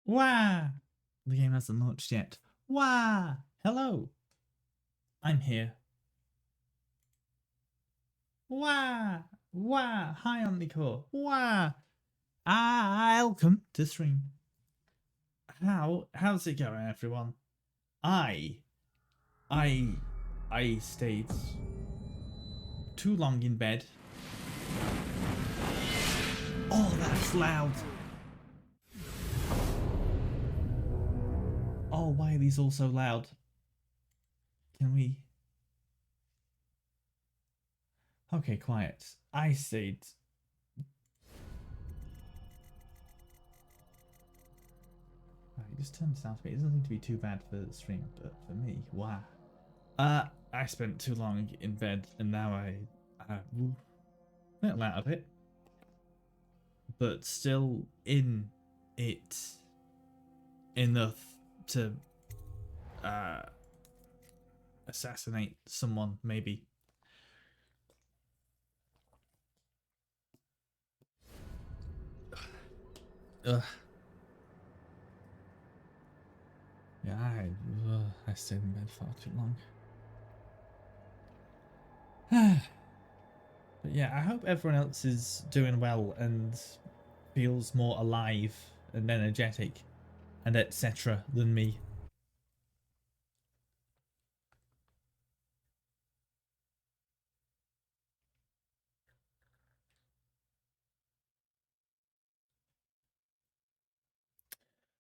Wah! The game hasn't launched yet. Wah! Hello! I'm here. Wah! Wah! Hi, Omnicore. Wah! Welcome to stream. How's it going, everyone? I stayed too long in bed. Oh, that's loud. Oh, why are these all so loud? Can we... Okay, quiet. I stayed... Right, just turn this down a bit. It doesn't seem to be too bad for the stream, but for me, wow. I spent too long in bed, and now I little out of it, but still in it enough to assassinate someone, maybe. Ugh. Yeah, I stayed in bed far too long. But yeah, I hope everyone else is doing well and feels more alive and energetic and etc. than me.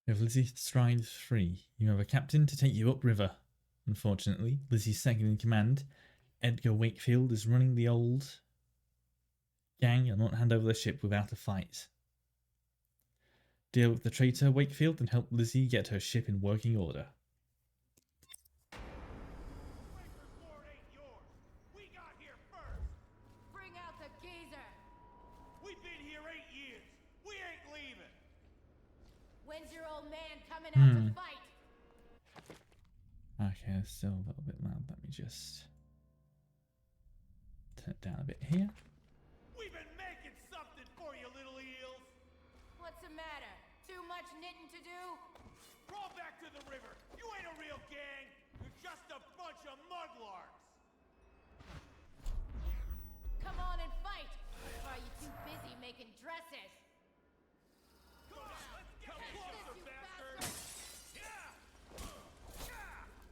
If Lizzie strides free, you have a captain to take you upriver. Unfortunately, Lizzie's second in command, Edgar Wakefield, is running the old gang and won't hand over the ship without a fight. Deal with the traitor Wakefield and help Lizzie get her ship in working order. Bring out the geezer! We've been here 8 years. We ain't leaving. When's your old man coming out to fight? Okay, it's still a little bit loud. Let me just turn it down a bit here. We've been making something for you, little eels. What's the matter? Too much knitting to do? Crawl back to the river. You ain't a real gang. You're just a bunch of mudlarks. Come on and fight! Or are you too busy making dresses? Come on, let's get closer, you bastard. Yeah.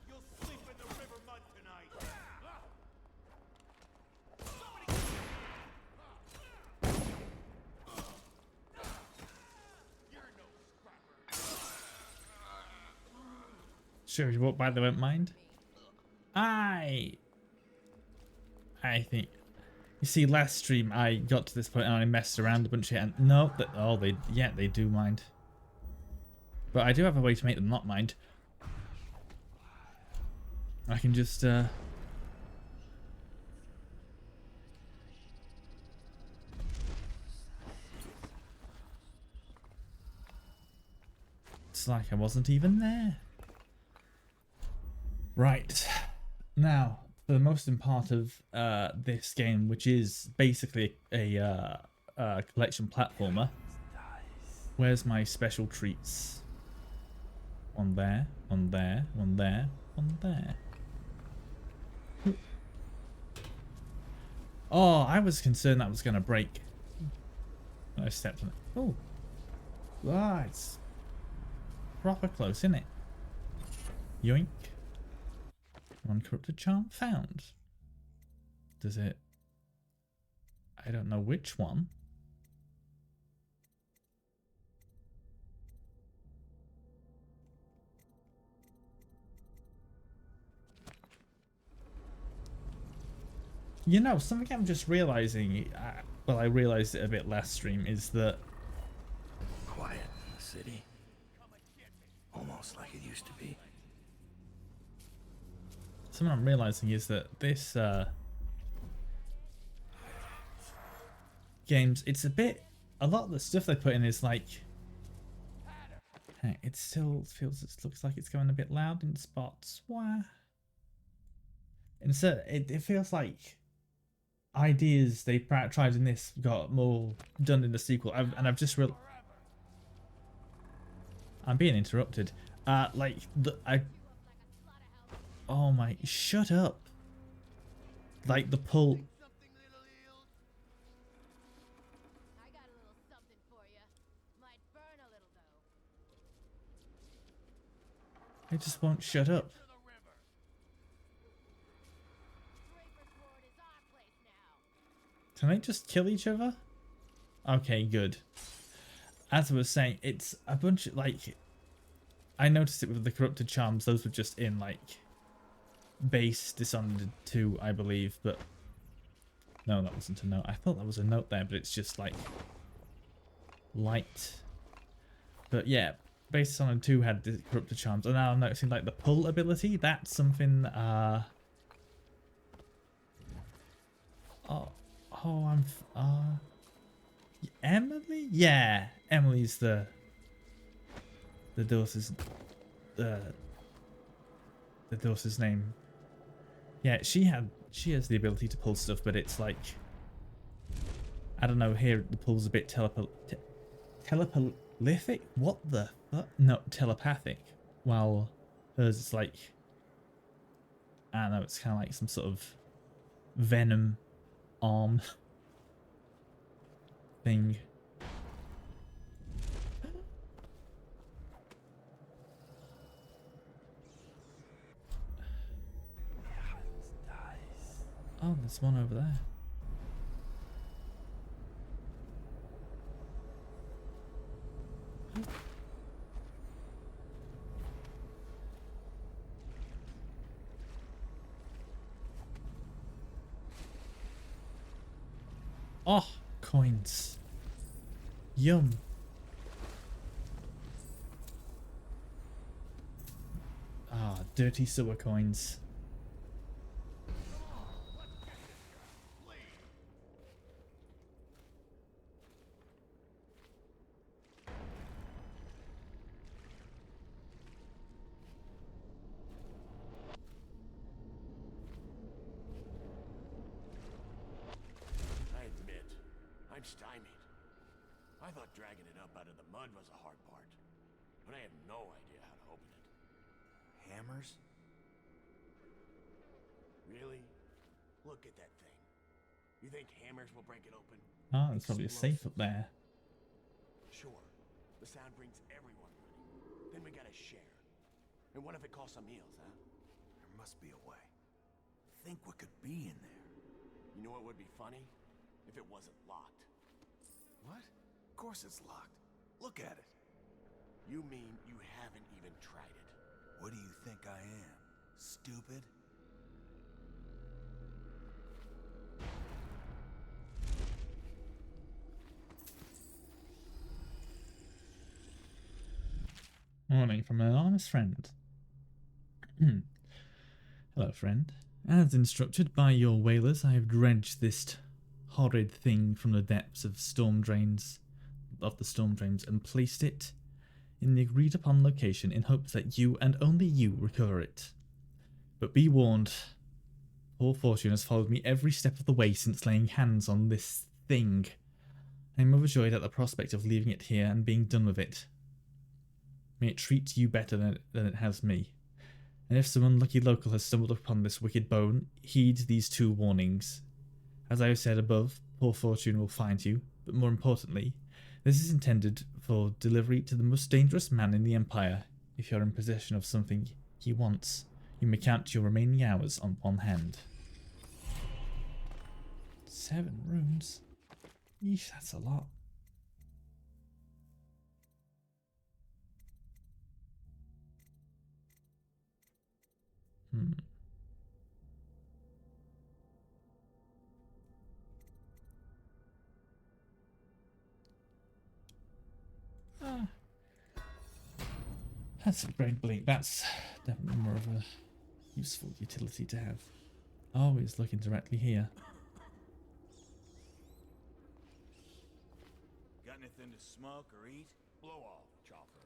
You'll sleep in the river mud tonight. Somebody You're no scrapper. Sure, you walk by the won't mind. I think. You see, last stream I got to this point and I messed around a bunch of it, and no, they do mind. But I do have a way to make them not mind. I can just it's like I wasn't even there. Right. Now, for the most part of this game, which is basically a collection platformer, where's my special treats? One there, one there, one there, one there. Oh, I was concerned that was going to break. I stepped on it. Oh. Ah, it's proper close, isn't it? Yoink. Uncorrupted charm found. Does it... I don't know which one. You know, something I'm just realizing, well, I realized it a bit last stream, is that... Quiet in the city. Almost like it used to be. Something I'm realizing is that this games, it's a bit... A lot of the stuff they put in is like... It still feels... It looks like it's going a bit loud in spots. Why? And so it feels like ideas they tried in this got more done in the sequel. I've just I'm being interrupted. Like oh my, shut up. Like the pull. I got a little something for you. Might burn a little though. It just won't shut up. Draper's Ward is our place now. Can they just kill each other? Okay, good. As I was saying, it's a bunch of, like, I noticed it with the corrupted charms. Those were just in, like, base Dishonored 2, I believe, but no, that wasn't a note. I thought that was a note there, but it's just, like, light. But yeah, base Dishonored 2 had the corrupted charms, and now I'm noticing, like, the pull ability. That's something, Emily? Yeah, Emily's the daughter's the daughter's name. Yeah, she has the ability to pull stuff, but it's like, I don't know, here the pull's a bit telepathic? What the fuck? No, telepathic. While hers is like, I don't know, it's kind of like some sort of venom arm thing. Oh, there's one over there. Oh, coins. Yum. Ah, dirty sewer coins. I admit, I'm stymied. I thought dragging it up out of the mud was the hard part, but I had no idea how to open it. Hammers? Really? Look at that thing. You think hammers will break it open? Ah, there's probably a safe up there. Sure. The sound brings everyone money. Then we gotta share. And what if it costs some meals, huh? There must be a way. Think what could be in there. You know what would be funny? If it wasn't locked. What? Of course it's locked. Look at it. You mean you haven't even tried it? What do you think I am? Stupid? Warning from an anonymous friend. Hello, friend. As instructed by your whalers, I have dredged this horrid thing from the depths of the storm drains and placed it in the agreed upon location in hopes that you and only you recover it. But be warned, poor fortune has followed me every step of the way since laying hands on this thing. I am overjoyed at the prospect of leaving it here and being done with it. May it treat you better than it has me. And if some unlucky local has stumbled upon this wicked bone, heed these two warnings. As I have said above, poor fortune will find you, but more importantly, this is intended for delivery to the most dangerous man in the Empire. If you are in possession of something he wants, you may count your remaining hours on one hand. 7 runes? Yeesh, that's a lot. That's a great bleak. That's definitely more of a useful utility to have. Always looking directly here. Got anything to smoke or eat? Blow off, chopper.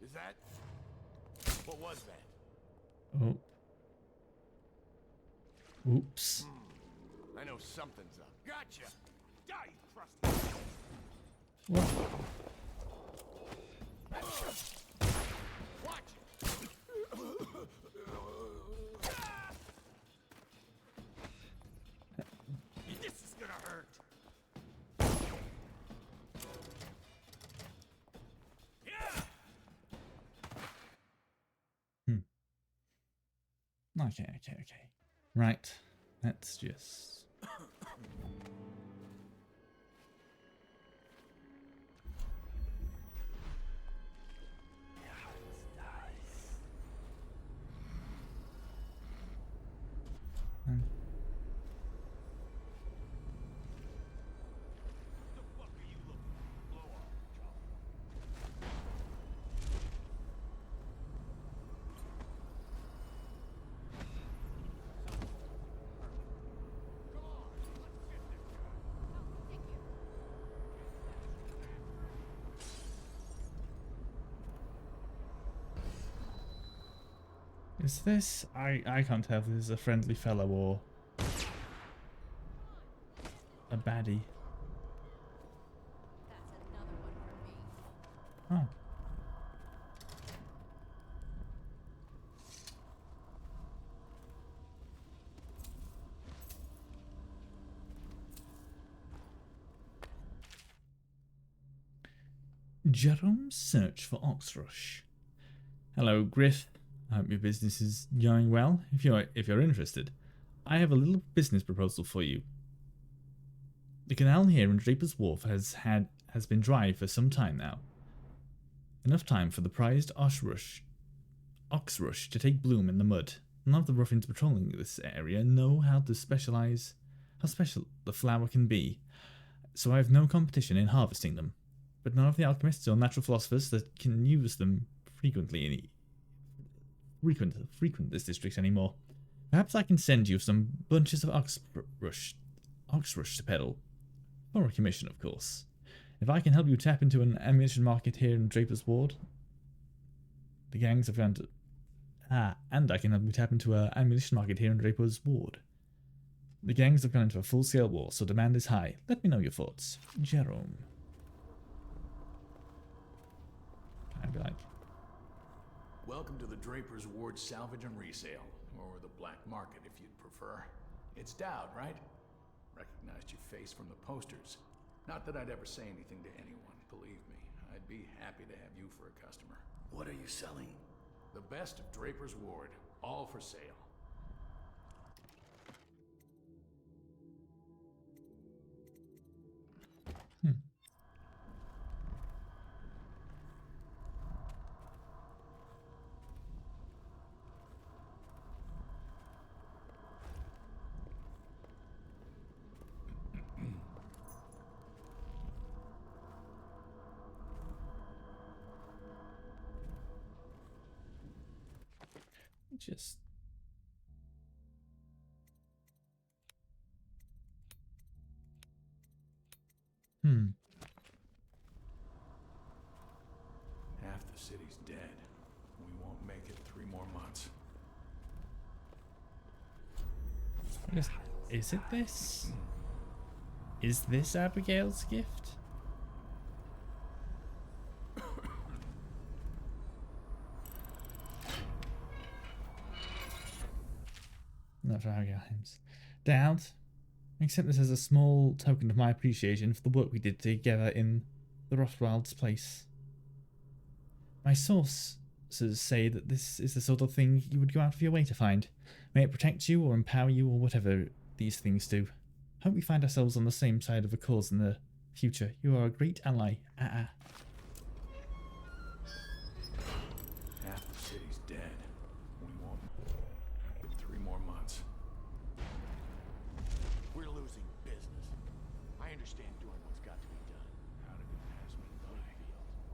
Is that... What was that? Oh. Oops. I know something's up. Gotcha! Die, you crusty... What? Watch it! This is gonna hurt! Yeah! Okay. Right. Let's just... The fuck are you looking for? Blow off, John. Come on, let's get this guy. Oh, thank you. Is this... I can't tell if this is a friendly fellow or a baddie. That's another one for me. Oh. Jerome's search for Oxrush. Hello, Griff. I hope your business is going well. If you're interested, I have a little business proposal for you. The canal here in Draper's Wharf has been dry for some time now. Enough time for the prized Oxrush to take bloom in the mud. None of the ruffians patrolling this area know how special the flower can be, so I have no competition in harvesting them. But none of the alchemists or natural philosophers that can use them frequent this district anymore. Perhaps I can send you some bunches of oxrush to peddle. For a commission, of course. If I can help you tap into an ammunition market here in Draper's Ward, the gangs have gone to... and I can help you tap into an ammunition market here in Draper's Ward. The gangs have gone into a full-scale war, so demand is high. Let me know your thoughts. Jerome. I'd be like... Welcome to the Draper's Ward Salvage and Resale, or the Black Market if you'd prefer. It's Dowd, right? Recognized your face from the posters. Not that I'd ever say anything to anyone, believe me. I'd be happy to have you for a customer. What are you selling? The best of Draper's Ward, all for sale. Just... Half the city's dead. We won't make it 3 more months. Is it this? Is this Abigail's gift? Not for Abigail Himes. Dowd, accept this as a small token of my appreciation for the work we did together in the Rothschild's place. My sources say that this is the sort of thing you would go out of your way to find. May it protect you or empower you or whatever these things do. Hope we find ourselves on the same side of a cause in the future. You are a great ally. Half the city's dead. We won't make it 3 more months. We're losing business. I understand doing what's got to be done. How did it pass me by?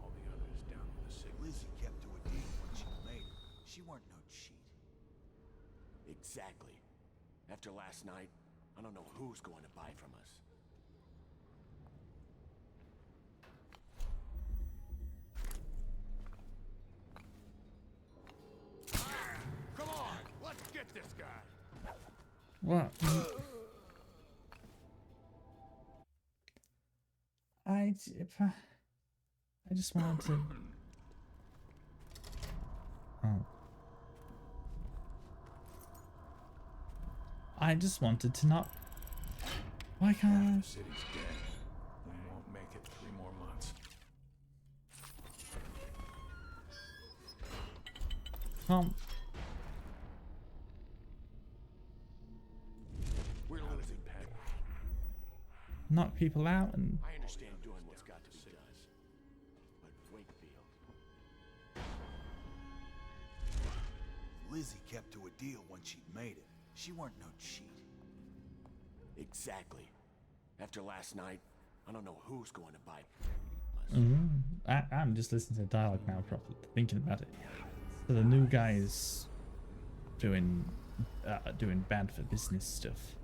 All the others down in the city. Lizzie kept to a deal when she made it. She weren't no cheat. Exactly. After last night, I don't know who's going to buy from us. this guy. What? I just wanted to. Oh. I just wanted to not. Why can't The city's dead. We won't make it 3 more months. I can't We're losing, Pat. knock people out and I understand doing what's got to be done. But Wakefield. Lizzie kept to a deal when she'd made it. She weren't no cheat. Exactly. After last night, I don't know who's going to bite. I'm just listening to the dialogue now, properly thinking about it. So the new guy is doing bad for business stuff.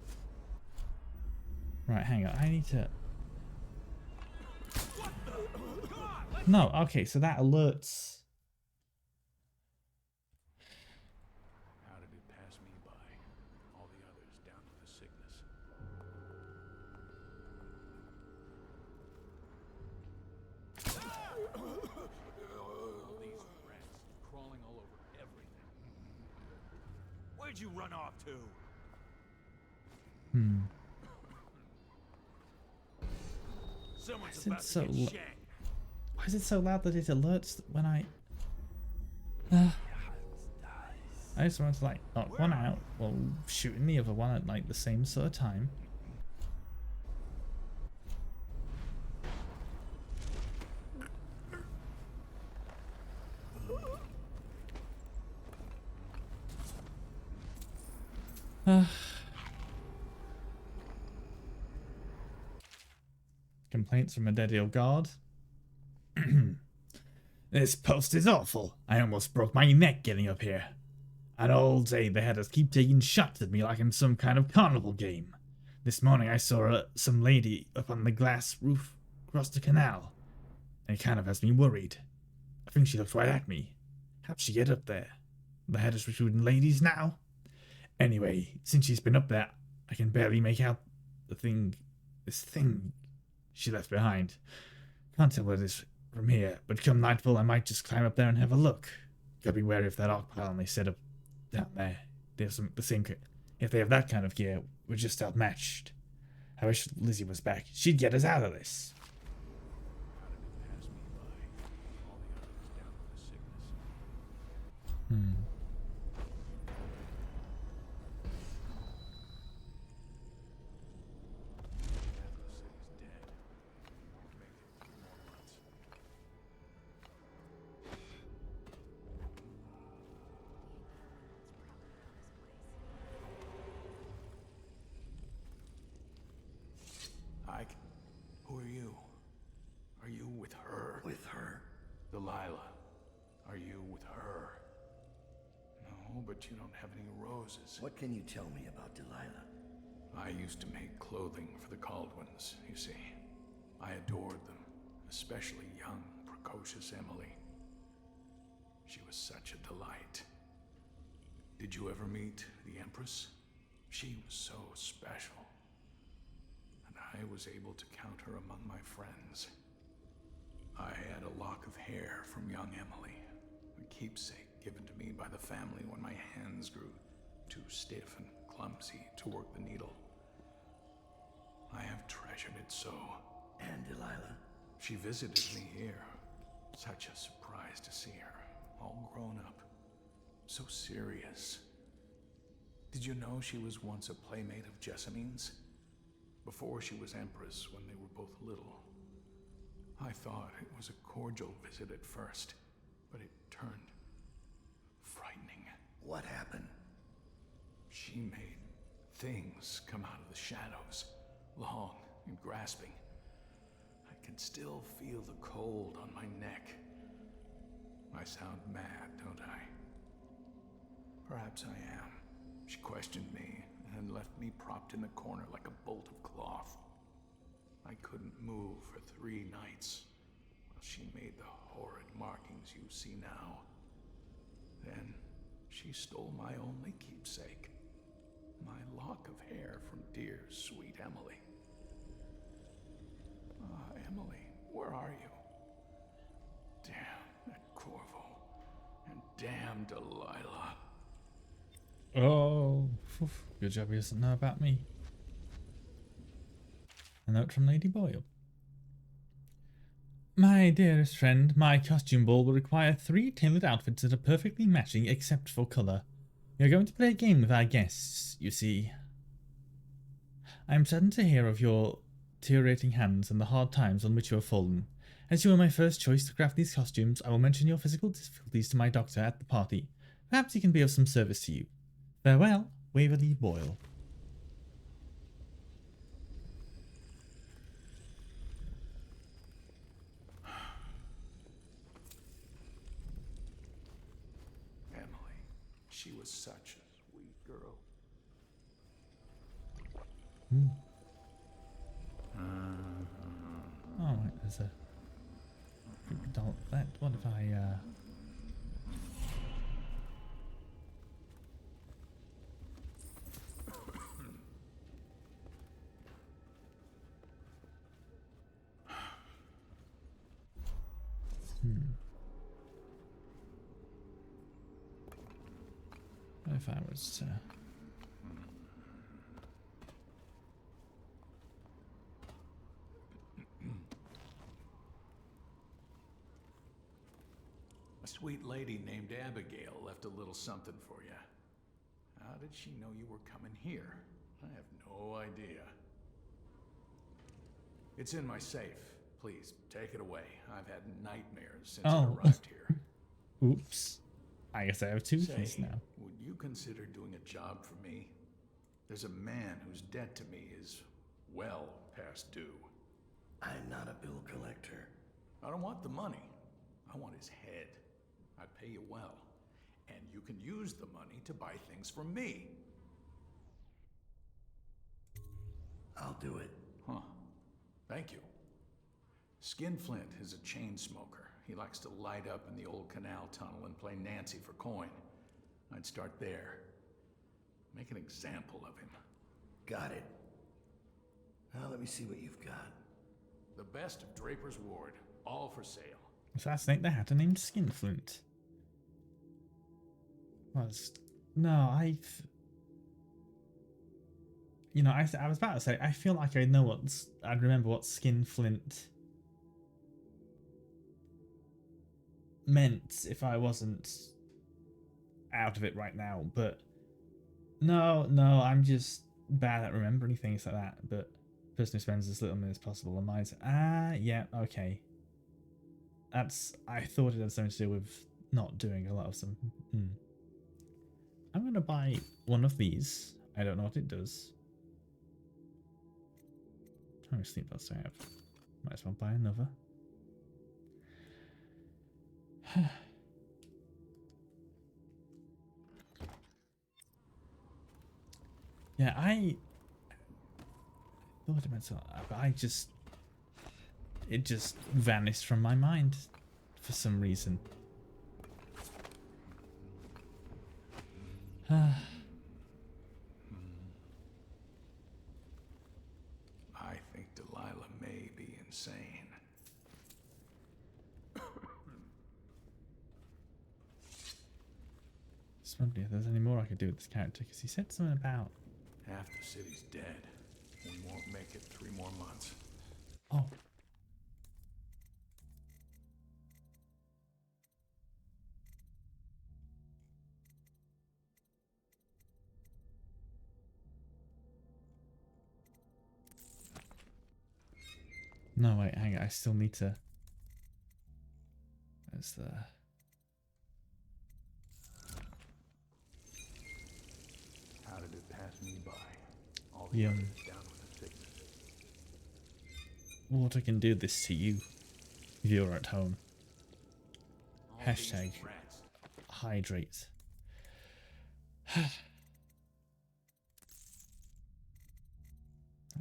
Right, hang on. I need to. No, okay. So that alerts. How did it pass me by? All the others down with the sickness. All these rats crawling all over everything. Where'd you run off to? Someone's Is it about so to get lo- shanked. Why is it so loud that it alerts when I? I just want to like knock one out while shooting the other one at like the same sort of time. Complaints from a dead ill guard. This post is awful. I almost broke my neck getting up here. And all day they had us keep taking shots at me like I'm some kind of carnival game. This morning I saw some lady up on the glass roof across the canal. And it kind of has me worried. I think she looked right at me. How'd she get up there? They had us recruiting ladies now? Anyway, since she's been up there, I can barely make out this thing she left behind. Can't tell what it is from here, but come nightfall I might just climb up there and have a look. Gotta be wary of that arc pile they set up down there. They have the same. If they have that kind of gear, we're just outmatched. I wish Lizzie was back. She'd get us out of this. How did it pass me by? All the others down with the sickness. Half the city's dead. Won't make it 3 more months. Ike, who are you? Are you with her? With her? Delilah, are you with her? No, but you don't have any roses. What can you tell me about Delilah? I used to make clothing for the Caldwins, you see. I adored them, especially young, precocious Emily. She was such a delight. Did you ever meet the Empress? She was so special. And I was able to count her among my friends. I had a lock of hair from young Emily, a keepsake given to me by the family when my hands grew too stiff and clumsy to work the needle. I have treasured it so. And Delilah? She visited me here. Such a surprise to see her, all grown up, so serious. Did you know she was once a playmate of Jessamine's? Before she was Empress, when they were both little. I thought it was a cordial visit at first, but it turned frightening. What happened? She made things come out of the shadows, long and grasping. I can still feel the cold on my neck. I sound mad, don't I? Perhaps I am. She questioned me and left me propped in the corner like a bolt of cloth. I couldn't move for 3 nights while she made the horrid markings you see now. Then She stole my only keepsake. My lock of hair from dear, sweet Emily. Ah, Emily, where are you? Damn that Corvo. And damn Delilah. Oh, phew, good job he doesn't know about me. A note from Lady Boyle. My dearest friend, my costume ball will require 3 tailored outfits that are perfectly matching except for colour. We are going to play a game with our guests, you see. I am saddened to hear of your deteriorating hands and the hard times on which you have fallen. As you were my first choice to craft these costumes, I will mention your physical difficulties to my doctor at the party. Perhaps he can be of some service to you. Farewell, Waverly Boyle. Emily, she was such a sweet girl. Oh, right, there's a creepy doll. What if I, What if I was to... A sweet lady named Abigail left a little something for you. How did she know you were coming here? I have no idea. It's in my safe. Please, take it away. I've had nightmares since Oh. it arrived here. Oops. I guess I have 2 things Say, now. would you consider doing a job for me? There's a man whose debt to me is well past due. I'm not a bill collector. I don't want the money. I want his head. I pay you well. And you can use the money to buy things from me. I'll do it. Huh. Thank you. Skinflint is a chain smoker. He likes to light up in the old canal tunnel and play Nancy for coin. I'd start there. Make an example of him. Got it. Now let me see what you've got. The best of Draper's Ward, all for sale. Assassinate the hatter named Skinflint. I was about to say, I feel like I'd remember what Skinflint meant if I wasn't out of it right now, but no, I'm just bad at remembering things like that, but person who spends as little money as possible on mine. Yeah, okay. I thought it had something to do with not doing a lot of some. I'm gonna buy one of these. I don't know what it does. How many sleep belts do I have? Might as well buy another. Yeah, I thought it meant something, but it just vanished from my mind for some reason. I think Delilah may be insane. Just wondering if there's any more I could do with this character, because he said something about... Half the city's dead. We won't make it 3 more months. Oh. No, wait, hang on. I still need to... There's the... How did it pass me by? All the Yum. others down with the sickness. Water can do this to you if you're at home. All Hashtag these rats. hydrate. That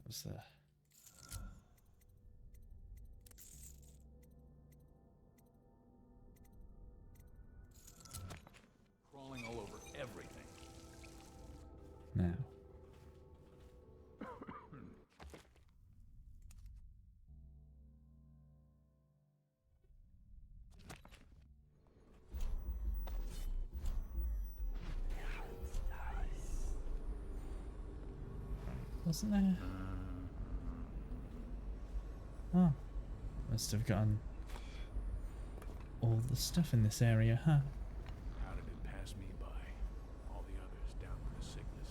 was the... Crawling all over Wasn't there? Oh. Must have gotten all the stuff in this area, huh? How did it pass me by? All the others down with the sickness.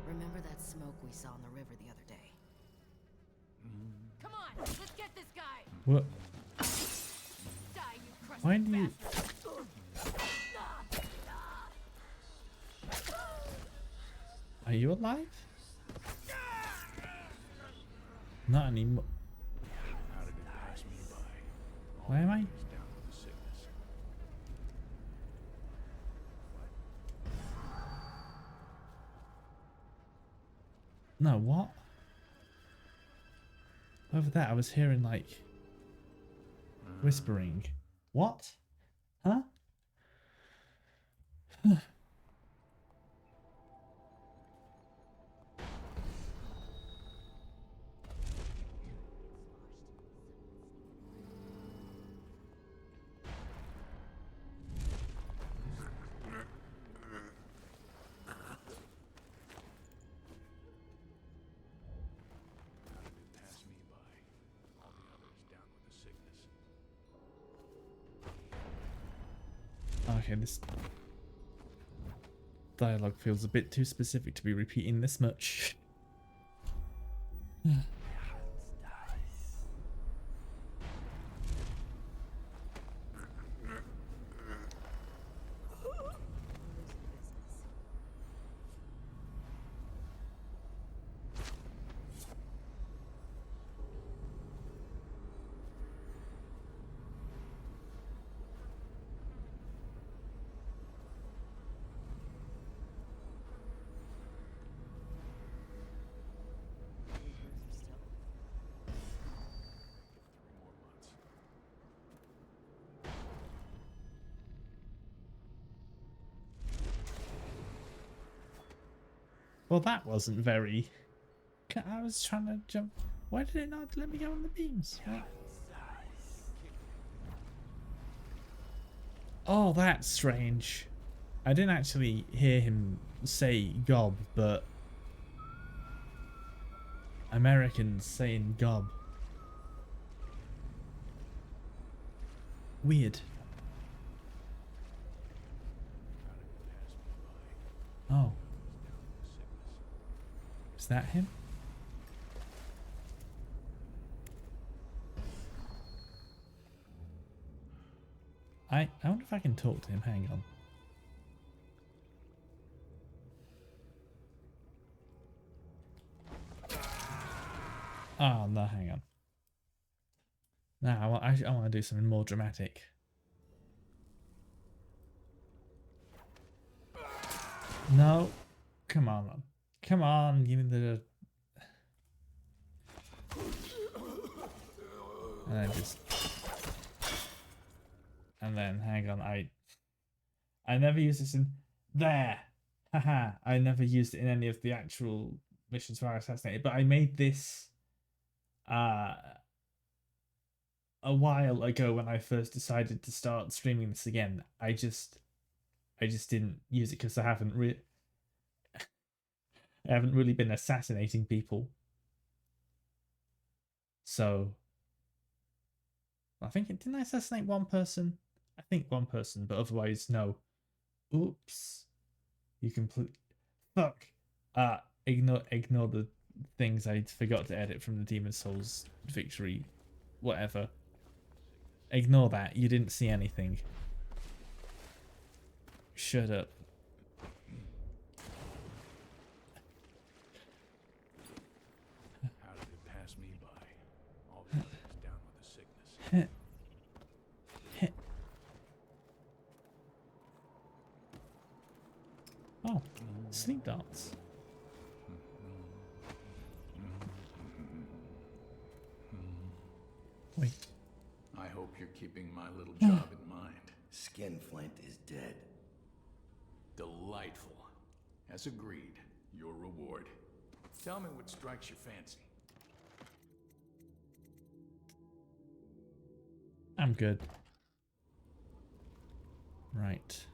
Remember that smoke we saw in the river the other day? Come on, let's get this guy! What? Die, you crusty Why do you... bastard! Are you alive? Not anymore. How did it pass me by? All Where am the I? others down with the sickness. No, what? Over there, I was hearing like whispering. What? Huh? How did it pass me by? All the others down with the sickness. Okay, this dialogue feels a bit too specific to be repeating this much. More months. Well, that wasn't very... I was trying to jump. Why did it not let me go on the beams? What? Oh, that's strange. I didn't actually hear him say gob, but Americans saying gob. Weird. Oh. Is that him? I wonder if I can talk to him. Hang on. Oh, no, hang on. No, I want to do something more dramatic. No. Come on, man. Come on, give me the... And then just... And then, hang on, I never used this in... There! Haha, I never used it in any of the actual missions where I assassinated, but I made this... a while ago when I first decided to start streaming this again. I just didn't use it because I haven't really been assassinating people. So I think didn't I assassinate one person? I think one person, but otherwise no. Oops. You complete fuck. Ignore the things I forgot to edit from the Demon Souls victory. Whatever. Ignore that. You didn't see anything. Shut up. How did it pass me by? All the others down with the sickness. Oh, sleep darts. Wait. I hope you're keeping my little job in mind. Skinflint is dead. Delightful. As agreed, your reward. Tell me what strikes your fancy. I'm good. Right.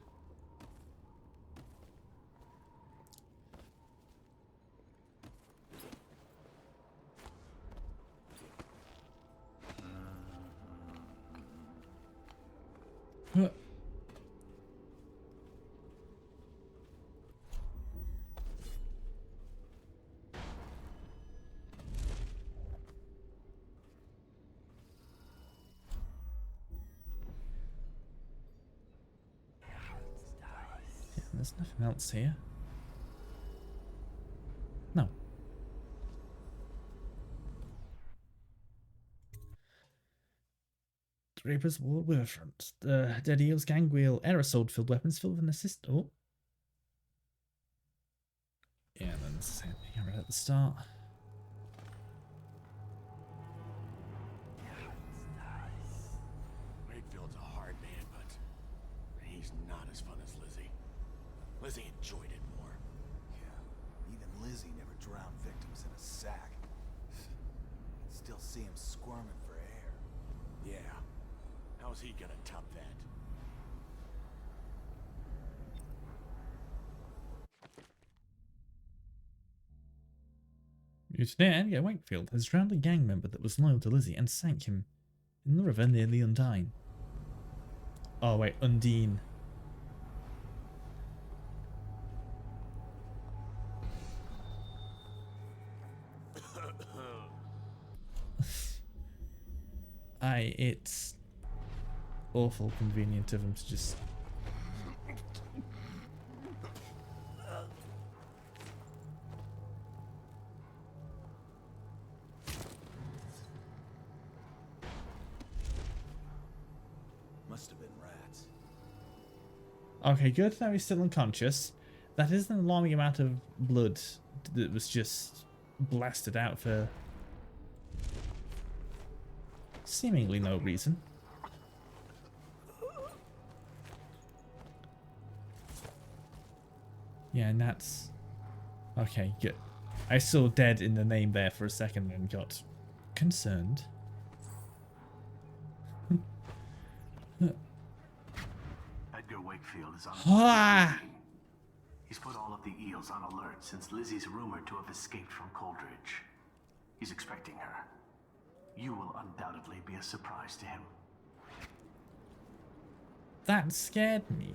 Huh. Yeah, there's nothing else here. No. Draper's War Riverfront. The Dead Eels gang wheel aerosol-filled weapons filled with an assist. Oh. Yeah, then it's the same thing I read at the start. Wakefield's a hard man, but he's not as fun as Lizzie. Lizzie enjoyed it more. Yeah, even Lizzie never drowned victims in a sack. Still see him squirming for air. Yeah. How's he gonna top that? Today, Edgar Wakefield has drowned a gang member that was loyal to Lizzie and sank him in the river near the Undine. Oh wait, Undine. It's awful convenient of him to just... Must have been rats. Okay, good. Now he's still unconscious. That is an alarming amount of blood that was just blasted out for seemingly no reason. Yeah, and that's... Okay, good. I saw dead in the name there for a second and got concerned. Edgar Wakefield is on Ah! He's put all of the eels on alert since Lizzie's rumored to have escaped from Coldridge. He's expecting her. You will undoubtedly be a surprise to him. That scared me.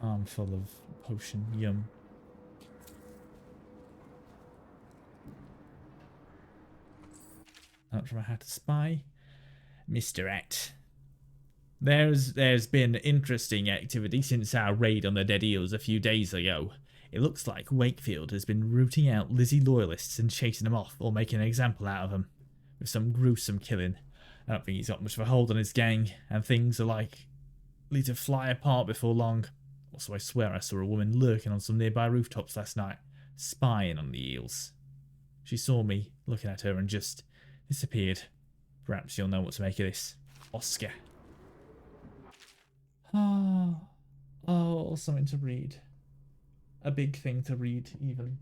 Armful of potion, yum. Not from how to spy. Mr. At. There's been interesting activity since our raid on the Dead Eels a few days ago. It looks like Wakefield has been rooting out Lizzie loyalists and chasing them off or making an example out of them. With some gruesome killing. I don't think he's got much of a hold on his gang, and things are likely to fly apart before long. Also, I swear I saw a woman lurking on some nearby rooftops last night, spying on the eels. She saw me looking at her and just disappeared. Perhaps you'll know what to make of this. Oscar. Oh, something to read. A big thing to read, even.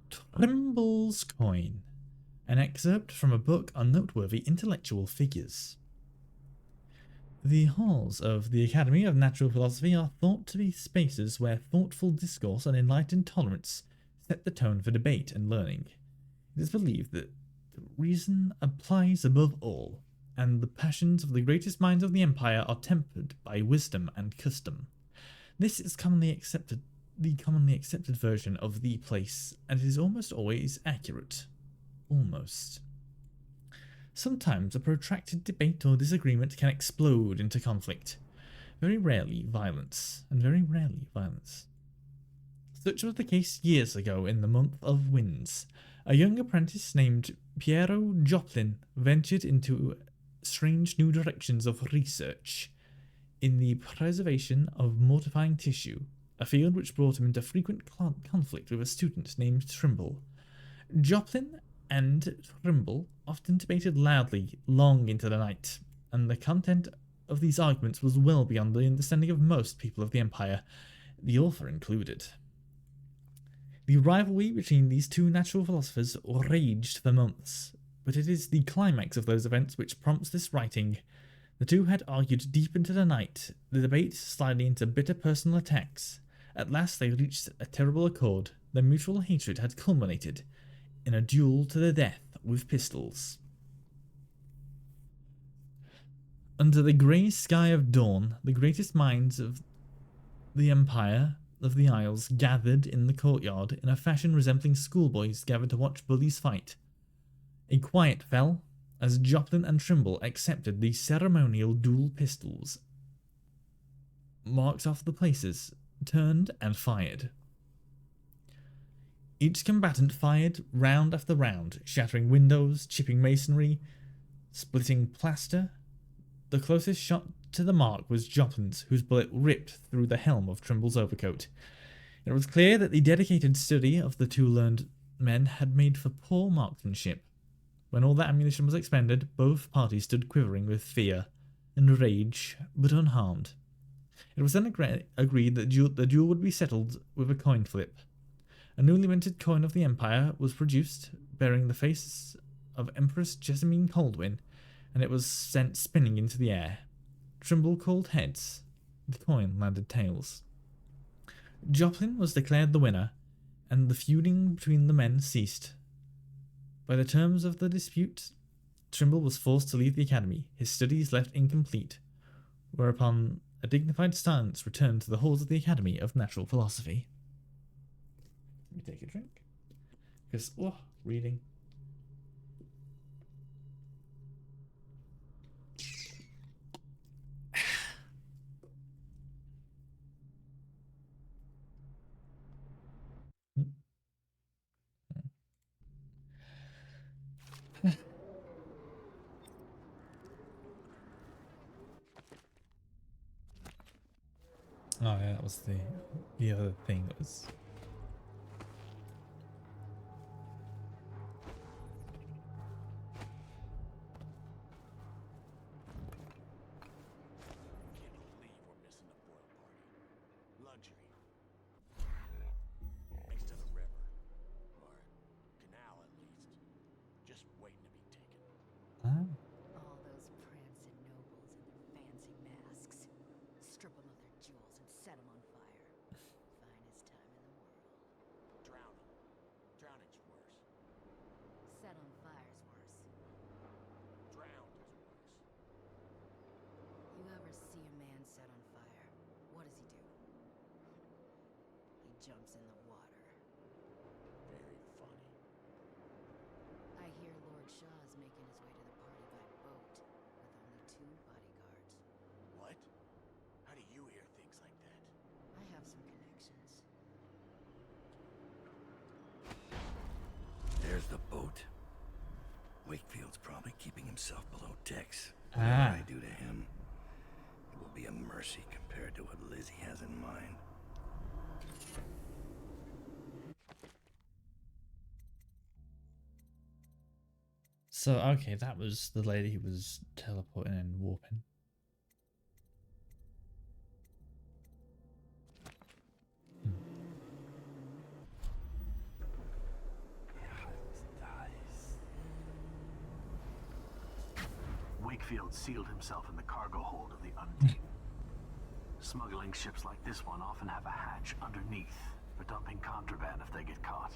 Trimble's Coin. An excerpt from a book on noteworthy intellectual figures. The halls of the Academy of Natural Philosophy are thought to be spaces where thoughtful discourse and enlightened tolerance set the tone for debate and learning. It is believed that reason applies above all, and the passions of the greatest minds of the Empire are tempered by wisdom and custom. This is the commonly accepted version of the place, and it is almost always accurate. Almost. Sometimes a protracted debate or disagreement can explode into conflict. Very rarely violence. Such was the case years ago in the month of Winds. A young apprentice named Piero Joplin ventured into strange new directions of research in the preservation of mortifying tissue, a field which brought him into frequent conflict with a student named Trimble. Joplin and Trimble often debated loudly long into the night, and the content of these arguments was well beyond the understanding of most people of the Empire. the author included. The rivalry between these two natural philosophers raged for months, but it is the climax of those events which prompts this writing. The two had argued deep into the night, the debate sliding into bitter personal attacks. At last they reached a terrible accord. Their mutual hatred had culminated in a duel to the death with pistols. Under the grey sky of dawn, the greatest minds of the Empire of the Isles gathered in the courtyard in a fashion resembling schoolboys gathered to watch bullies fight. A quiet fell as Joplin and Trimble accepted the ceremonial dual pistols, marked off the places, turned and fired. Each combatant fired round after round, shattering windows, chipping masonry, splitting plaster. The closest shot to the mark was Joplin's, whose bullet ripped through the helm of Trimble's overcoat. It was clear that the dedicated study of the two learned men had made for poor marksmanship. When all the ammunition was expended, both parties stood quivering with fear and rage, but unharmed. It was then agreed that the duel would be settled with a coin flip. A newly minted coin of the Empire was produced, bearing the face of Empress Jessamine Coldwin, and it was sent spinning into the air. Trimble called heads. The coin landed tails. Joplin was declared the winner, and the feuding between the men ceased. By the terms of the dispute, Trimble was forced to leave the academy, his studies left incomplete, whereupon a dignified silence returned to the halls of the Academy of Natural Philosophy. Let me take a drink. Because, reading. Oh yeah, that was the other thing that was. Can't believe we're missing the boil party. Luxury. Next to the river. Or canal, at least. Just waiting to be taken. Ah. All those prancing nobles in their fancy masks. Strip them of their jewels and set them on fire. Finest time in the world. Drowning. Drowning's worse. Set on fire's worse. Drowned is worse. You ever see a man set on fire? What does he do? He jumps in the water. Very funny. I hear Lord Shaw's making his way to the party by boat, with only 2 bodyguards. What? How do you hear things like that? I have some connections. There's the boat. Wakefield's probably keeping himself below decks. Ah. Whatever I do to him, it will be a mercy compared to what Lizzie has in mind. So okay, that was the lady who was teleporting and warping. Wakefield sealed himself in the cargo hold of the Undine. Smuggling ships like this one often have a hatch underneath for dumping contraband if they get caught.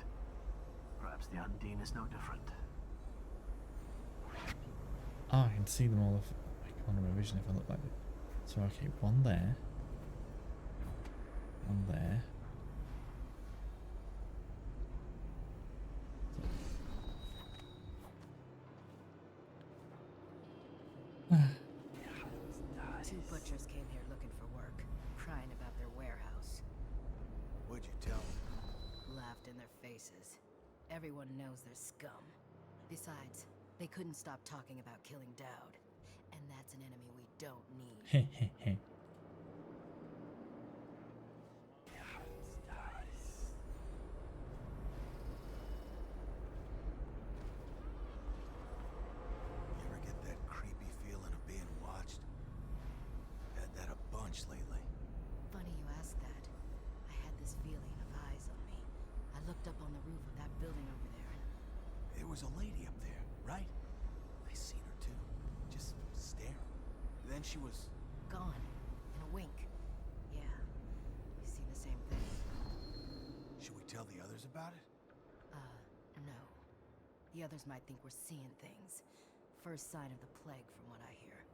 Perhaps the Undine is no different. Oh, I can see them all on my vision if I look like it. So okay, one there. One there. Two butchers came here looking for work, crying about their warehouse. What'd you tell them? Laughed in their faces. Everyone knows they're scum. Besides, they couldn't stop talking about killing Dowd. And that's an enemy we don't need. Hehehe. You ever get that creepy feeling of being watched? Had that a bunch lately. Funny you ask that. roof of that building over there. There was a lady up there, right? I seen her too. Just staring. Then she was... Gone. In a wink. Yeah. We see the same thing. Should we tell the others about it? No. The others might think we're seeing things. First sign of the plague, from what I hear.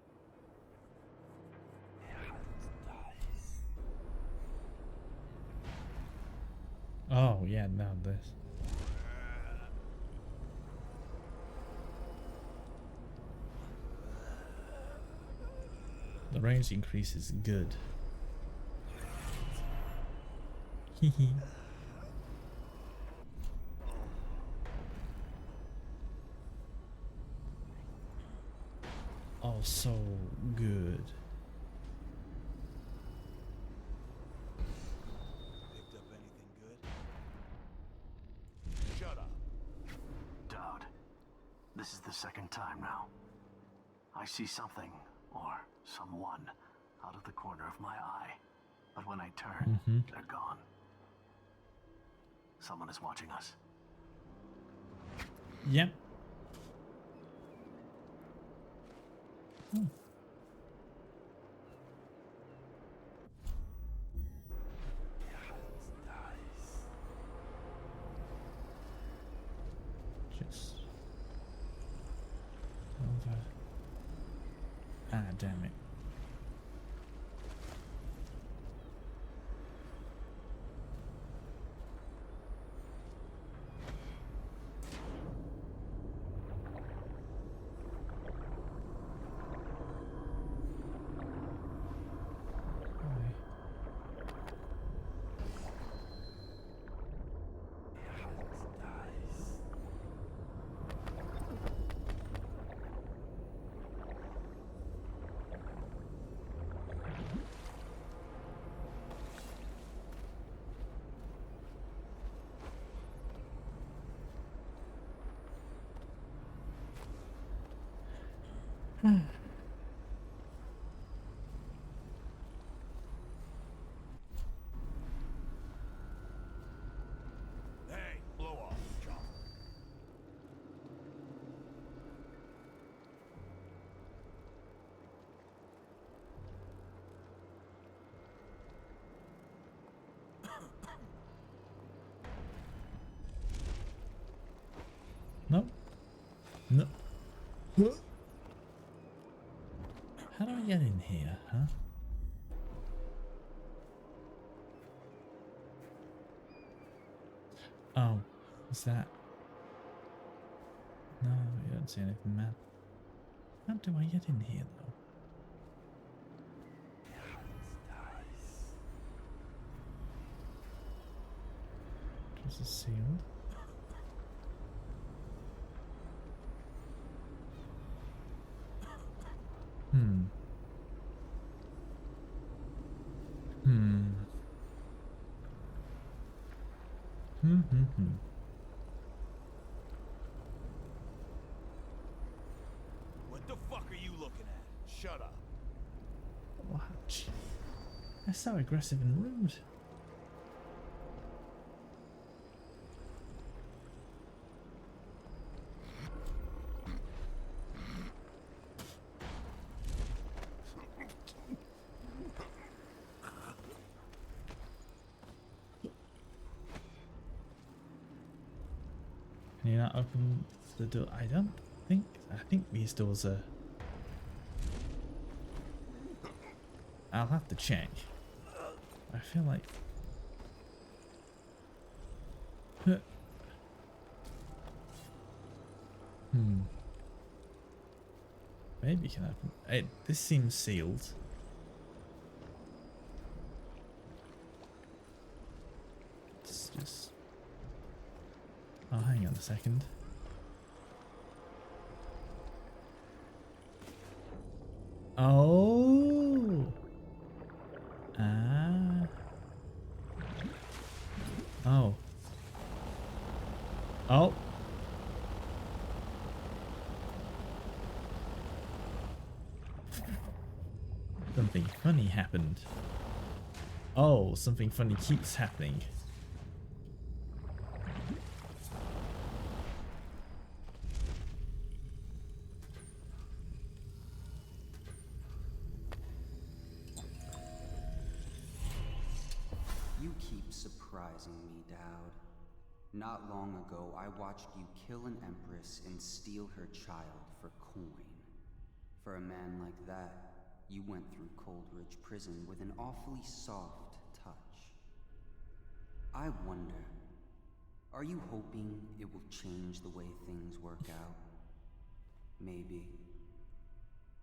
Oh, yeah, no, this. The range increase is good. Hehe. Oh, so good. Picked up anything good? Shut up. Dowd, this is the second time now. I see something, or someone, out of the corner of my eye. But when I turn, they're gone. Someone is watching us. Yep. Hmm. Just over. Ah, damn it. Hey, blow off, chump. No. No. What? How do I get in here, huh? Oh, what's that? No, you don't see anything, man. How do I get in here, though? This is sealed. Hmm. What the fuck are you looking at? Shut up. What? They're so aggressive and rude. Can you not open the door? I don't think. I think these doors are. I'll have to check. I feel like. Maybe you can open. This seems sealed. It's just. Oh, hang on a second. Oh. Ah. Oh. Oh. Something funny happened. Oh, something funny keeps happening. keep surprising me, Dowd. Not long ago, I watched you kill an empress and steal her child for coin. For a man like that, you went through Coldridge Prison with an awfully soft touch. I wonder, are you hoping it will change the way things work out? Maybe.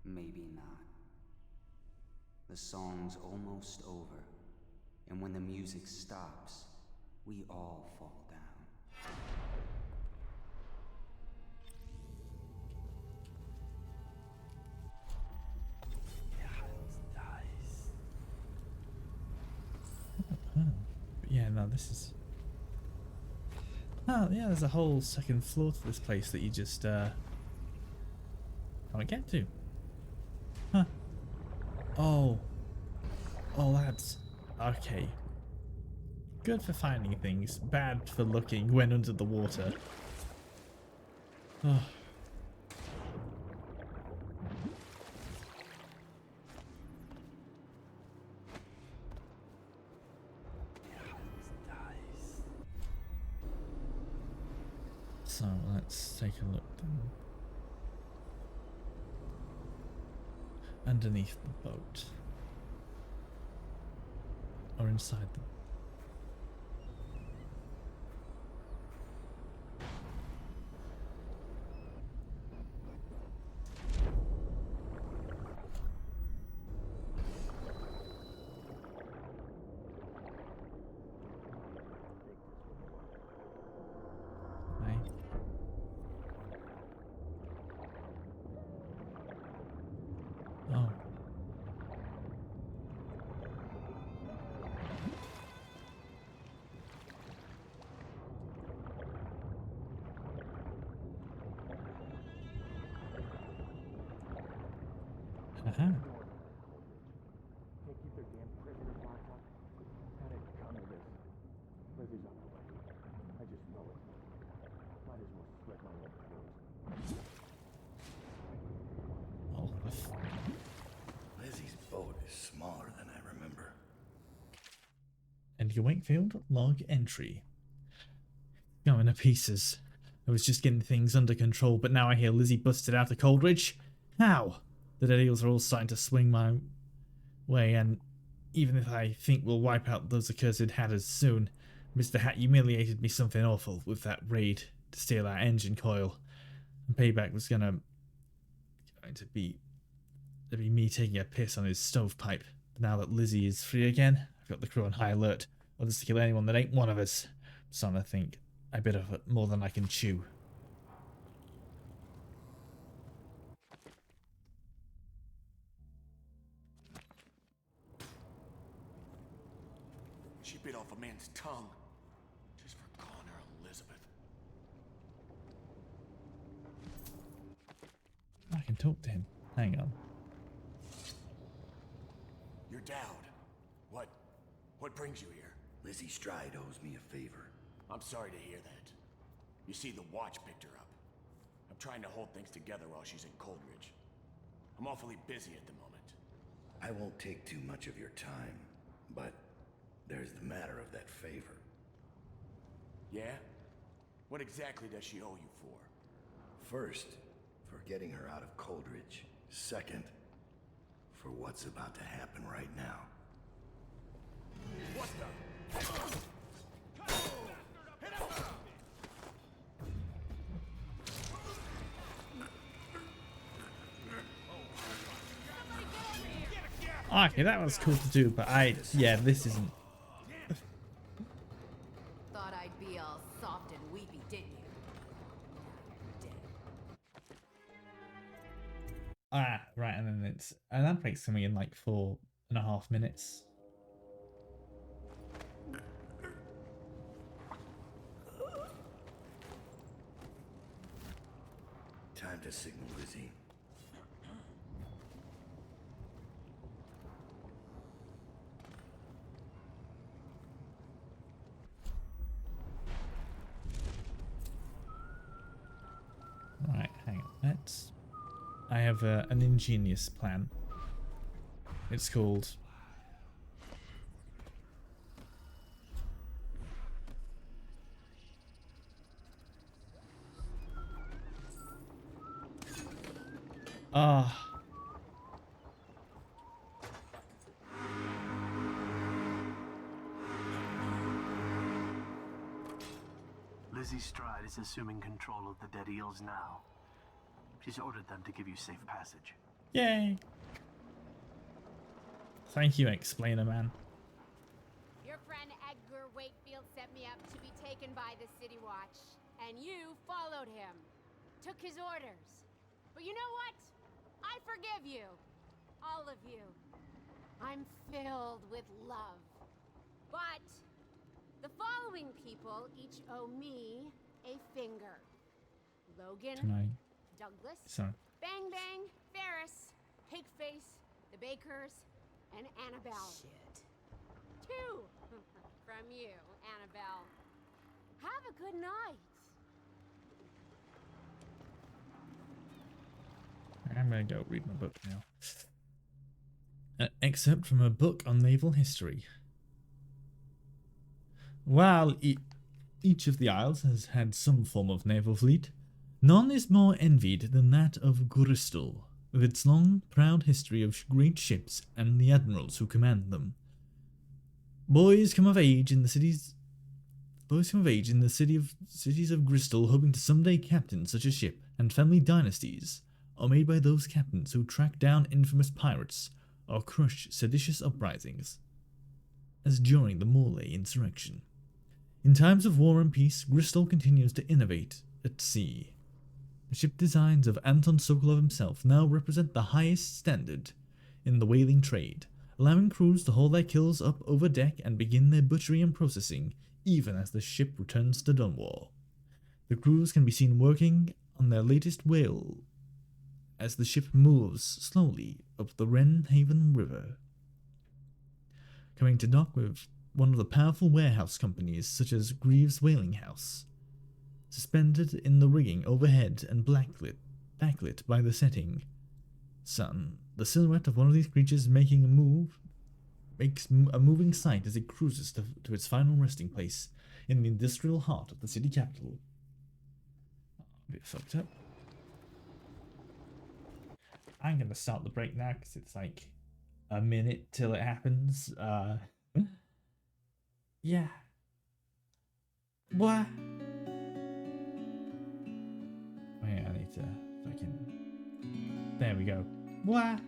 Maybe not. The song's almost over, and when the music stops, we all fall down. But yeah, no, this is... Oh, yeah, there's a whole second floor to this place that you just, can't get to. Huh. Oh. Oh, lads. Okay. Good for finding things, bad for looking when under the water. Oh. So let's take a look down. Underneath the boat. Or inside them. Oh. Uh-huh. Can't keep their damn prisoners locked up. Had it come to this. Lizzie's on the way. I just know it. Might as well slit my own throat. Oh, Lizzie's boat is smaller than I remember. Edgar Wakefield, log entry. Going to pieces. I was just getting things under control, but now I hear Lizzie busted out of Coldridge. How? The dead eels are all starting to swing my way, and even if I think we'll wipe out those accursed hatters soon, Mr. Hat humiliated me something awful with that raid to steal our engine coil. And payback was going to be me taking a piss on his stovepipe. But now that Lizzie is free again, I've got the crew on high alert. Orders to kill anyone that ain't one of us. I'm starting to think I bit off it more than I can chew. She bit off a man's tongue just for calling her Elizabeth. I can talk to him. Hang on. You're Dowd. What brings you here? Lizzie Stride owes me a favor. I'm sorry to hear that. You see, the watch picked her up. I'm trying to hold things together while she's in Coldridge. I'm awfully busy at the moment. I won't take too much of your time, but there's the matter of that favor. Yeah? What exactly does she owe you for? First, for getting her out of Coldridge. Second, for what's about to happen right now. What the? Okay, that was cool to do, but yeah, this isn't. Thought I'd be all soft and weepy, didn't you? Dead. Right, and then that breaks something in like 4.5 minutes. Time to signal Lizzie. Right, hang on. I have an ingenious plan. It's called Ah. Lizzie Stride is assuming control of the Dead Eels now. She's ordered them to give you safe passage. Yay. Thank you, Explainer Man. Your friend Edgar Wakefield set me up to be taken by the City Watch, and you followed him. Took his orders. But you know what? I forgive you. All of you. I'm filled with love. But the following people each owe me a finger. Logan, Tonight. Douglas, Sorry. Bang Bang, Ferris, Pigface, the Bakers, and Annabelle. Shit. 2 from you, Annabelle. Have a good night. I'm gonna go read my book now. An excerpt from a book on naval history. While each of the isles has had some form of naval fleet, none is more envied than that of Bristol, with its long, proud history of great ships and the admirals who command them. Boys come of age in the cities of Bristol, hoping to someday captain such a ship, and family dynasties are made by those captains who track down infamous pirates or crush seditious uprisings, as during the Morley insurrection. In times of war and peace, Bristol continues to innovate at sea. The ship designs of Anton Sokolov himself now represent the highest standard in the whaling trade, allowing crews to haul their kills up over deck and begin their butchery and processing even as the ship returns to Dunwall. The crews can be seen working on their latest whale as the ship moves slowly up the Wren Haven River, coming to dock with one of the powerful warehouse companies such as Greaves Whaling House. Suspended in the rigging overhead and backlit by the setting sun, the silhouette of one of these creatures makes a moving sight as it cruises to its final resting place in the industrial heart of the city capital. A bit fucked up. I'm gonna start the break now because it's like a minute till it happens. Yeah. What? Wait, I need to fucking... There we go. What?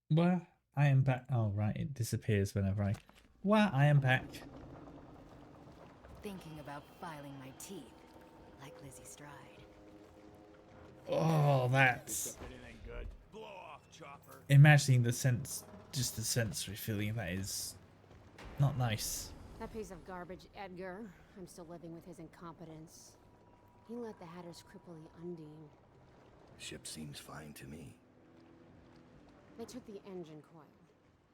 Well, I am back. Oh, right. It disappears whenever I... Well, I am back. Thinking about filing my teeth, like Lizzie Stride. Oh, that's... Anything good? Blow off, Chopper. Imagining the sense... Just the sensory feeling of that is... not nice. That piece of garbage, Edgar. I'm still living with his incompetence. He let the Hatters cripple the Undine. Ship seems fine to me. They took the engine coil.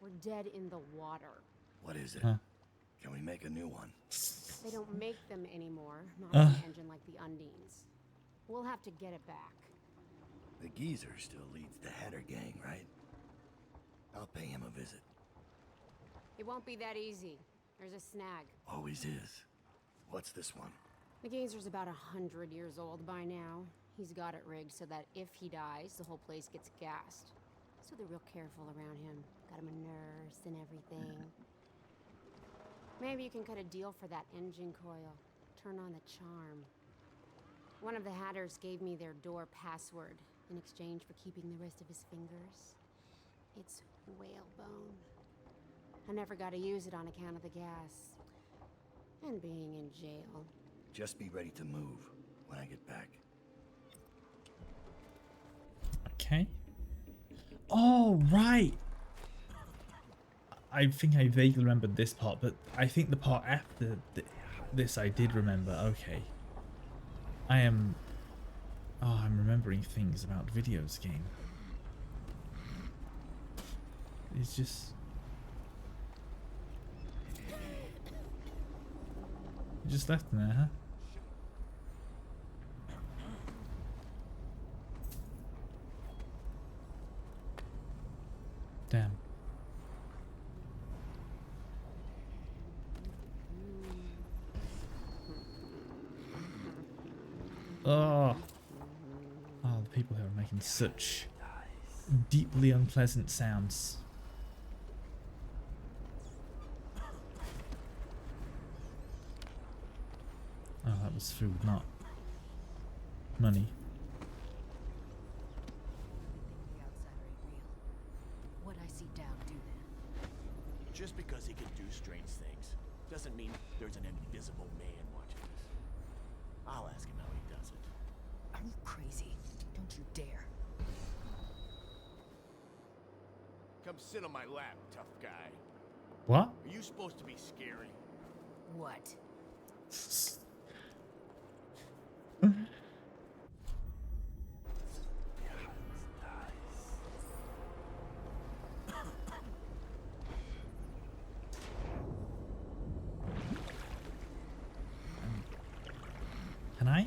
We're dead in the water. What is it? Huh. Can we make a new one? They don't make them anymore. Not an engine like the Undines. We'll have to get it back. The geezer still leads the Hatter gang, right? I'll pay him a visit. It won't be that easy. There's a snag. Always is. What's this one? The geezer's about 100 years old by now. He's got it rigged so that if he dies, the whole place gets gassed. So they're real careful around him. Got him a nurse and everything. Maybe you can cut a deal for that engine coil. Turn on the charm. One of the Hatters gave me their door password in exchange for keeping the rest of his fingers. It's whalebone. I never got to use it on account of the gas. And being in jail. Just be ready to move when I get back. Okay. Oh, right. I think I vaguely remembered this part, but I think the part after this I did remember. Okay. I'm remembering things about videos game. It's just... You just left him there, huh? Damn. Oh. Oh, the people who are making such deeply unpleasant sounds. Oh, that was food, not money. The outsider ain't real. What'd I see Dowd do then? Just because he can do strange things doesn't mean there's an invisible man watching us. I'll ask him how he does it. Come sit on my lap, tough guy. What? Are you supposed to be scary? What? Can I?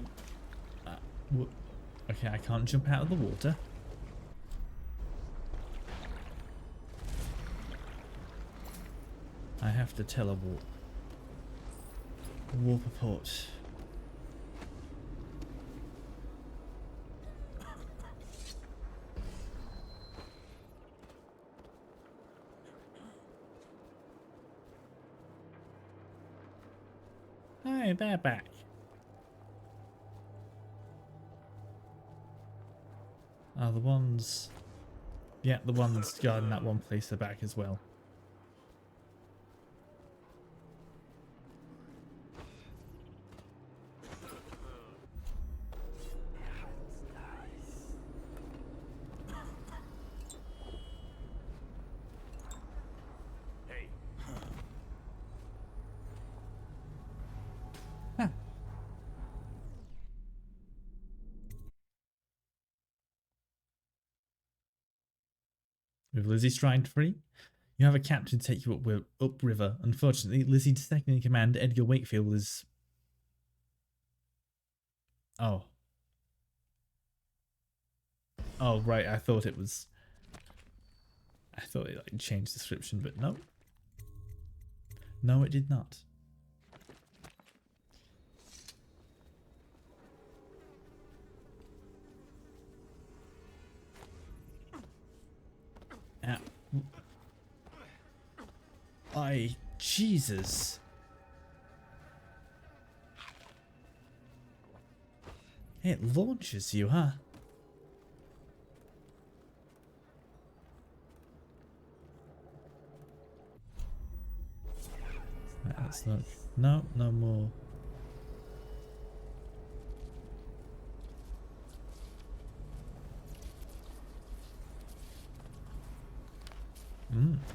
Okay, I can't jump out of the water. I have to telewarp. Warp a port. Hey, they're back. Oh, the ones... Yeah, the ones guarding that one place are back as well. Hey, Huh. With Lizzie stride free, you have a captain to take you upriver. Unfortunately, Lizzie's second in command, Edgar Wakefield, is... Oh. Oh, right, I thought it was... I thought it like changed description, but no. No, it did not. Jesus. It launches you, huh? Let's look. No, no more.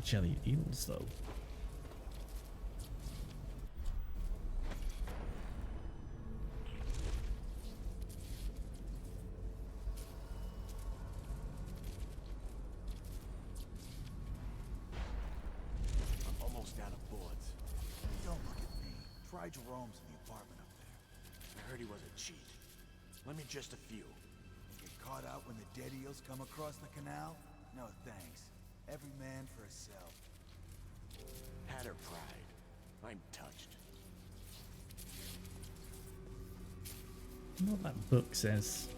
Jelly eels though. I'm almost out of bullets. Don't look at me. Try Jerome's in the apartment up there. I heard he was a cheat. Let me just a few. Get caught out when the dead eels come across the canal? No thanks. Every man for himself. Had her pride. I'm touched. I know what that book says.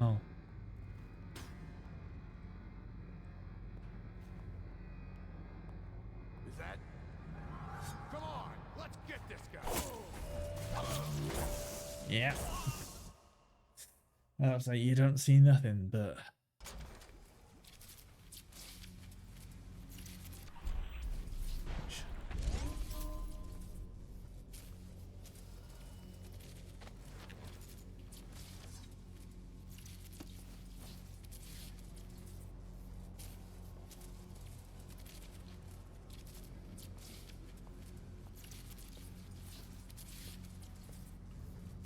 Oh. is that? Come on, let's get this guy. Yeah. I was like, you don't see nothing, but...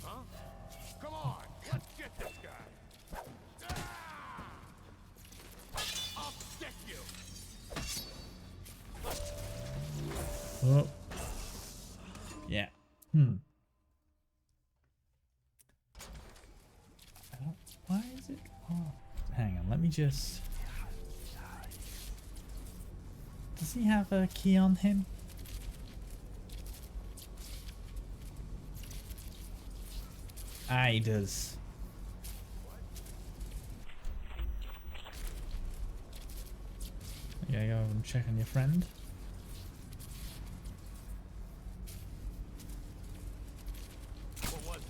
Huh? Come on, let's get this guy. I'll stick you. Oh. Yeah. Why is it? Oh, hang on. Let me just. Does he have a key on him? Ah, he does. Yeah, go and check on your friend. What was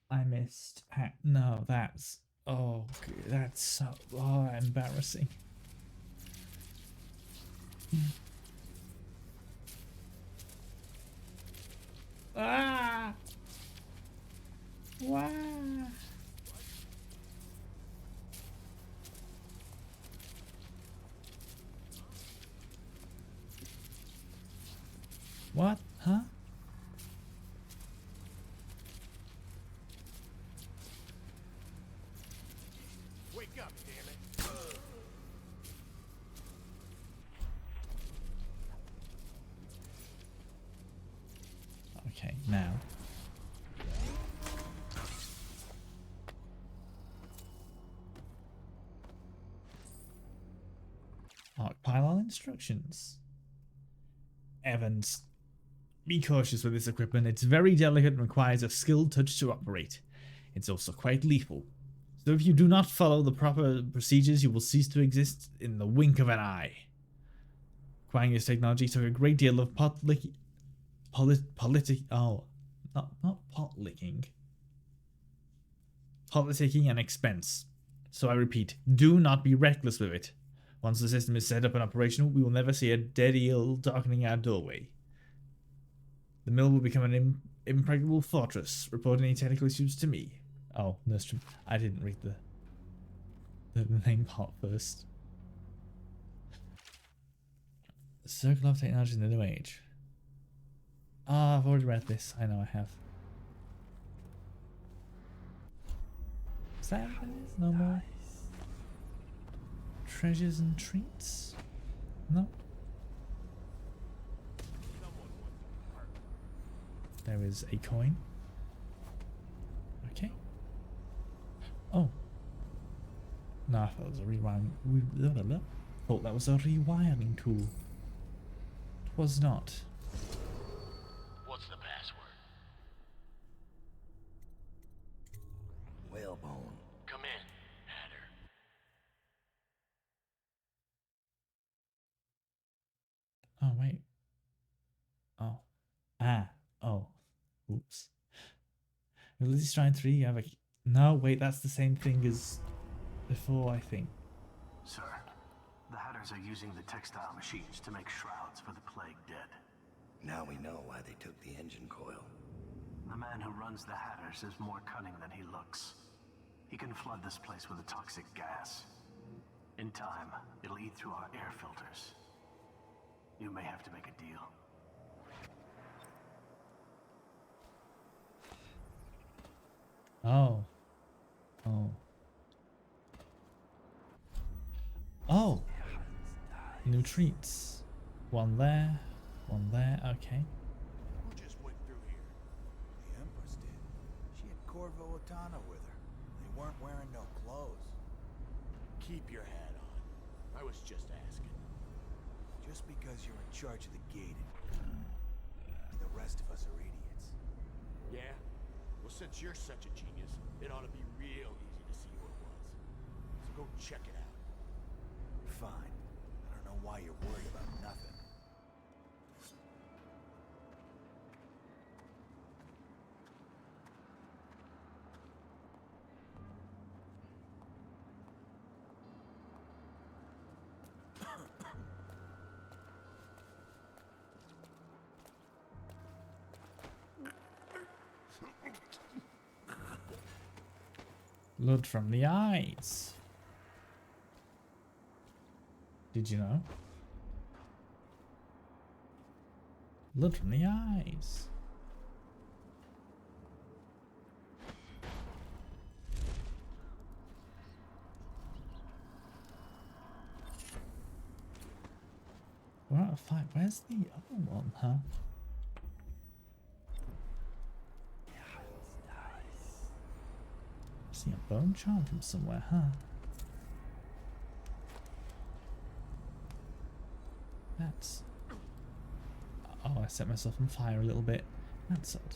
that? I missed. No, that's. Oh, that's so. Oh, embarrassing. Ah! Wow! What? Huh? Wake up, damn it. Okay, now. Mark pylon instructions. Evans, be cautious with this equipment. It's very delicate and requires a skilled touch to operate. It's also quite lethal. So if you do not follow the proper procedures, you will cease to exist in the wink of an eye. Acquiring this technology took a great deal of pot licking and expense. So I repeat, do not be reckless with it. Once the system is set up and operational, we will never see a dead eel darkening our doorway. The mill will become an impregnable fortress. Report any technical issues to me. Oh, Nurse, I didn't read the name part first. Circle of Technology in the New Age. Ah, I've already read this. I know I have. Is that what it is? No more treasures and treats? No? There is a coin. Okay. Oh. No, I thought it was a rewiring. Thought that was a rewiring tool. It was not. What's the password? Whalebone. Come in, Hatter. Oh, wait. Oh. Ah. Oh. Oops. Ability Stride 3, you have a... No, wait, that's the same thing as before, I think. Sir, the Hatters are using the textile machines to make shrouds for the plague dead. Now we know why they took the engine coil. The man who runs the Hatters is more cunning than he looks. He can flood this place with a toxic gas. In time, it'll eat through our air filters. You may have to make a deal. Oh. Oh. Oh! New treats. One there. One there. Okay. Who just went through here? The Empress did. She had Corvo Otana with her. They weren't wearing no clothes. Keep your hat on. I was just asking. Just because you're in charge of the gate, the rest of us are idiots. Yeah? Well, since you're such a genius, it ought to be real easy to see who it was. So go check it out. Fine. I don't know why you're worried about nothing. Blood from the eyes. Did you know? Blood from the eyes. We're out of fight. Where's the other one, huh? See a bone charm from somewhere, huh? That's... Oh, I set myself on fire a little bit. That's odd.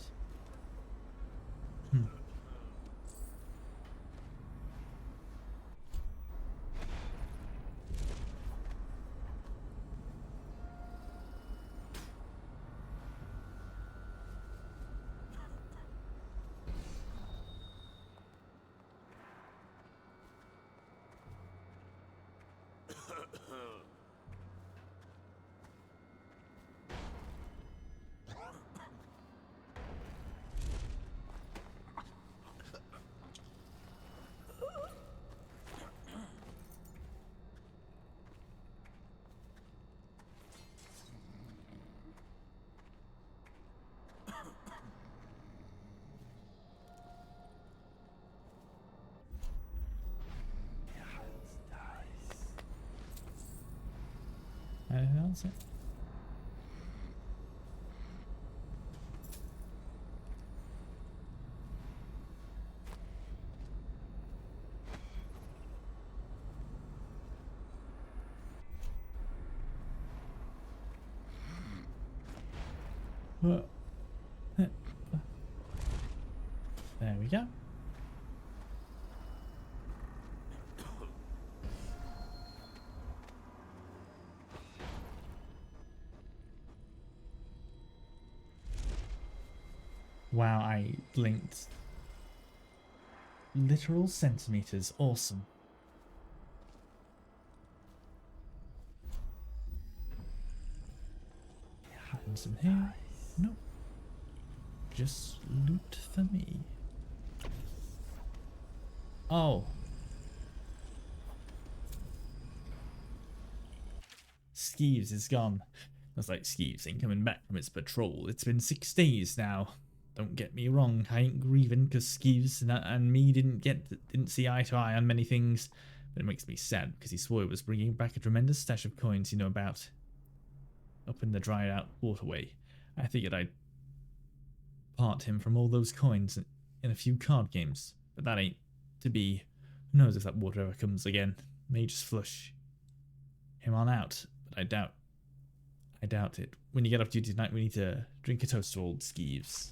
Anything else? There we go. Wow, I blinked. Literal centimeters. Awesome. Happens in here? Nope. Just loot for me. Oh. Skeeves is gone. I was like, Skeeves ain't coming back from its patrol. It's been 6 days now. Don't get me wrong, I ain't grieving because Skeeves and me didn't see eye to eye on many things. But it makes me sad because he swore he was bringing back a tremendous stash of coins you know about. Up in the dried out waterway. I figured I'd part him from all those coins in a few card games. But that ain't to be. Who knows if that water ever comes again. May just flush him on out. But I doubt it. When you get off duty tonight, we need to drink a toast to old Skeeves.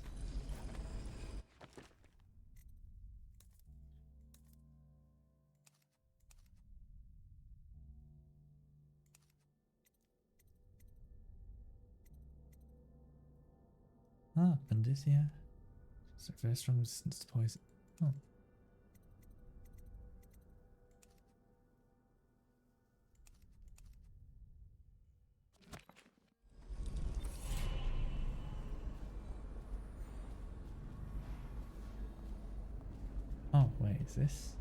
Ah, Pandit, yeah. So very strong resistance to poison. Oh. Oh, wait, is this?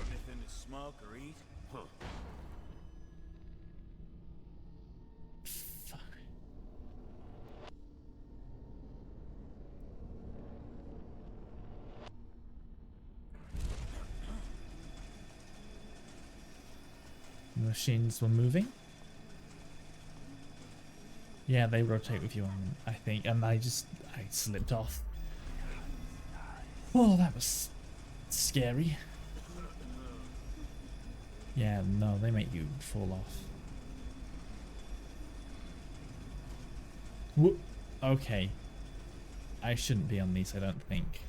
Anything to smoke or eat? Huh. Fuck. The machines were moving. Yeah, they rotate with you, I think, and I slipped off. Oh, that was scary. Yeah, no, they make you fall off. Whoop. Okay. I shouldn't be on these, I don't think.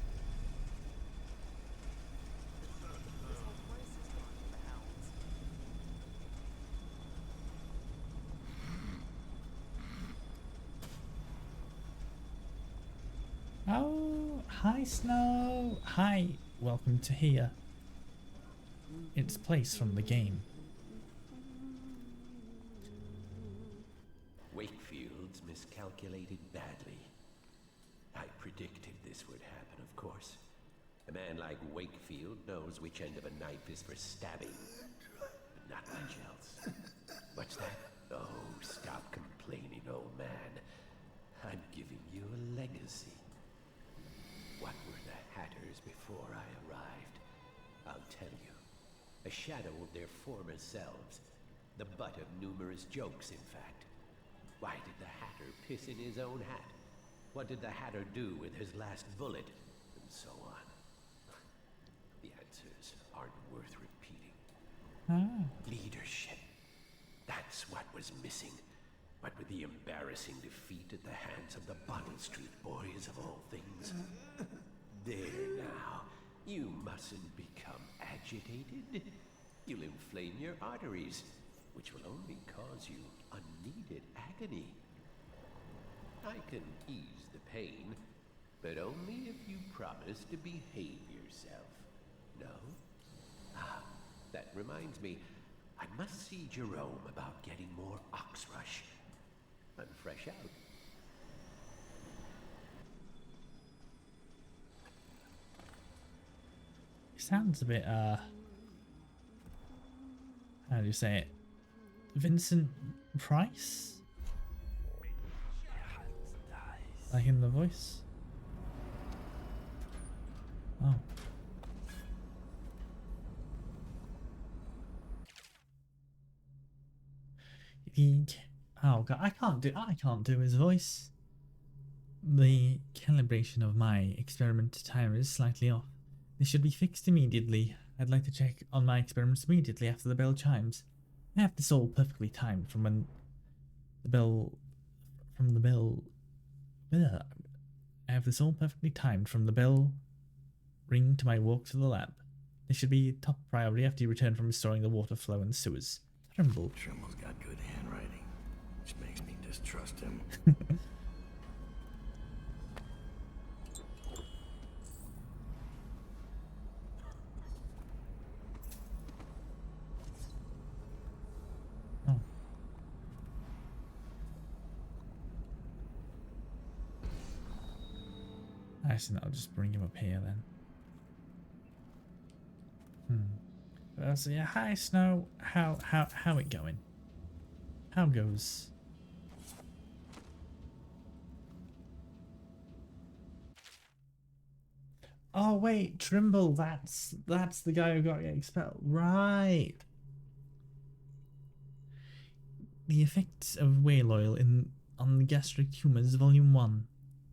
Oh, hi Snow. Hi, welcome to here. It's place from the game. Wakefield's miscalculated badly. I predicted this would happen, of course. A man like Wakefield knows which end of a knife is for stabbing, but not much else. What's that? Oh, stop complaining, old man. I'm giving you a legacy. What were the Hatters before I arrived? I'll tell a shadow of their former selves, the butt of numerous jokes, in fact. Why did the Hatter piss in his own hat? What did the Hatter do with his last bullet? And so on. The answers aren't worth repeating. Leadership. That's what was missing. What with the embarrassing defeat at the hands of the Bottle Street Boys of all things. There now. You mustn't become agitated. You'll inflame your arteries, which will only cause you unneeded agony. I can ease the pain, but only if you promise to behave yourself. No? Ah, that reminds me. I must see Jerome about getting more Oxrush. I'm fresh out. It sounds a bit, how do you say it? Vincent Price? Like in the voice? Oh. Oh god, I can't do his voice. The calibration of my experiment timer is slightly off. This should be fixed immediately. I'd like to check on my experiments immediately after the bell chimes. I have this all perfectly timed from when the bell I have this all perfectly timed from the bell ring to my walk to the lab. This should be top priority after you return from restoring the water flow in the sewers. Trimble. Trimble's got good handwriting, which makes me distrust him. Oh. Actually, I'll just bring him up here then. So yeah, hi Snow. How it going? How goes? Oh wait, Trimble. That's the guy who got expelled, right? The effects of whale oil on the gastric tumors, Volume 1.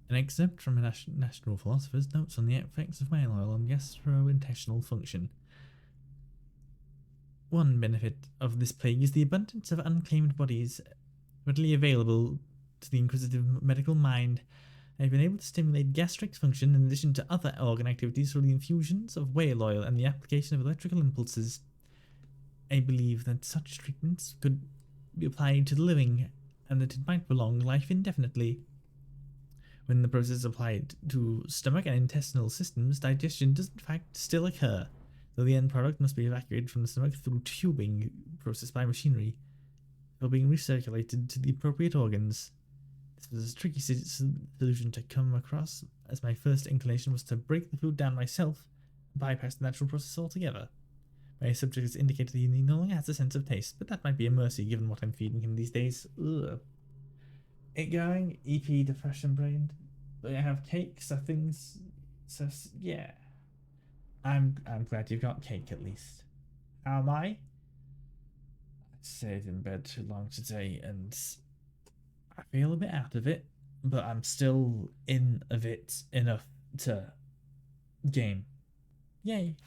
An excerpt from a national philosopher's notes on the effects of whale oil on gastrointestinal function. One benefit of this plague is the abundance of unclaimed bodies readily available to the inquisitive medical mind. I have been able to stimulate gastric function in addition to other organ activities through the infusions of whale oil and the application of electrical impulses. I believe that such treatments could be applied to the living, and that it might prolong life indefinitely. When the process is applied to stomach and intestinal systems, digestion does in fact still occur, though the end product must be evacuated from the stomach through tubing processed by machinery, before being recirculated to the appropriate organs. This was a tricky solution to come across, as my first inclination was to break the food down myself and bypass the natural process altogether. My subject has indicated he no longer has a sense of taste, but that might be a mercy given what I'm feeding him these days. Ugh. It going? EP, depression brain. Do I have cakes or things? So yeah. I'm glad you've got cake at least. How am I? I stayed in bed too long today and I feel a bit out of it, but I'm still in of it enough to game. Yay.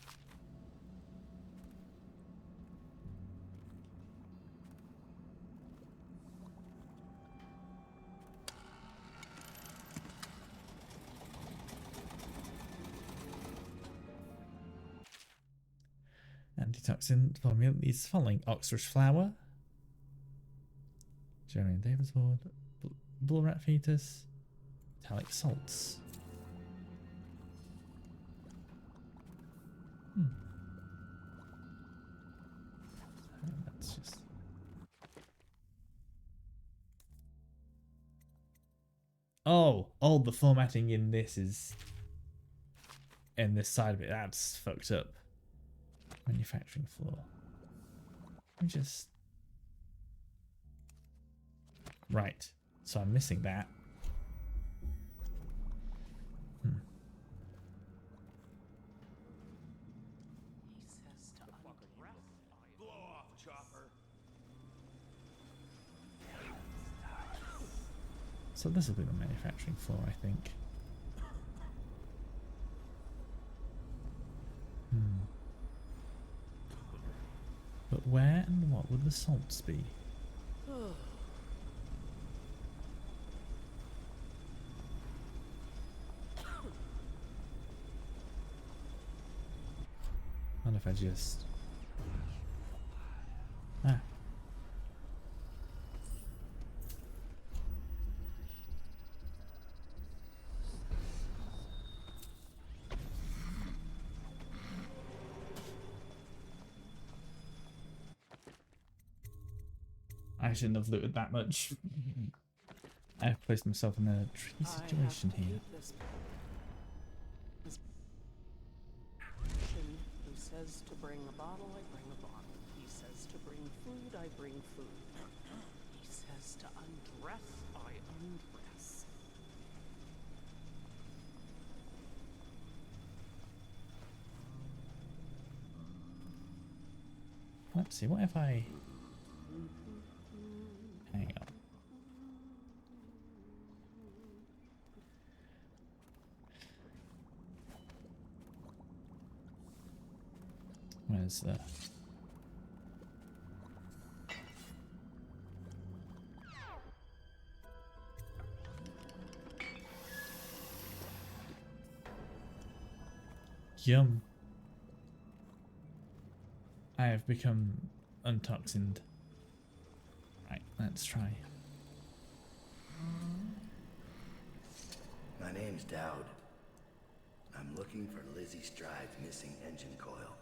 Antitoxin formula is following: oxrush flower, Jeremy Davis board, bull rat fetus, metallic salts. That's just. Oh, all the formatting in this is. In this side of it, that's fucked up. Manufacturing floor. Let me just. Right. So I'm missing that. So this will be the manufacturing floor, I think. But where and what would the salts be? What if I just... Ah. I shouldn't have looted that much. I've placed myself in a tricky situation here. Who says to bring a bottle, I bring a bottle. He says to bring food, I bring food. He says to undress, I undress. Let's see, what if I... Hang on. Where's the... Yum. I have become untoxined. Right, let's try. My name's Dowd. I'm looking for Lizzie Stride's missing engine coil.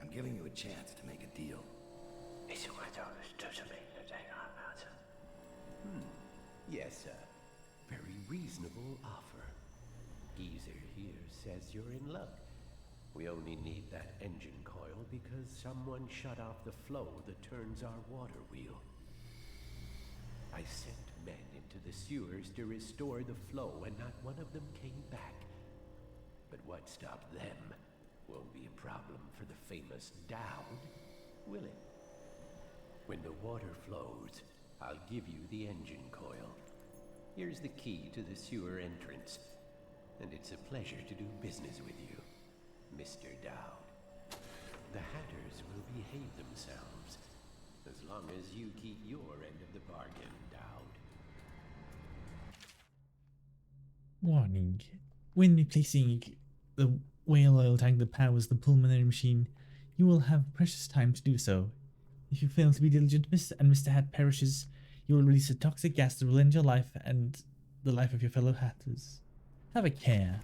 I'm giving you a chance to make a deal. Yes, sir. Very reasonable offer. Geezer here says you're in luck. We only need that engine coil because someone shut off the flow that turns our water wheel. I sent men into the sewers to restore the flow, and not one of them came back. But what stopped them won't be a problem for the famous Dowd, will it? When the water flows, I'll give you the engine coil. Here's the key to the sewer entrance, and it's a pleasure to do business with you, Mr. Dowd. The Hatters will behave themselves, as long as you keep your end of the bargain, Dowd. Warning. When replacing the whale oil tank that powers the pulmonary machine, you will have precious time to do so. If you fail to be diligent and Mr. Hat perishes, you will release a toxic gas that will end your life and the life of your fellow Hatters. Have a care.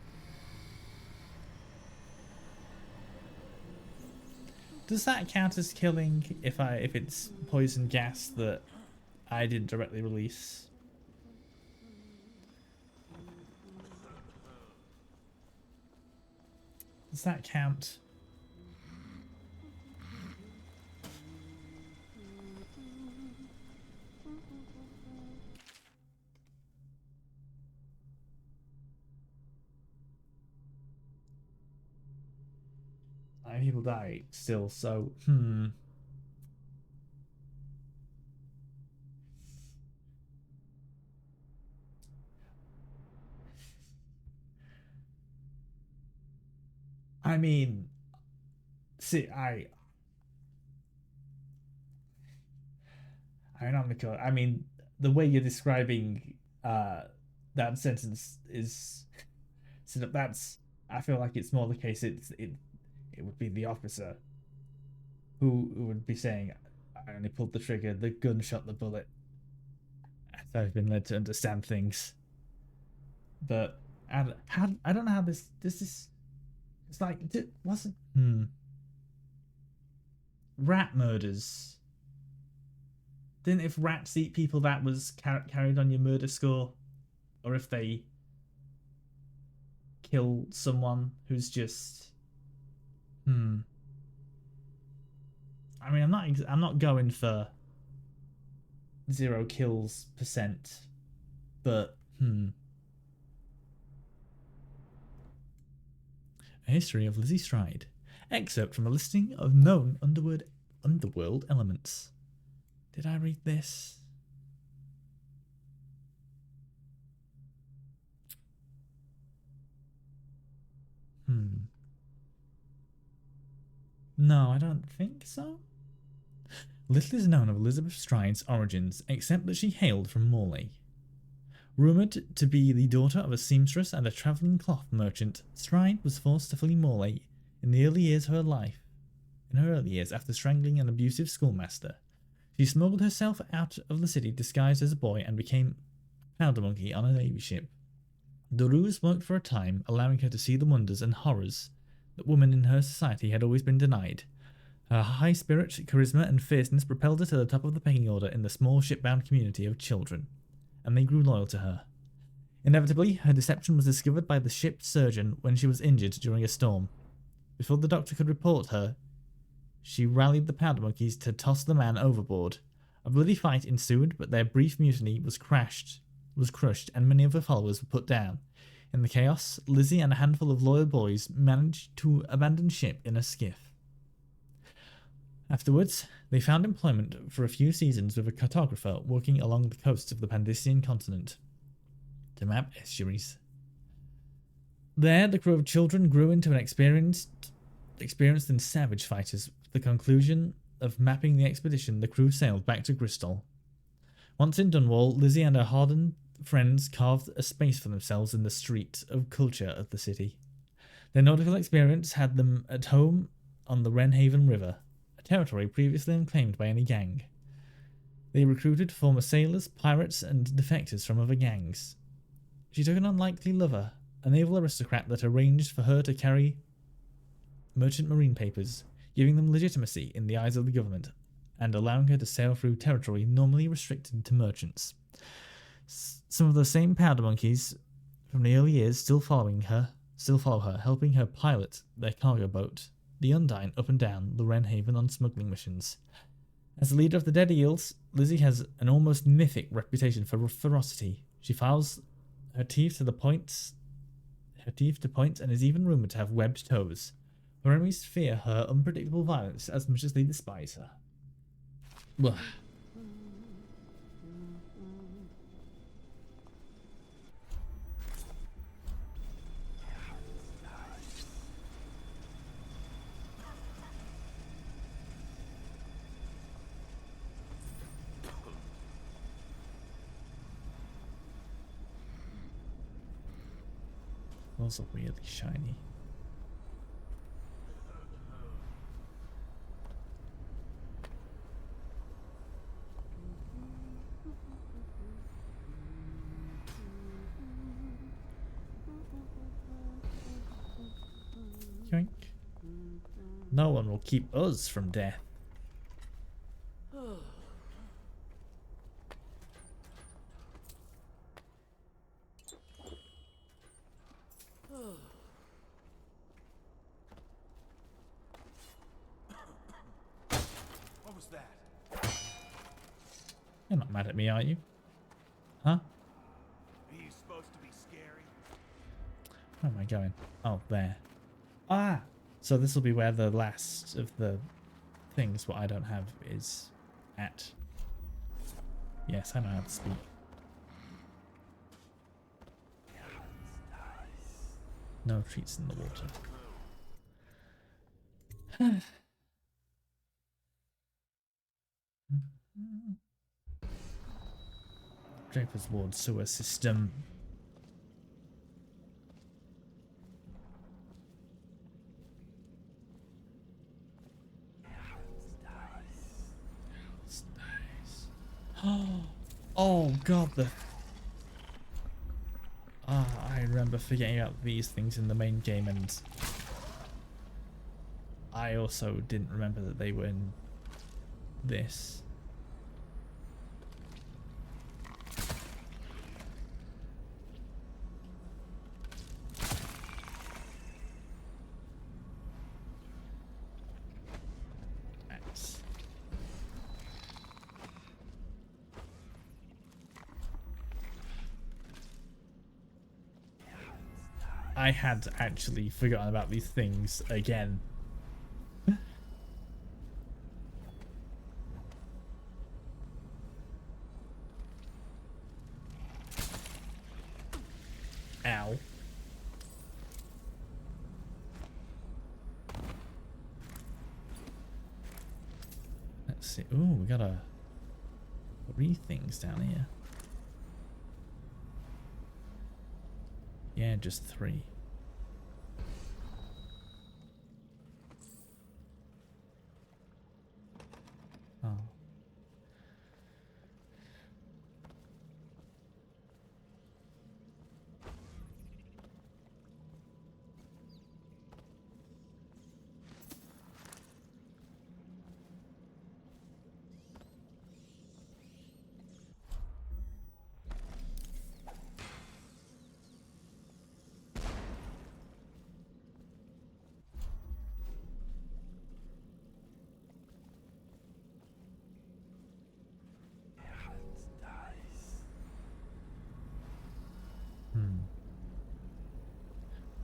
Does that count as killing if it's poison gas that I didn't directly release? Does that count? People die still, so I mean, see, I mean, the way you're describing that sentence is, so that's, I feel like it's more the case. It would be the officer who would be saying, I only pulled the trigger, the gun shot the bullet. So I've been led to understand things. But I don't know how this it's like, wasn't rat murders. Didn't if rats eat people that was carried on your murder score, or if they kill someone who's just I mean, I'm not going for 0 kills %, but A history of Lizzie Stride. Excerpt from a listing of known underworld elements. Did I read this? No, I don't think so. Little is known of Elizabeth Stride's origins, except that she hailed from Morley. Rumoured to be the daughter of a seamstress and a travelling cloth merchant, Stride was forced to flee Morley in the early years of her life. In her early years, after strangling an abusive schoolmaster, she smuggled herself out of the city disguised as a boy and became a powder monkey on a navy ship. The ruse worked for a time, allowing her to see the wonders and horrors that women in her society had always been denied. Her high spirit, charisma, and fierceness propelled her to the top of the pecking order in the small shipbound community of children, and they grew loyal to her. Inevitably, her deception was discovered by the ship's surgeon when she was injured during a storm. Before the doctor could report her, she rallied the powder monkeys to toss the man overboard. A bloody fight ensued, but their brief mutiny was crushed, and many of her followers were put down. In the chaos, Lizzie and a handful of loyal boys managed to abandon ship in a skiff. Afterwards, they found employment for a few seasons with a cartographer working along the coasts of the Pandician continent to map estuaries. There, the crew of children grew into an experienced and savage fighters. With the conclusion of mapping the expedition, the crew sailed back to Bristol. Once in Dunwall, Lizzie and her hardened friends carved a space for themselves in the street of culture of the city. Their nautical experience had them at home on the Wrenhaven River, a territory previously unclaimed by any gang. They recruited former sailors, pirates, and defectors from other gangs. She took an unlikely lover, a naval aristocrat that arranged for her to carry merchant marine papers, giving them legitimacy in the eyes of the government, and allowing her to sail through territory normally restricted to merchants. Some of the same powder monkeys from the early years still follow her, helping her pilot their cargo boat, the Undine, up and down the Wrenhaven on smuggling missions. As the leader of the Dead Eels, Lizzie has an almost mythic reputation for ferocity. She files her teeth to points, and is even rumoured to have webbed toes. Her enemies fear her unpredictable violence as much as they despise her. Ugh. Those are weirdly shiny. Yoink. No one will keep us from death. What was that? You're not mad at me, are you? Huh? Are you supposed to be scary? Where am I going? Oh, there. Ah! So this will be where the last of the things what I don't have is at. Yes, I know how to speak. No treats in the water. Draper's Ward sewer system. Oh god, I remember forgetting about these things in the main game, and I also didn't remember that they were in this. I had actually forgotten about these things again. Ow. see. Ooh, we got 3 things down here. Yeah, just 3. Oh.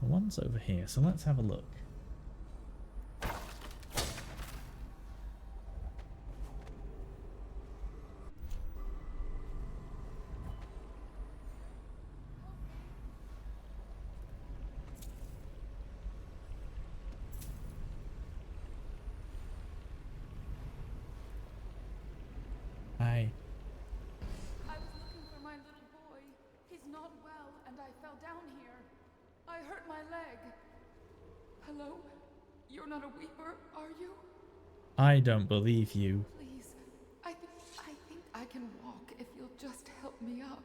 The one's over here, so let's have a look. Hi. I was looking for my little boy. He's not well, and I fell down here. I hurt my leg. Hello? You're not a weeper, are you? I don't believe you. Please, I think I can walk if you'll just help me up.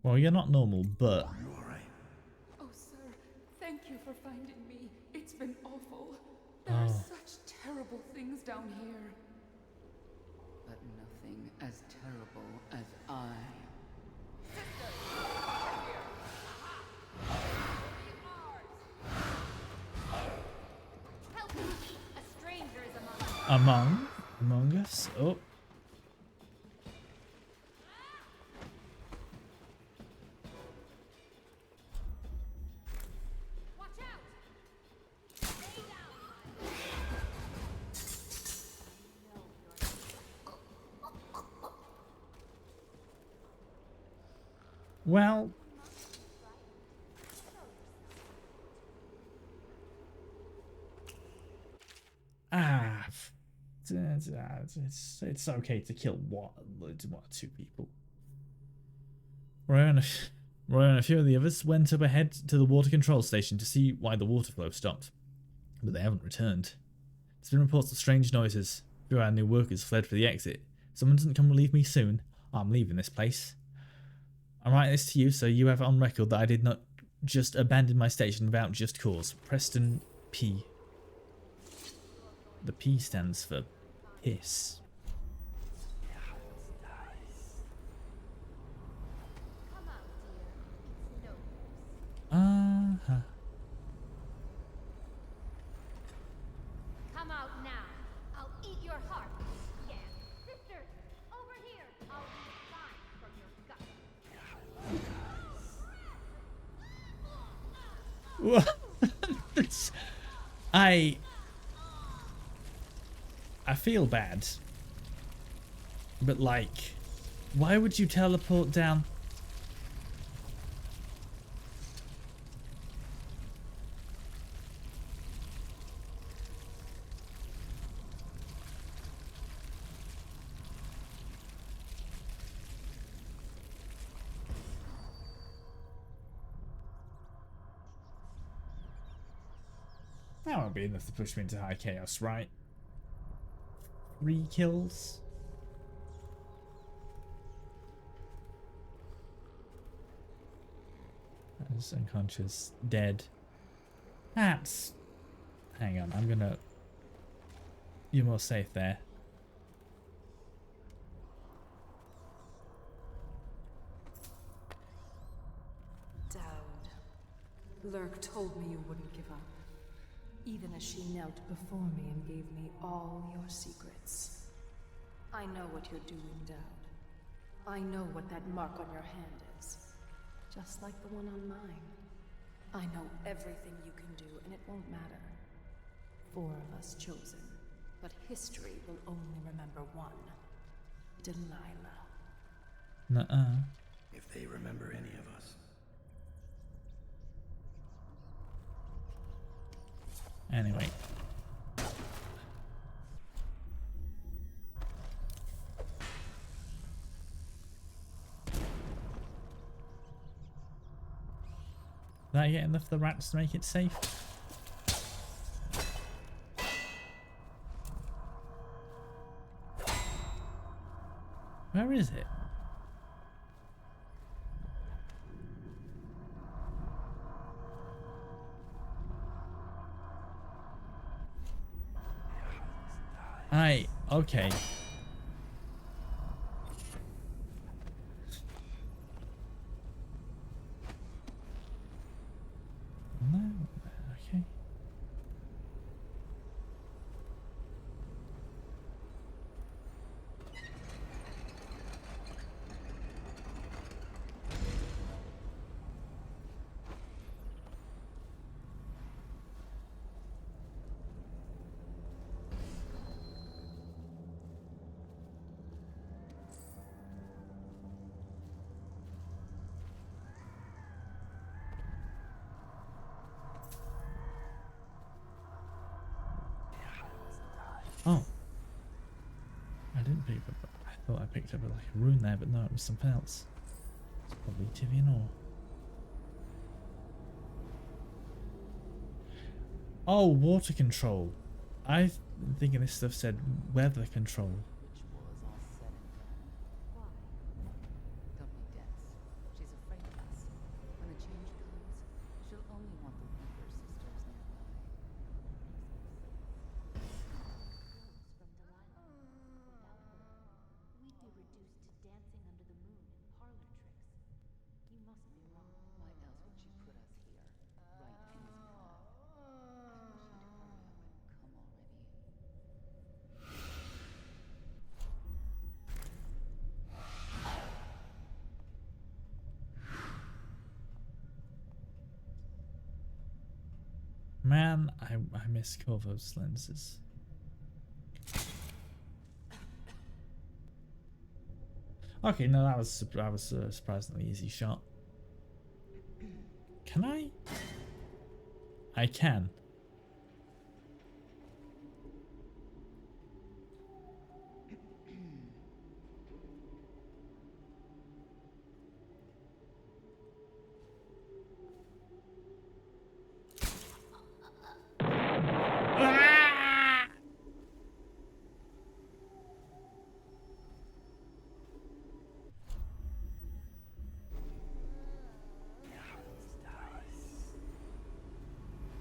Well, you're not normal, but... Oh, sir, thank you for finding me. It's been awful. There are such terrible things down here. But nothing as terrible as I. Help me! A stranger is among us. Among us? Oh. Watch out! Stay down, Well... It's okay to kill what 2 people. Roy and a few of the others went up ahead to the water control station to see why the water flow stopped, but they haven't returned. There's been reports of strange noises. A few of our new workers fled for the exit. If someone doesn't come relieve me soon, I'm leaving this place. I'm writing this to you so you have it on record that I did not just abandon my station without just cause. Preston P. The P stands for piss. Uh-huh. Come out now. I'll eat your heart. Yeah. Sisters, over here. I'll eat fine from your gut. I feel bad, but like, why would you teleport down? That won't be enough to push me into high chaos, right? 3 kills? That is unconscious. Dead. That's... Hang on, I'm gonna... You're more safe there. Dowd. Lurk told me you wouldn't give up. Even as she knelt before me and gave me all your secrets. I know what you're doing, Dowd. I know what that mark on your hand is. Just like the one on mine. I know everything you can do, and it won't matter. 4 of us chosen, but history will only remember one. Delilah. Nuh-uh. If they remember any of us. Anyway. Did I get enough of the rats to make it safe? Where is it? Okay. No, okay. Oh. I didn't pick up. I thought I picked up like a rune there, but no, it was something else. It's probably Tivian ore. Oh, water control. I'm thinking this stuff said weather control. Which war is all said and done. Why? Don't be dense. She's afraid of us. When the change comes, she'll only want the weaker sisters nearby. From Delilah. Without her, we'd be reduced to dancing under the moon and parlor tricks. You must be wrong. Why else would she put us here? Right in this path. I wish you'd hurry up and come already. Man, I miss Corvo's lenses. Okay, no, that was a surprisingly easy shot. Can I? I can.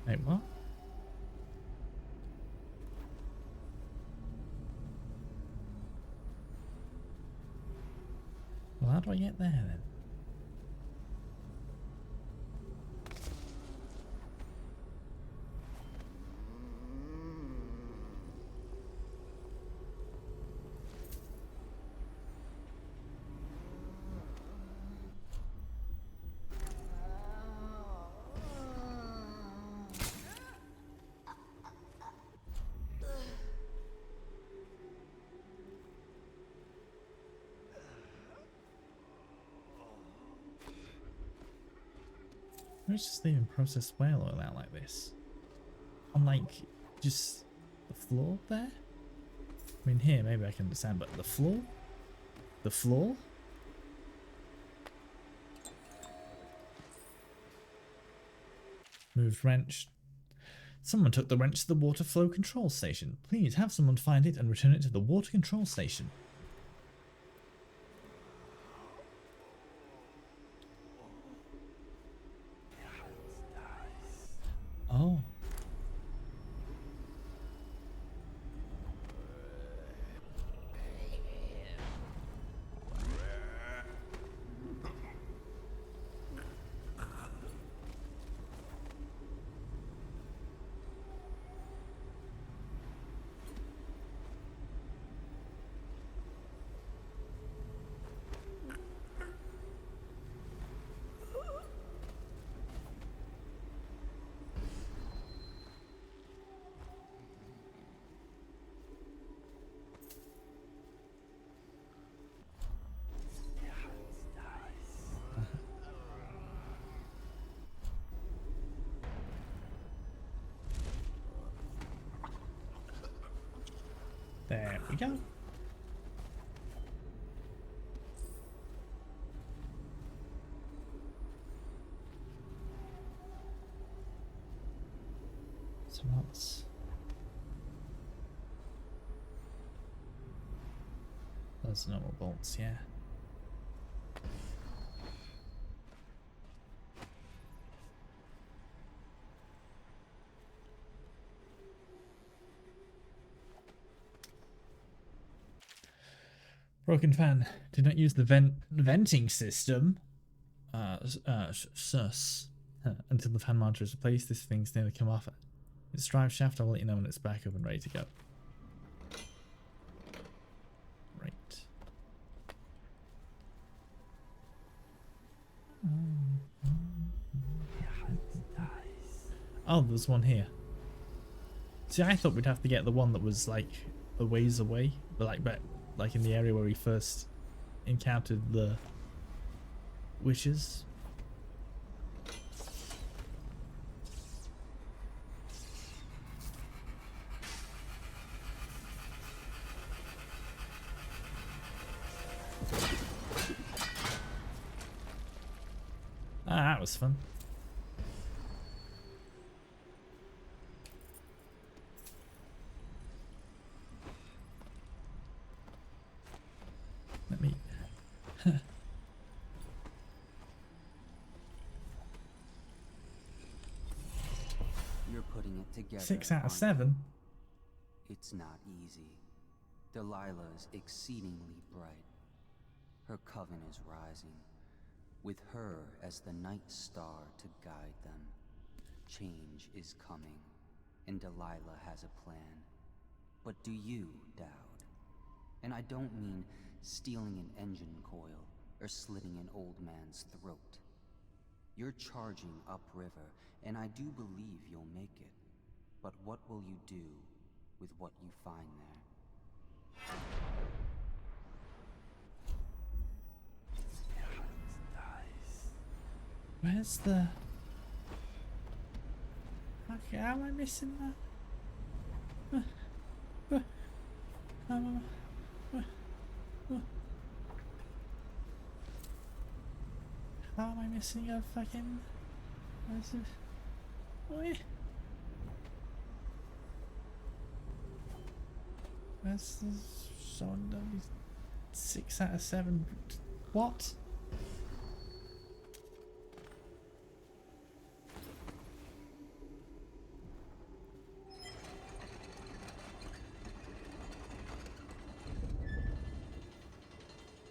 Wait, what? Well, how do I get there then? Where's just leaving processed whale oil out like this? On like just the floor there? I mean here maybe I can understand, but the floor? The floor? Moved wrench. Someone took the wrench to the water flow control station. Please have someone find it and return it to the water control station. Oh. There we go. So that's... Those are normal bolts, yeah. Broken fan. Did not use the venting system. Sus. Until the fan monitor is replaced, this thing's nearly come off. Its drive shaft, I'll let you know when it's back up and ready to go. Right. Oh, there's one here. See, I thought we'd have to get the one that was like a ways away, but like in the area where we first encountered the witches. Ah, that was fun. Let me... You're putting it together. 6 out of aren't 7. you? It's not easy. Delilah is exceedingly bright. Her coven is rising, with her as the night star to guide them. Change is coming, and Delilah has a plan. But do you, Dowd? And I don't mean stealing an engine coil or slitting an old man's throat. You're charging upriver, and I do believe you'll make it. But what will you do with what you find there? Where's the... Okay, how am I missing that? How am I missing a fucking... Where's it? Where's the song? 6 out of 7. What?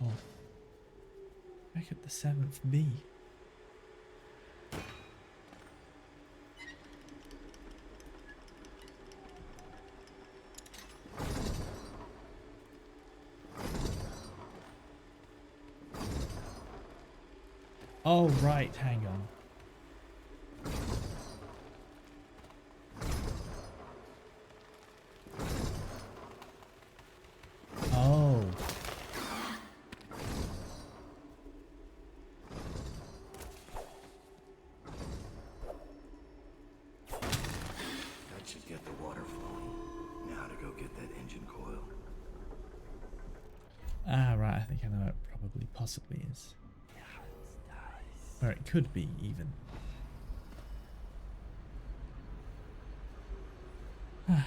Oh. Back at the 7th B. Oh, right, hang on. Oh. That should get the water flowing. Now to go get that engine coil. Ah, right, I think I know it probably possibly is. Or it could be, even. Okay.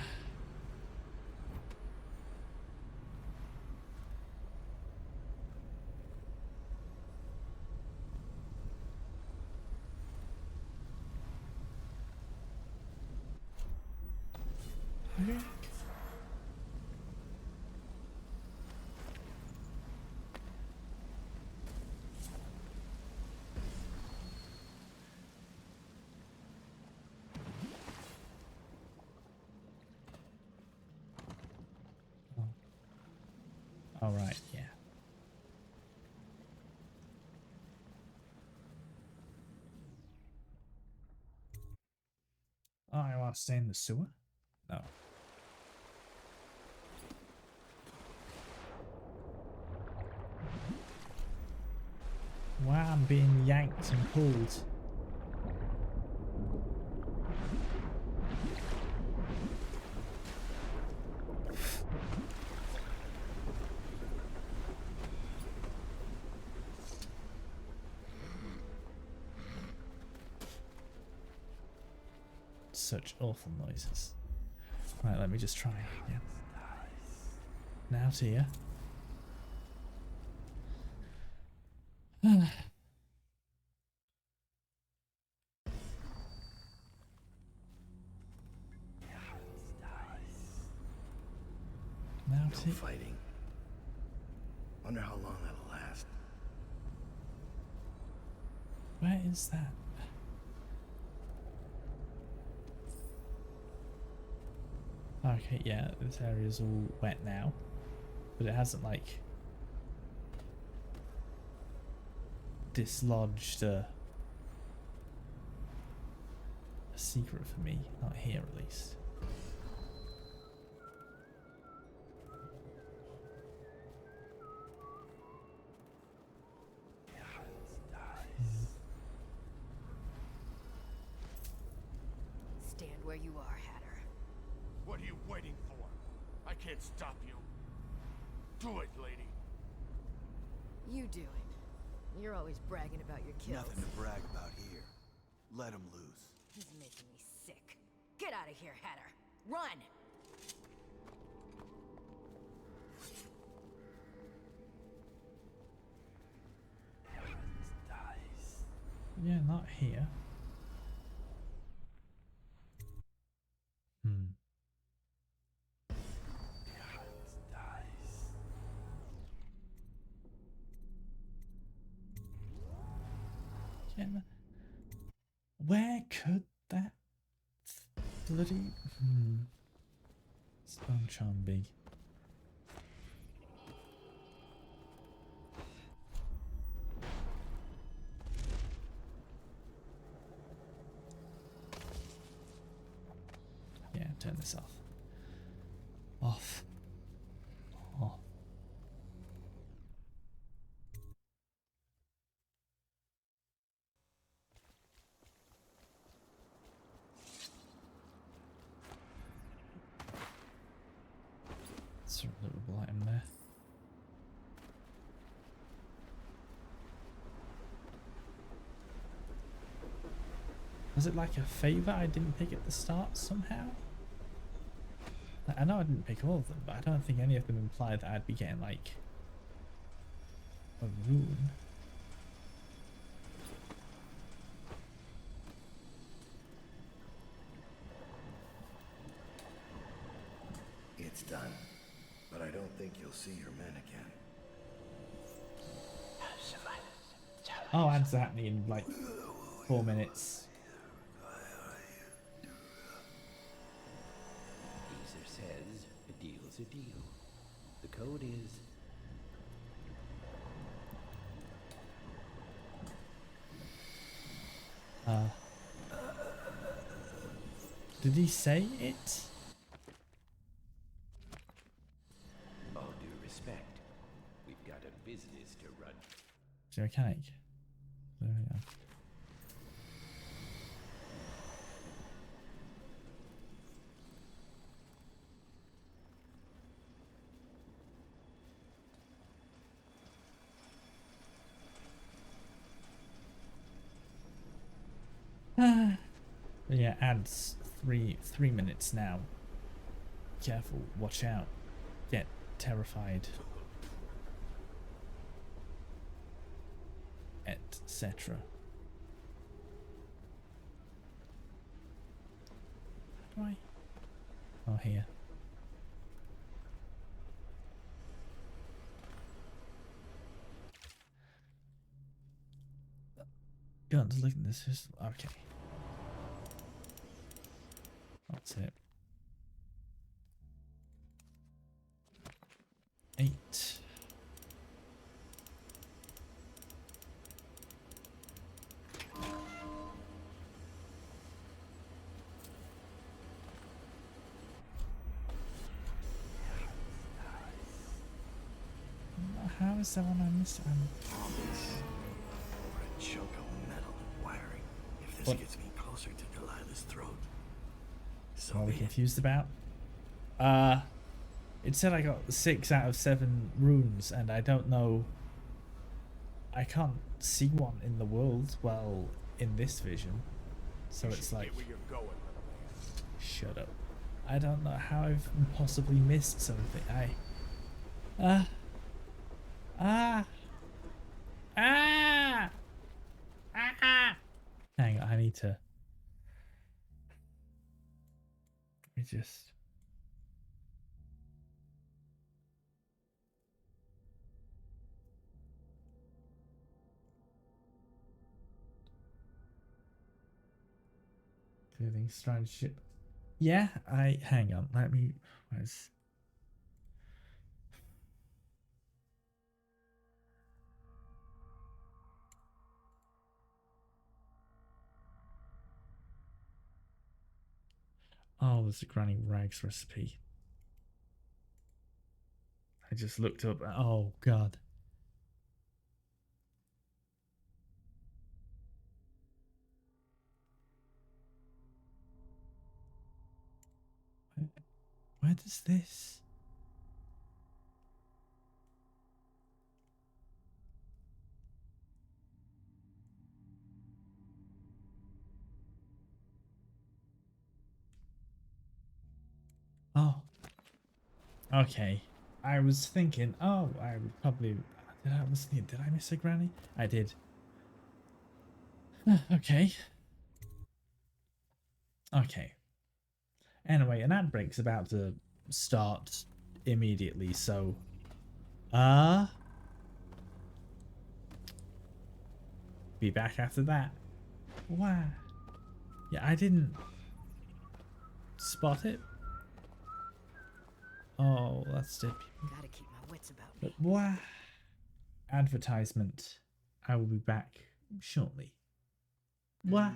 All right, yeah. Oh, I want to stay in the sewer? No. Wow, I'm being yanked and pulled. such awful noises. Right, let me just try again. Now to you. Now No to fighting. Wonder how long that'll last. Where is that? Okay, yeah, this area's all wet now, but it hasn't like dislodged a secret for me, not here at least. Stand where you are, Hatter. What are you waiting for? I can't stop you. Do it, lady. You do it. You're always bragging about your kills. Nothing to brag about here. Let him loose. He's making me sick. Get out of here, Hatter. Run! Yeah, not here. Yeah, where could that bloody spell charm be? Yeah, turn this off. Off. Off. Throw a little light in there. Was it like a favour I didn't pick at the start somehow? I know I didn't pick all of them, but I don't think any of them imply that I'd be getting like a rune. It's done. But I don't think you'll see your men again. Oh, ads happening in like 4 minutes. Caesar says a deal's a deal. The code is... Did he say it? All due respect, we've got a business to run. Is he a mechanic? There we go. Yeah, ads 3 minutes now. Careful, watch out, get terrified, etc. How do I? Oh, here. Guns, look at this. Okay. That's it. 8. How is that one I missed? Or a chunk of metal and wiring. If this What? gets me closer to Delilah's throat. So What are we be it. confused about? It said I got 6 out of 7 runes, and I don't know. I can't see one in the world, well, in this vision. So You it's should like, get where you're going, little man. shut up. I don't know how I've possibly missed something. Ah! Ah! Ah! Hang on, I need to... Let me just... Clearing strange ship. Yeah, hang on, let me... Where's... Oh, there's a Granny Rags recipe. I just looked up. Oh, God. Where does this... Oh. Okay. I was thinking, oh, I would probably... Did I miss a Granny? I did. Okay. Okay. Anyway, an ad break's about to start immediately, so... Be back after that. Wow. Yeah, I didn't spot it. Oh, that's dead people. Gotta keep my wits about me. But wow. Advertisement. I will be back shortly. What?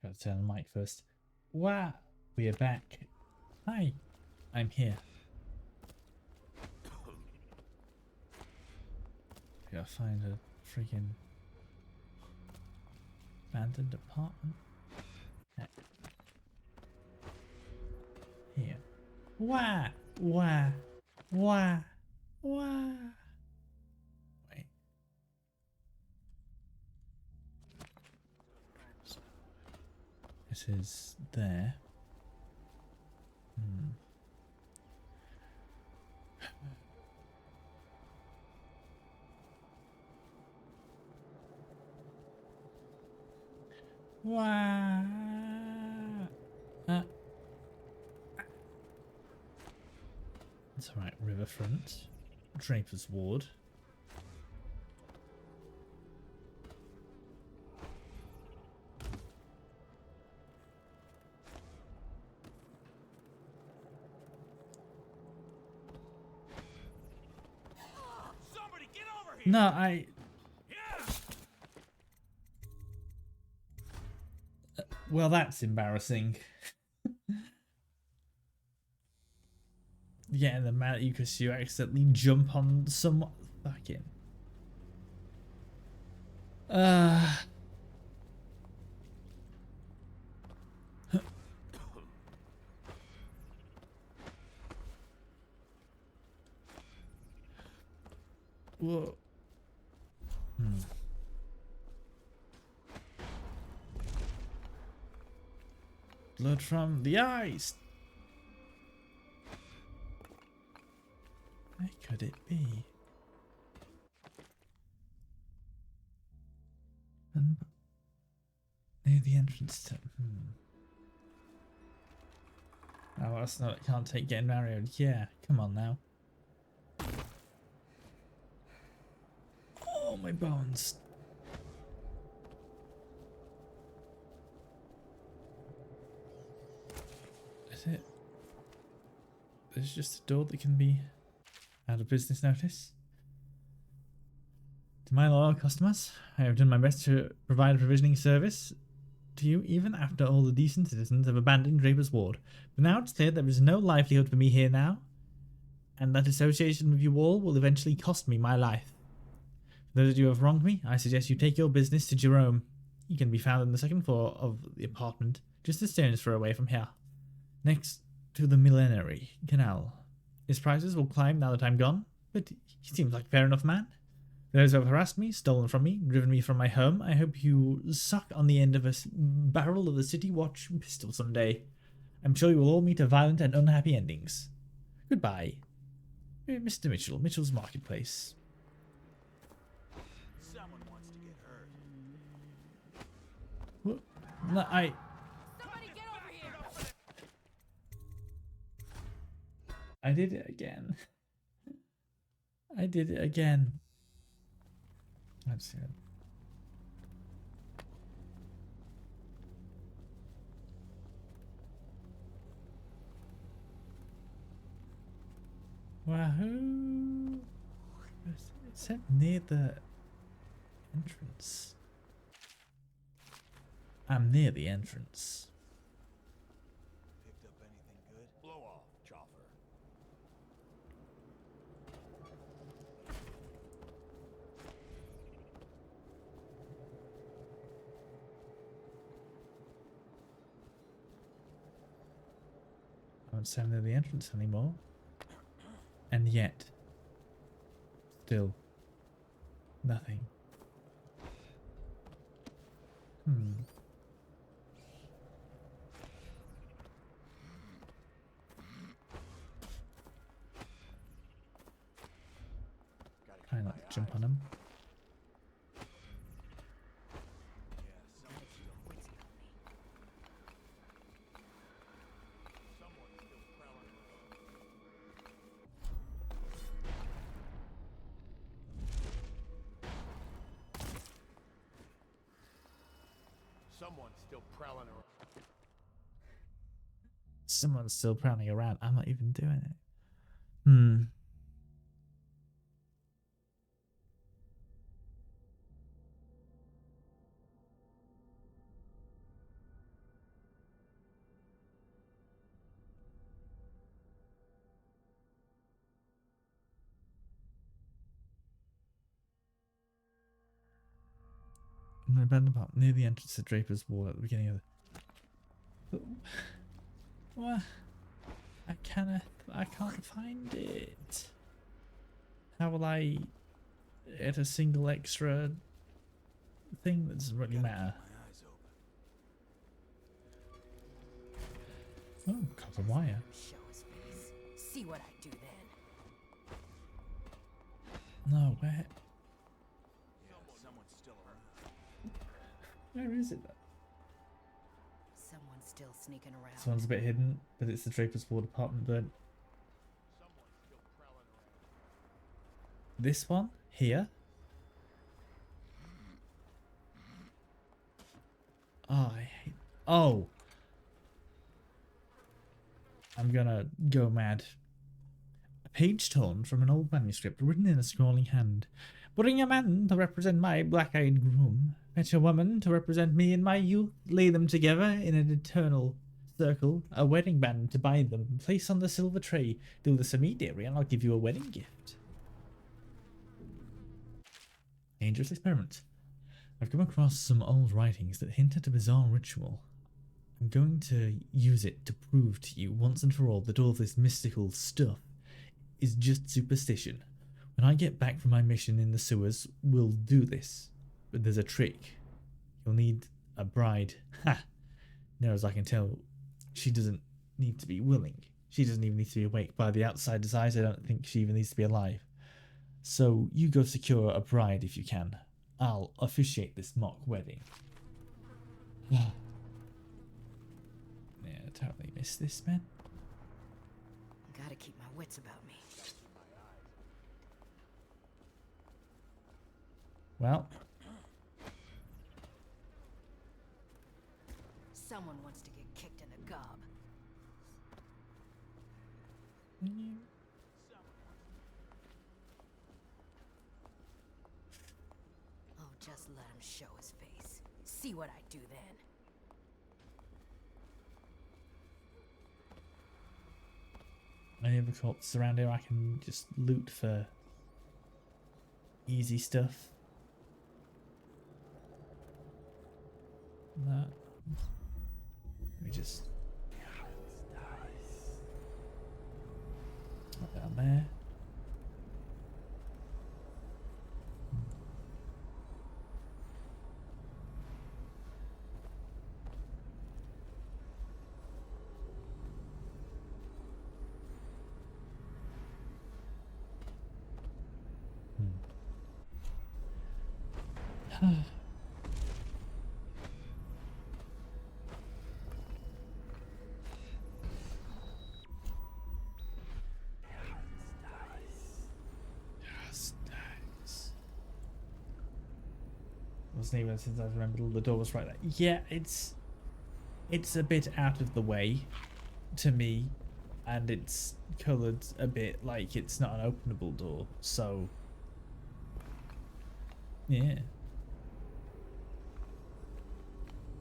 Gotta turn the mic first. Wow, we are back. Hi, I'm here. Gotta find a freaking abandoned apartment. Here. Wah! Wah! Wah! Wah! Wait. This is there. Wah! That's alright, riverfront. Draper's Ward. Somebody get over here! No, I... Well, that's embarrassing. Yeah, the man because you accidentally jump on someone. Fucking. Whoa. Blood from the eyes. Where could it be? Near the entrance to. Oh, that's not. Can't take getting married. Yeah, come on now. Oh, my bones. Is it? There's just a door that can be out of business notice. To my loyal customers, I have done my best to provide a provisioning service to you even after all the decent citizens have abandoned Draper's Ward. But now it's clear there is no livelihood for me here now, and that association with you all will eventually cost me my life. For those of you who have wronged me, I suggest you take your business to Jerome. He can be found on the second floor of the apartment, just a stone's throw away from here, next to the Millenary Canal. His prices will climb now that I'm gone, but he seems like a fair enough man. Those who have harassed me, stolen from me, driven me from my home, I hope you suck on the end of a barrel of the City Watch pistol someday. I'm sure you will all meet a violent and unhappy endings. Goodbye. Mr. Mitchell, Mitchell's Marketplace. Someone wants to get hurt. What? No, Somebody get over here! I did it again. I did it again. Let's see it. Wahoo! It said near the entrance. I'm near the entrance. Picked up anything good? Blow off, Chopper. I don't stand near the entrance anymore. And yet, still, nothing. Try not to jump on him. Someone's still prowling around. Someone's still prowling around. I'm not even doing it. an abandoned apartment near the entrance to Draper's Wall at the beginning of the... What? I can't find it. How will I get a single extra thing that doesn't really matter? Oh, copper wire. Show his face. See what I do then. No, where? Someone's still around. Where is it? Someone's still sneaking around. This one's a bit hidden, but it's the Draper's Ward apartment, but... This one? Here? Oh, I hate... Oh! I'm gonna go mad. A page torn from an old manuscript written in a scrawling hand. Bring a man to represent my black-eyed groom. Fetch a woman to represent me in my youth. Lay them together in an eternal circle. A wedding band to bind them. Place on the silver tray. Do this immediately and I'll give you a wedding gift. Dangerous experiment. I've come across some old writings that hint at a bizarre ritual. I'm going to use it to prove to you once and for all that all this mystical stuff is just superstition. When I get back from my mission in the sewers, we'll do this. But there's a trick. You'll need a bride. Ha! Now, as I can tell, she doesn't need to be willing. She doesn't even need to be awake. By the outsider's eyes, I don't think she even needs to be alive. So you go secure a bride if you can. I'll officiate this mock wedding. Yeah, I totally missed this, man. Gotta keep my wits about me. Well. Someone wants to get kicked in the gob. Oh, just let him show his face. See what I do then. Any other corpses around here I can just loot for easy stuff? No. Let me just... Not down there. Wasn't even since I remembered the door was right there. Yeah, it's a bit out of the way to me, and it's coloured a bit like it's not an openable door, so yeah.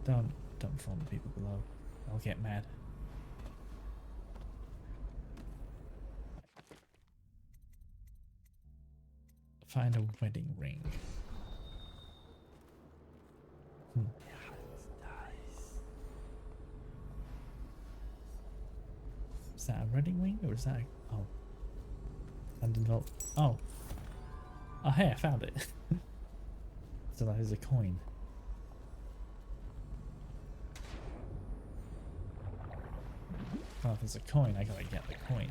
Don't inform the people below. I'll get mad. Find a wedding ring. Is that a wedding ring or is that a... Oh. Abandoned vault. Oh. Oh, hey, I found it. So that is a coin. Well, if there's a coin, I gotta get the coin.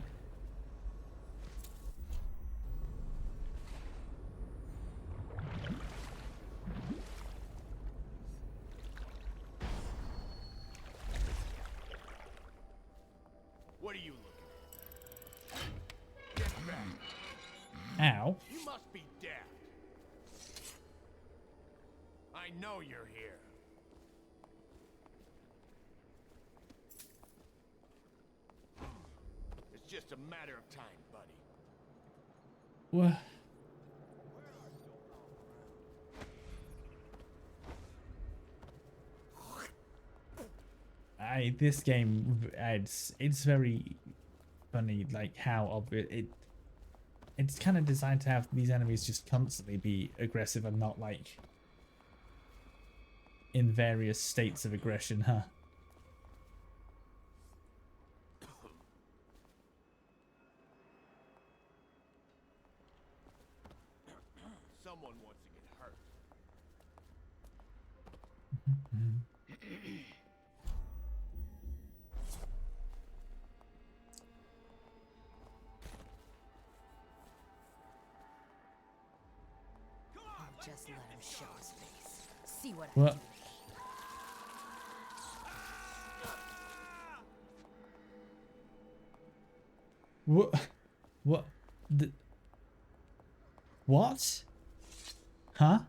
What are you looking at? Get back. Ow. You must be deaf. I know you're here. It's just a matter of time, buddy. What? This game, it's very funny, like how obvious it's kind of designed to have these enemies just constantly be aggressive and not like in various states of aggression, huh? Someone wants to get hurt. Just let him show his face. See what I What? do. What? What? What? Huh?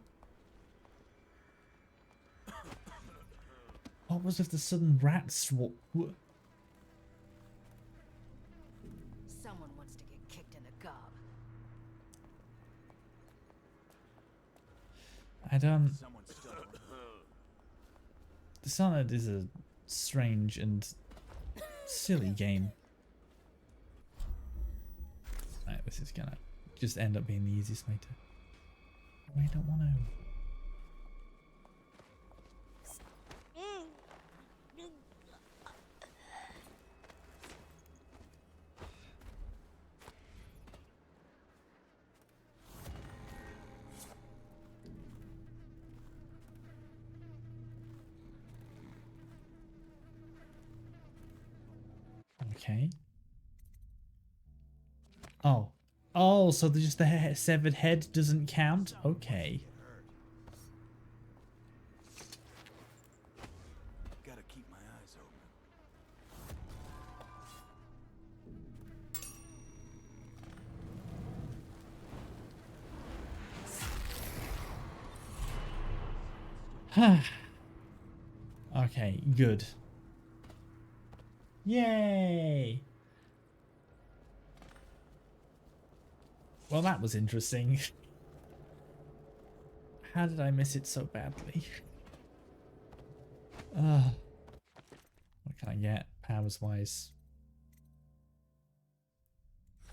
What was with the sudden rats? What? Someone wants to get kicked in the gob. I don't. Dishonored is a strange and silly game. Right, this is gonna just end up being the easiest way to. Oh, I don't want to. Okay. Oh. Oh, so just the severed head doesn't count? Okay. Gotta keep my eyes open. Okay, good. Yay! Well, that was interesting. How did I miss it so badly? What can I get powers wise?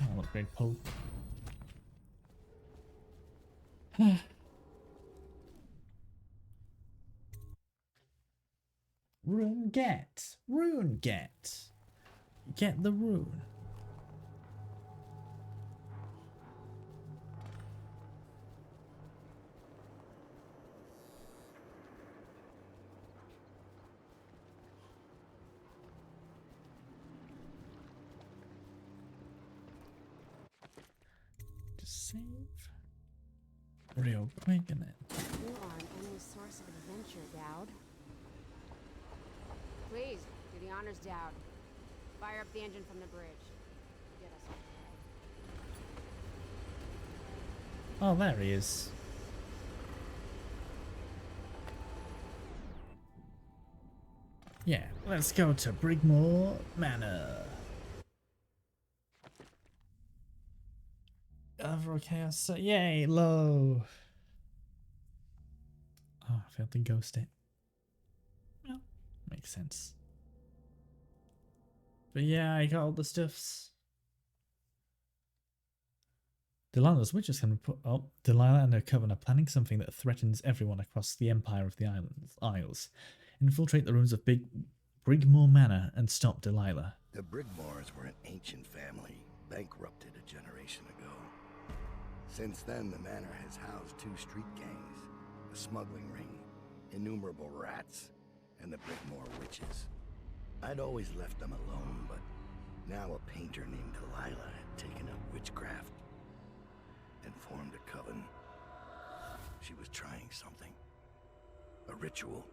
I'll upgrade pull. Rune get. Rune get. Get the rune. Just save. Real quick and then. You are an endless source of adventure, Dowd. Please, do the honors, Dowd. Fire up the engine from the bridge. Get us on the way. Oh, there he is. Yeah, let's go to Brigmore Manor. Overall chaos. Yay, low. Oh, I failed to ghost it. Well, makes sense. But yeah, I got all the stuffs. Delilah's witches can report. Oh, Delilah and her coven are planning something that threatens everyone across the Empire of the Isles. Infiltrate the rooms of Brigmore Manor and stop Delilah. The Brigmores were an ancient family, bankrupted a generation ago. Since then, the manor has housed 2 street gangs, a smuggling ring, innumerable rats, and the Brigmore witches. I'd always left them alone, but now a painter named Delilah had taken up witchcraft and formed a coven. She was trying something. A ritual.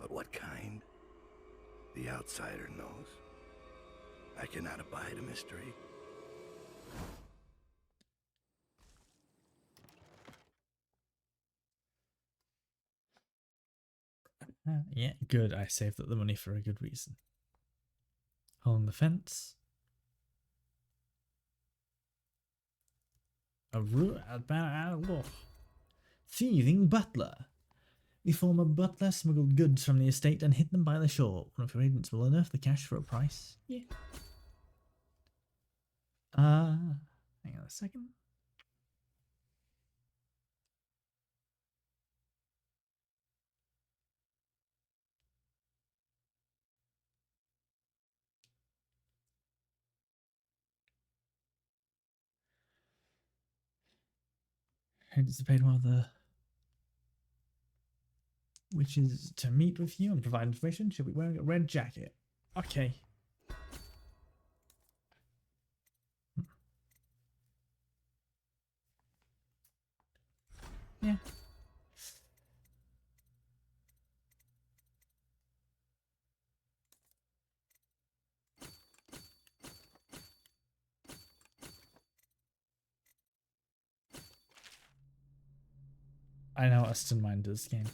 But what kind? The outsider knows. I cannot abide a mystery. Yeah, good. I saved up the money for a good reason. Hole in the fence. Thieving butler. The former butler smuggled goods from the estate and hid them by the shore. One of your agents will unearth the cash for a price. Yeah. Hang on a second. Anticipate one of the witches to meet with you and provide information. She'll be wearing a red jacket. Okay. Yeah. I know Aston Mind does game.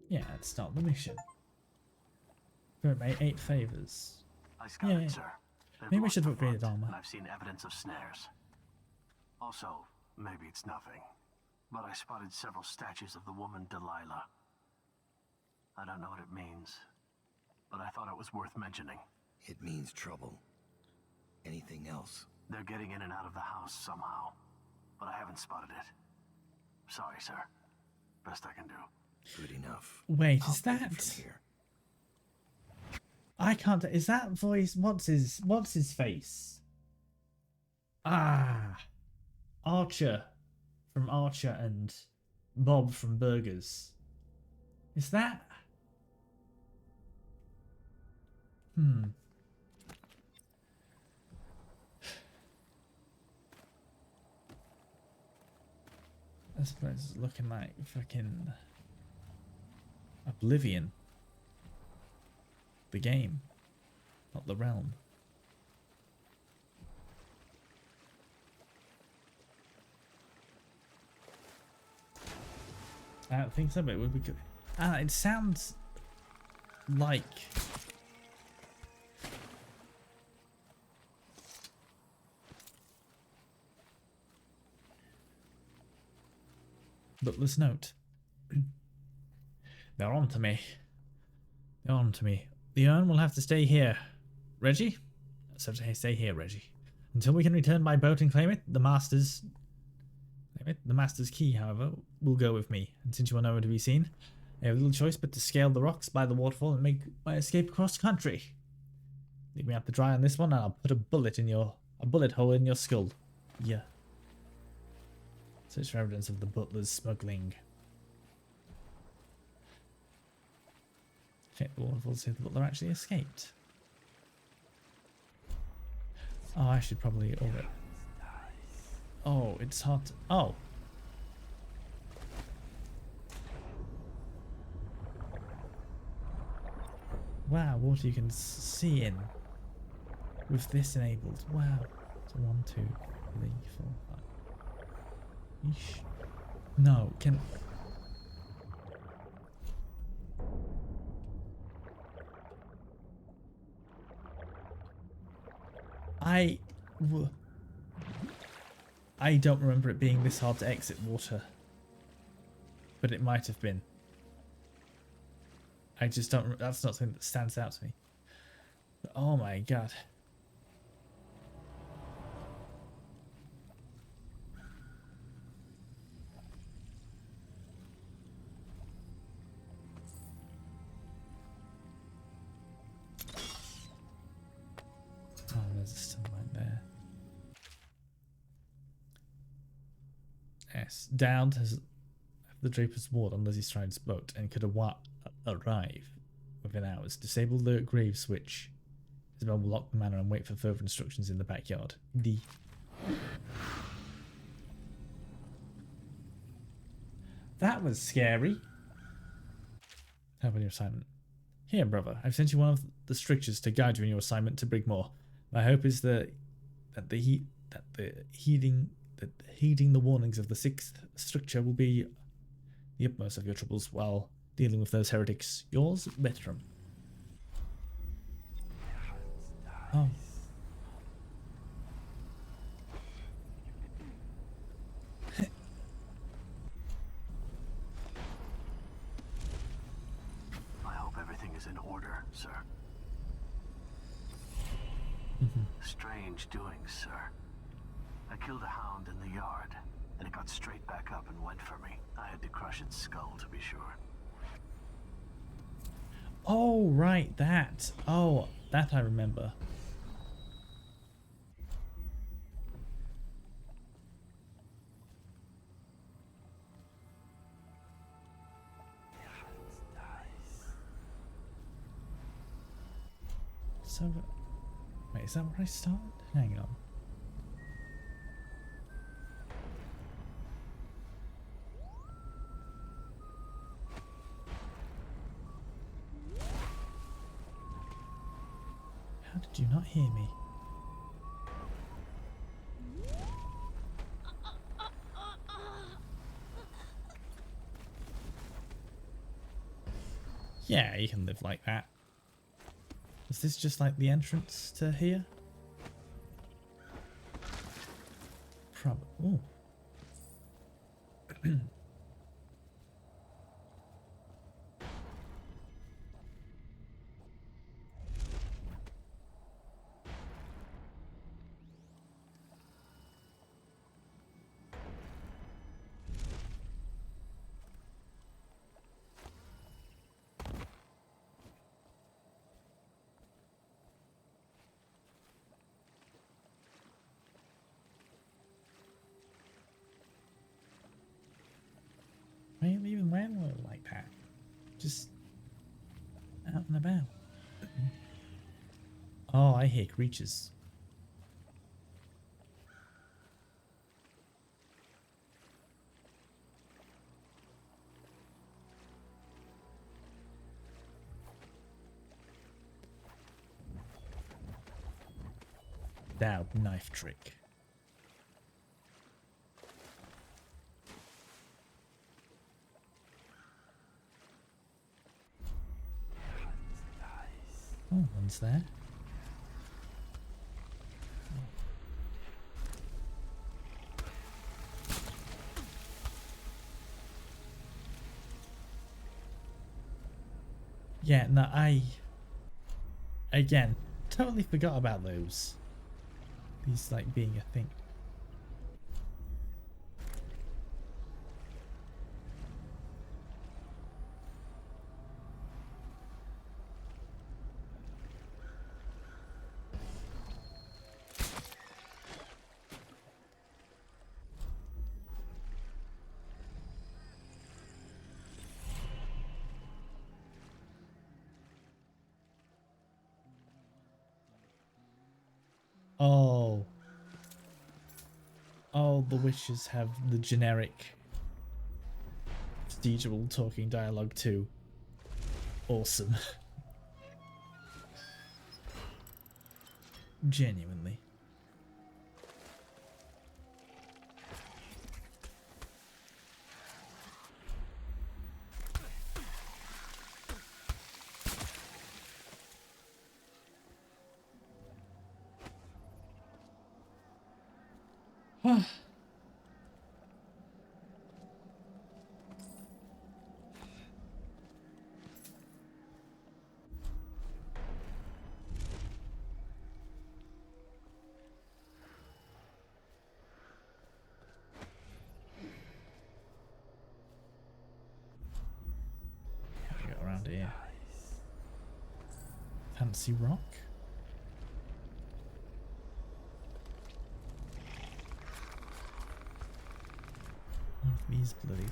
Yeah, let's start the mission. Made 8 favors. I scouted, Yeah. sir. They've Maybe I lost should the have upgraded front, armor. and I've seen evidence of snares. Also, maybe it's nothing, but I spotted several statues of the woman Delilah. I don't know what it means, but I thought it was worth mentioning. It means trouble. Anything else? They're getting in and out of the house somehow, but I haven't spotted it. Sorry, sir. Best I can do. Good enough. Wait, I'll is take it that? from here. I can't. Is that voice? What's his face? Ah, Archer from Archer and Bob from Burgers. Is that? I suppose it's looking like fucking Oblivion. The game, not the realm. I don't think so, but it would be good. It sounds like Butler's note. They're on to me. They're on to me. The urn will have to stay here. Reggie? So stay here, Reggie. Until we can return by boat and claim it, the master's key, however, will go with me. And since you are nowhere to be seen, I have little choice but to scale the rocks by the waterfall and make my escape across country. Leave me out to dry on this one and I'll put a bullet hole in your skull. Yeah. Search for evidence of the butler's smuggling. Check the waterfall to see if the butler actually escaped. Oh, I should probably order it. Oh, it's hot. Oh. Wow, water you can see in. With this enabled. Wow. So 1, 2, 3, 4, 5. Yeesh. No, can... I don't remember it being this hard to exit water. But it might have been. I just don't... That's not something that stands out to me. But, oh my god. Oh, there's a stone right there. Yes, Dowd has the Draper's Ward on Lizzie Stride's boat and could arrive within hours. Disable the grave switch. Isabel will lock the manor and wait for further instructions in the backyard. D. That was scary. Help on your assignment. Here, brother, I've sent you one of the strictures to guide you in your assignment to Brigmore. My hope is that heeding the warnings of the 6th stricture will be the utmost of your troubles while dealing with those heretics. Yours, Bertram. Oh. I hope everything is in order, sir. Strange doings, sir. I killed a hound in the yard, and it got straight back up and went for me. I had to crush its skull, to be sure. Oh, right, that. Oh, That I remember. So, wait, is that where I started? Hang on. How did you not hear me? Yeah, you can live like that. Is this just like the entrance to here? Probably. Oh. Why are you leaving landlord like that? Just out and about. Oh, I hear creatures. Now, knife trick. Oh, one's there. Yeah, no, again, totally forgot about those. These, like, being a thing. Oh. Oh, the witches have the generic procedural talking dialogue too. Awesome. Genuinely. Get around here. Fancy rock. One of these bloody.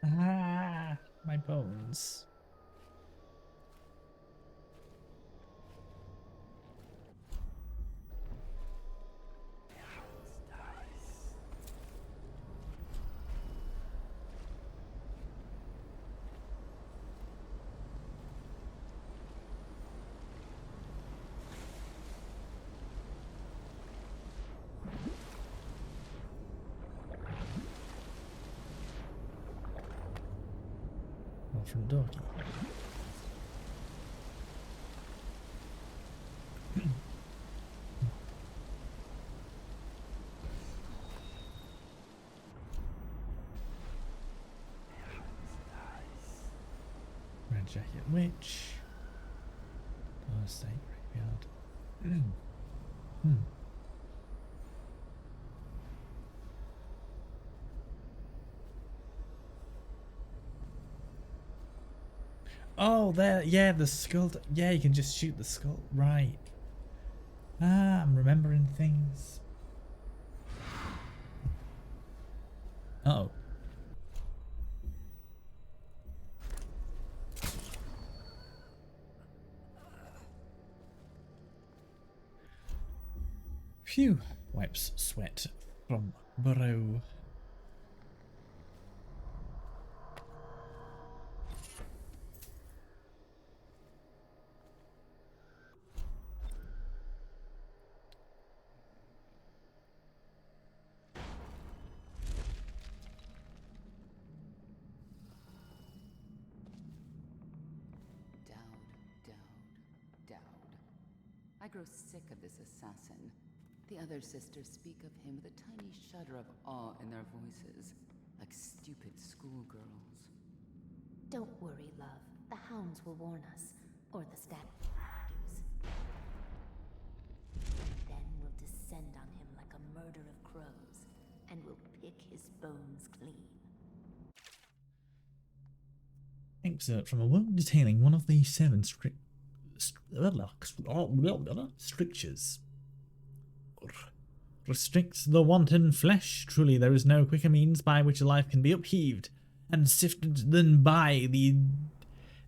Ah, my bones. front door key. Red Jacket Witch. Door State Graveyard. Oh, there, yeah, the skull. Yeah, you can just shoot the skull. Right. Ah, I'm remembering things. Uh-oh. Phew. Wipes sweat from brow. Dowd. I grow sick of this assassin. The other sisters speak of him with a tiny shudder of awe in their voices, like stupid schoolgirls. Don't worry, love. The hounds will warn us, or the statues. Then we'll descend on him like a murder of crows, and we'll pick his bones clean. Excerpt from a work detailing one of the 7 strictures. Restricts the wanton flesh. Truly, there is no quicker means by which a life can be upheaved and sifted than by the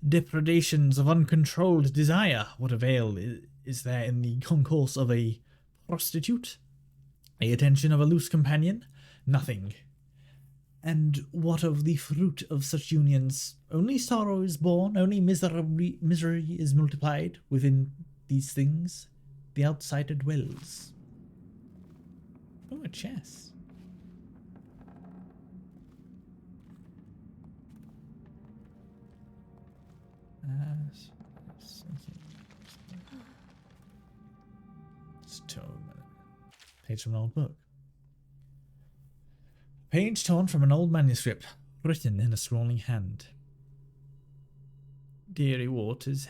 depredations of uncontrolled desire. What avail is there in the concourse of a prostitute? The attention of a loose companion? Nothing. And what of the fruit of such unions? Only sorrow is born, only misery is multiplied within these things. The outsider dwells. Oh, a chest. Page from an old book. Page torn from an old manuscript, written in a scrawling hand. Deary waters,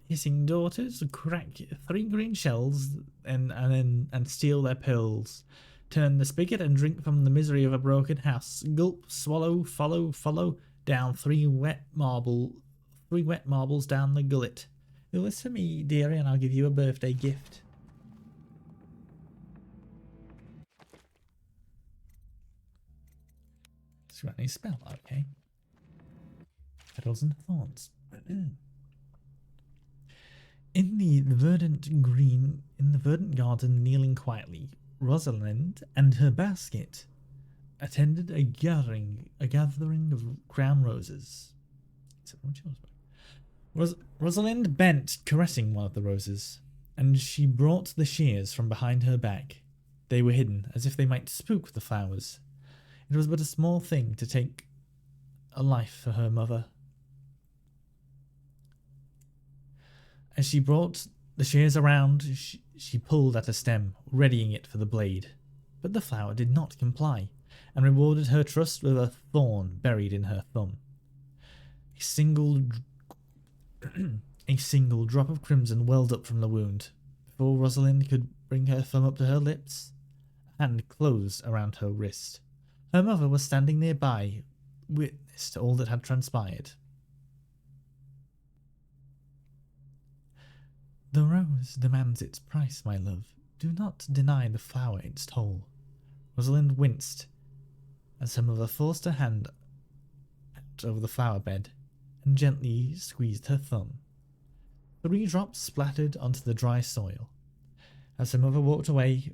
hissing daughters, crack 3 green shells and steal their pearls. Turn the spigot and drink from the misery of a broken house. Gulp, swallow, follow, down 3 wet marbles down the gullet. Do this for me, dearie, and I'll give you a birthday gift. Granny spell, okay. Petals and thorns. In the verdant garden, kneeling quietly, Rosalind and her basket attended a gathering of crown roses. Rosalind bent, caressing one of the roses, and she brought the shears from behind her back. They were hidden, as if they might spook the flowers. It was but a small thing to take a life for her mother. As she brought the shears around, she pulled at a stem, readying it for the blade. But the flower did not comply, and rewarded her trust with a thorn buried in her thumb. A single drop of crimson welled up from the wound. Before Rosalind could bring her thumb up to her lips, a hand closed around her wrist. Her mother was standing nearby, witness to all that had transpired. The rose demands its price, my love. Do not deny the flower its toll. Rosalind winced as her mother forced her hand out over the flower bed and gently squeezed her thumb. 3 drops splattered onto the dry soil. As her mother walked away,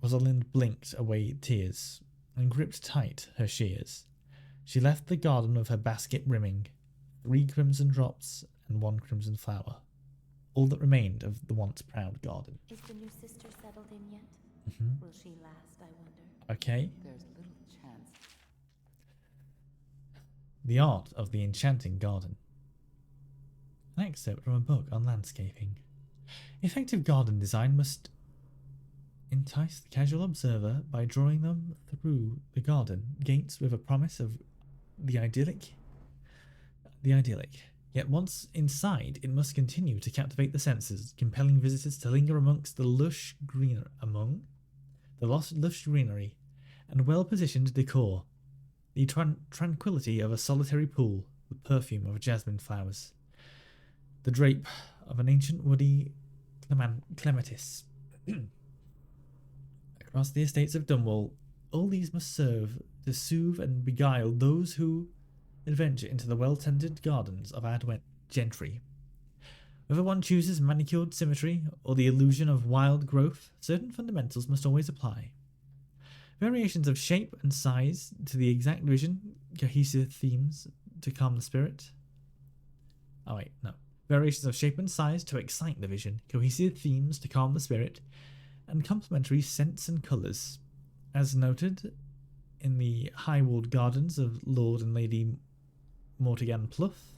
Rosalind blinked away tears and gripped tight her shears. She left the garden with her basket brimming, 3 crimson drops and 1 crimson flower. All that remained of the once proud garden. Is the new sister settled in yet? Will she last, I wonder? Okay. There's little chance. The art of the enchanting garden. An excerpt from a book on landscaping. Effective garden design must entice the casual observer by drawing them through the garden gates with a promise of the idyllic. Yet once inside, it must continue to captivate the senses, compelling visitors to linger amongst the lush greenery and well-positioned decor, the tranquility of a solitary pool, the perfume of jasmine flowers, the drape of an ancient woody clematis. Across the estates of Dunwall, all these must serve to soothe and beguile those who adventure into the well-tended gardens of our gentry. Whether one chooses manicured symmetry or the illusion of wild growth, certain fundamentals must always apply. Variations of shape and size to the exact vision, cohesive themes to calm the spirit. Variations of shape and size to excite the vision, cohesive themes to calm the spirit, and complementary scents and colours, as noted in the high-walled gardens of Lord and Lady Mortigan Pluff.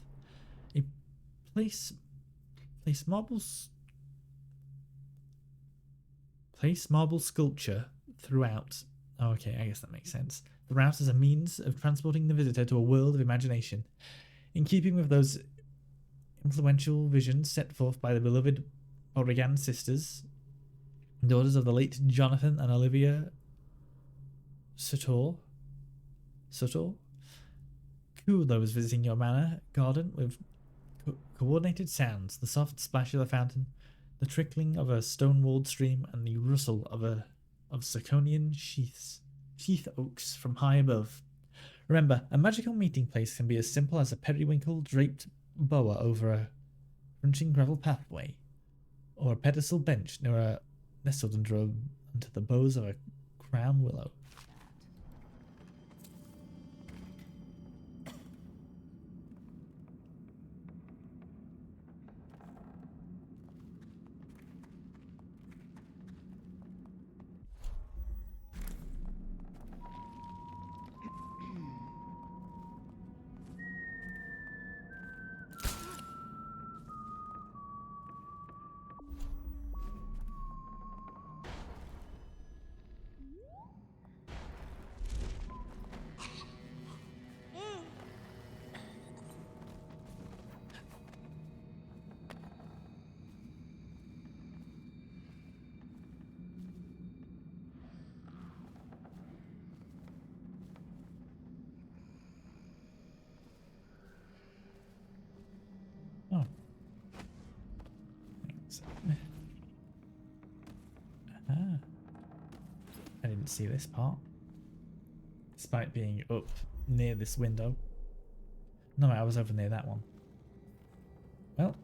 Place marble sculpture throughout. Oh, okay, I guess that makes sense. Throughout as a means of transporting the visitor to a world of imagination, in keeping with those influential visions set forth by the beloved Morrigan sisters, daughters of the late Jonathan and Olivia Sutor. Cool those visiting your manor garden with coordinated sounds, the soft splash of the fountain, the trickling of a stone-walled stream, and the rustle of Sarconian sheath oaks from high above. Remember, a magical meeting place can be as simple as a periwinkle draped boa over a crunching gravel pathway, or a pedestal bench nestled under the boughs of a crown willow. Oh. Thanks. I didn't see this part. Despite being up near this window. No, I was over near that one. Well.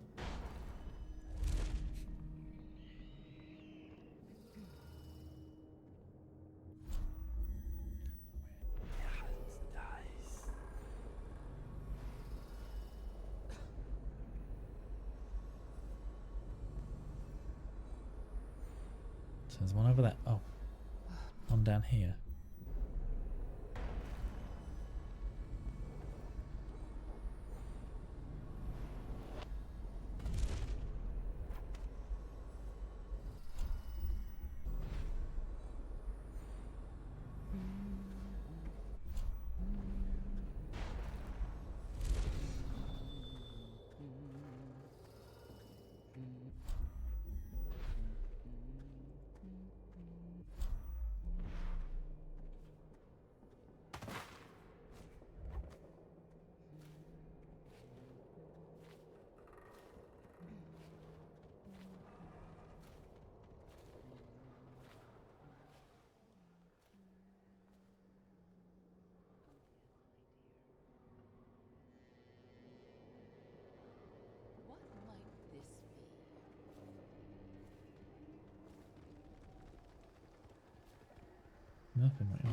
So there's one over there. Oh. One down here. Nothing right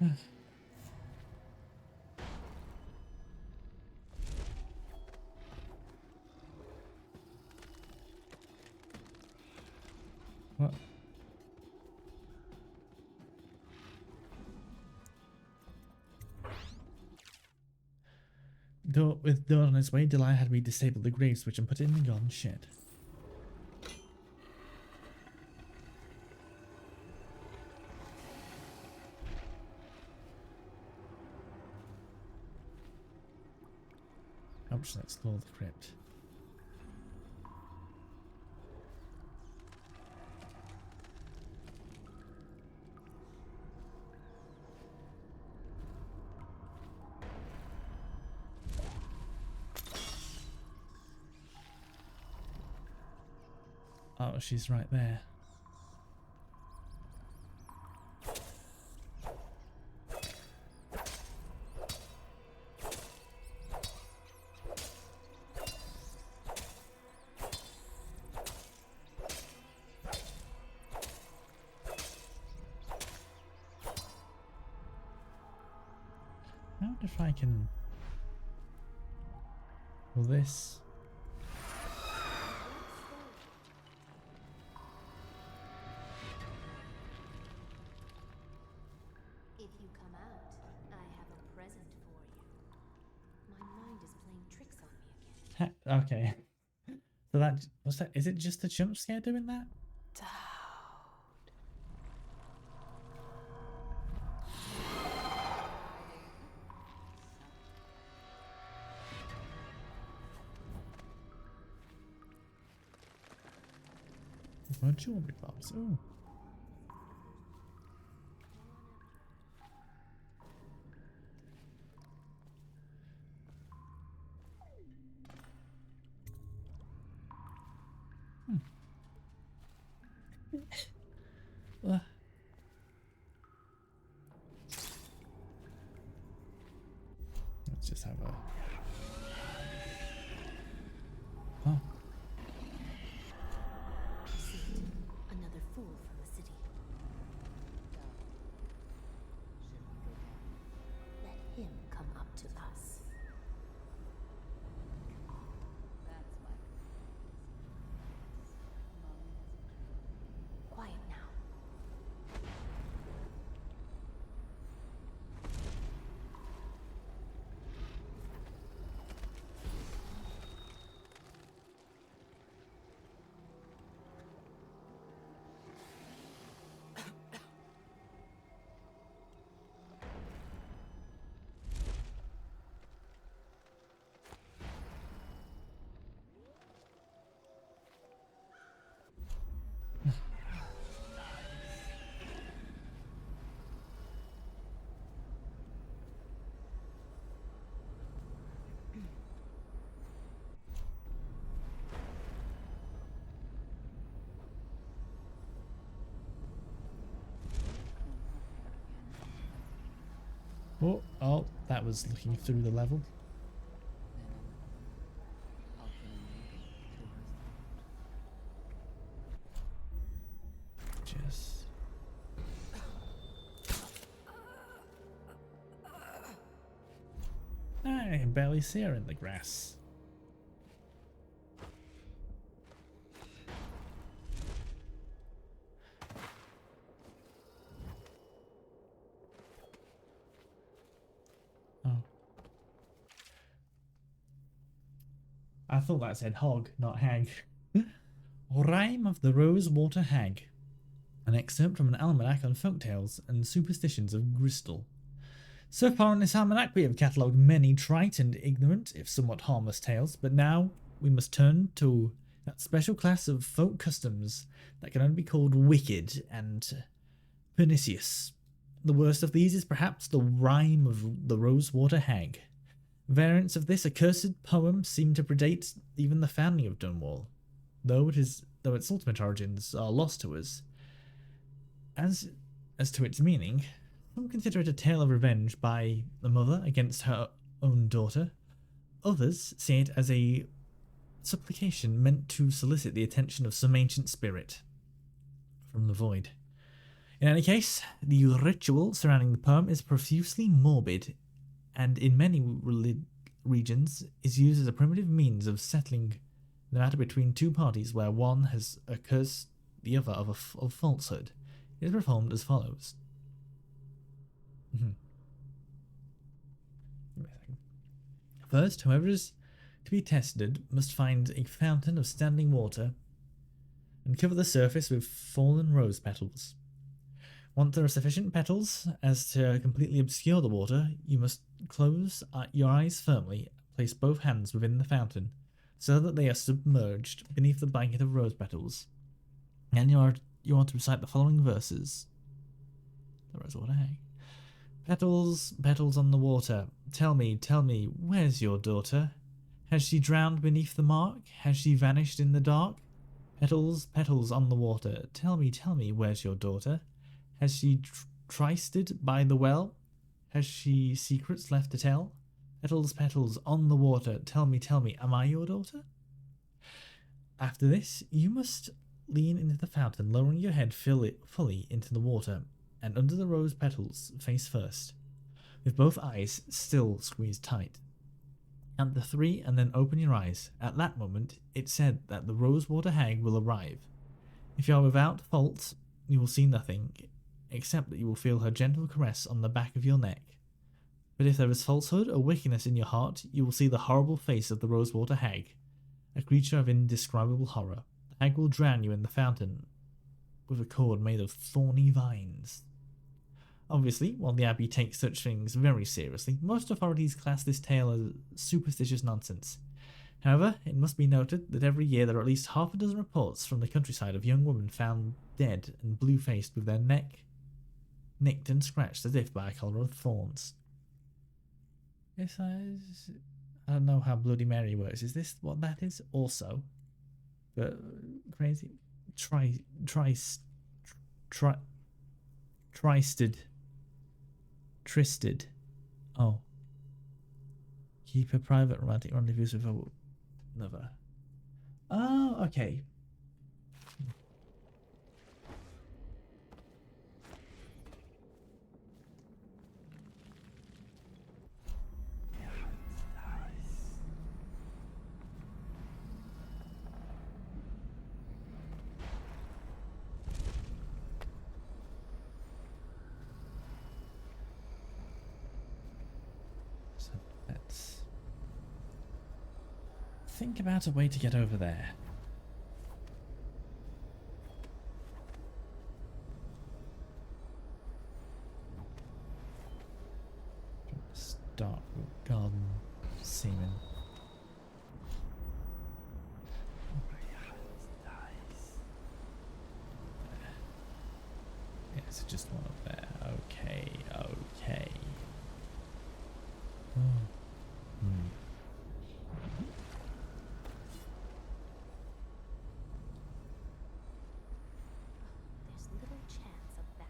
now. What? With Dawn on his way, Delilah had me disable the grave switch and put it in the garden shed. Ouch, let's explore the crypt. Oh, she's right there. I wonder if I can... Will this... If you come out, I have a present for you. My mind is playing tricks on me again. Okay. So that... What's that? Is it just the jump scare doing that? More jewelry box. Ooh. Let's just have a... Oh. Another fool from the city. Let him come up to us. Quiet now. Oh, oh, that was looking through the level. Just... I can barely see her in the grass. Oh. I thought that said hog, not hag. Rhyme of the Rosewater Hag. An excerpt from an almanac on folktales and superstitions of Bristol. So far in this almanac we have catalogued many trite and ignorant, if somewhat harmless tales, but now we must turn to that special class of folk customs that can only be called wicked and pernicious. The worst of these is perhaps the rhyme of the Rosewater Hag. Variants of this accursed poem seem to predate even the founding of Dunwall, though its ultimate origins are lost to us. As to its meaning, some consider it a tale of revenge by a mother against her own daughter. Others see it as a supplication meant to solicit the attention of some ancient spirit from the void. In any case, the ritual surrounding the poem is profusely morbid, and in many regions is used as a primitive means of settling the matter between two parties where one has accused the other of falsehood. It is performed as follows. First, whoever is to be tested must find a fountain of standing water and cover the surface with fallen rose petals. Once there are sufficient petals as to completely obscure the water, you must close your eyes firmly, place both hands within the fountain, so that they are submerged beneath the blanket of rose petals. And you are to recite the following verses. The rosewater hag. Petals, petals on the water, tell me, where's your daughter? Has she drowned beneath the mark? Has she vanished in the dark? Petals, petals on the water, tell me, where's your daughter? Has she trysted by the well? Has she secrets left to tell? Petals, petals on the water, tell me, am I your daughter? After this, you must lean into the fountain, lowering your head fully into the water, and under the rose petals, face first, with both eyes still squeezed tight. Count the 3 and then open your eyes. At that moment, it's said that the rosewater hag will arrive. If you are without fault, you will see nothing, except that you will feel her gentle caress on the back of your neck. But if there is falsehood or wickedness in your heart, you will see the horrible face of the rosewater hag, a creature of indescribable horror. The hag will drown you in the fountain with a cord made of thorny vines. Obviously, while the Abbey takes such things very seriously, most authorities class this tale as superstitious nonsense. However, it must be noted that every year there are at least half a dozen reports from the countryside of young women found dead and blue-faced with their neck nicked and scratched as if by a collar of thorns. Yes, I don't know how Bloody Mary works. Is this what that is? Also, but crazy. Tristed. Oh. Keep a private romantic rendezvous with another. Oh, okay. So let's think about a way to get over there. Start with garden semen. Yeah, so just one up there. Okay. Oh. There's little chance of that.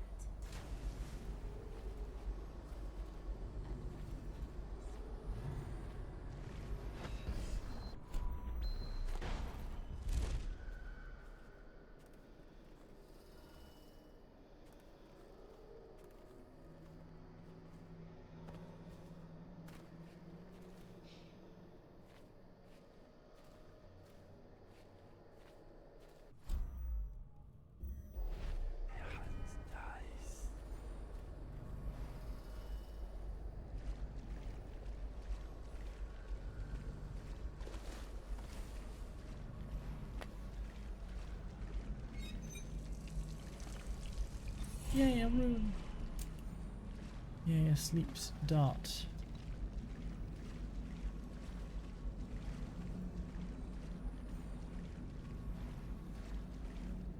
Yeah, room. Yeah, sleeps dart.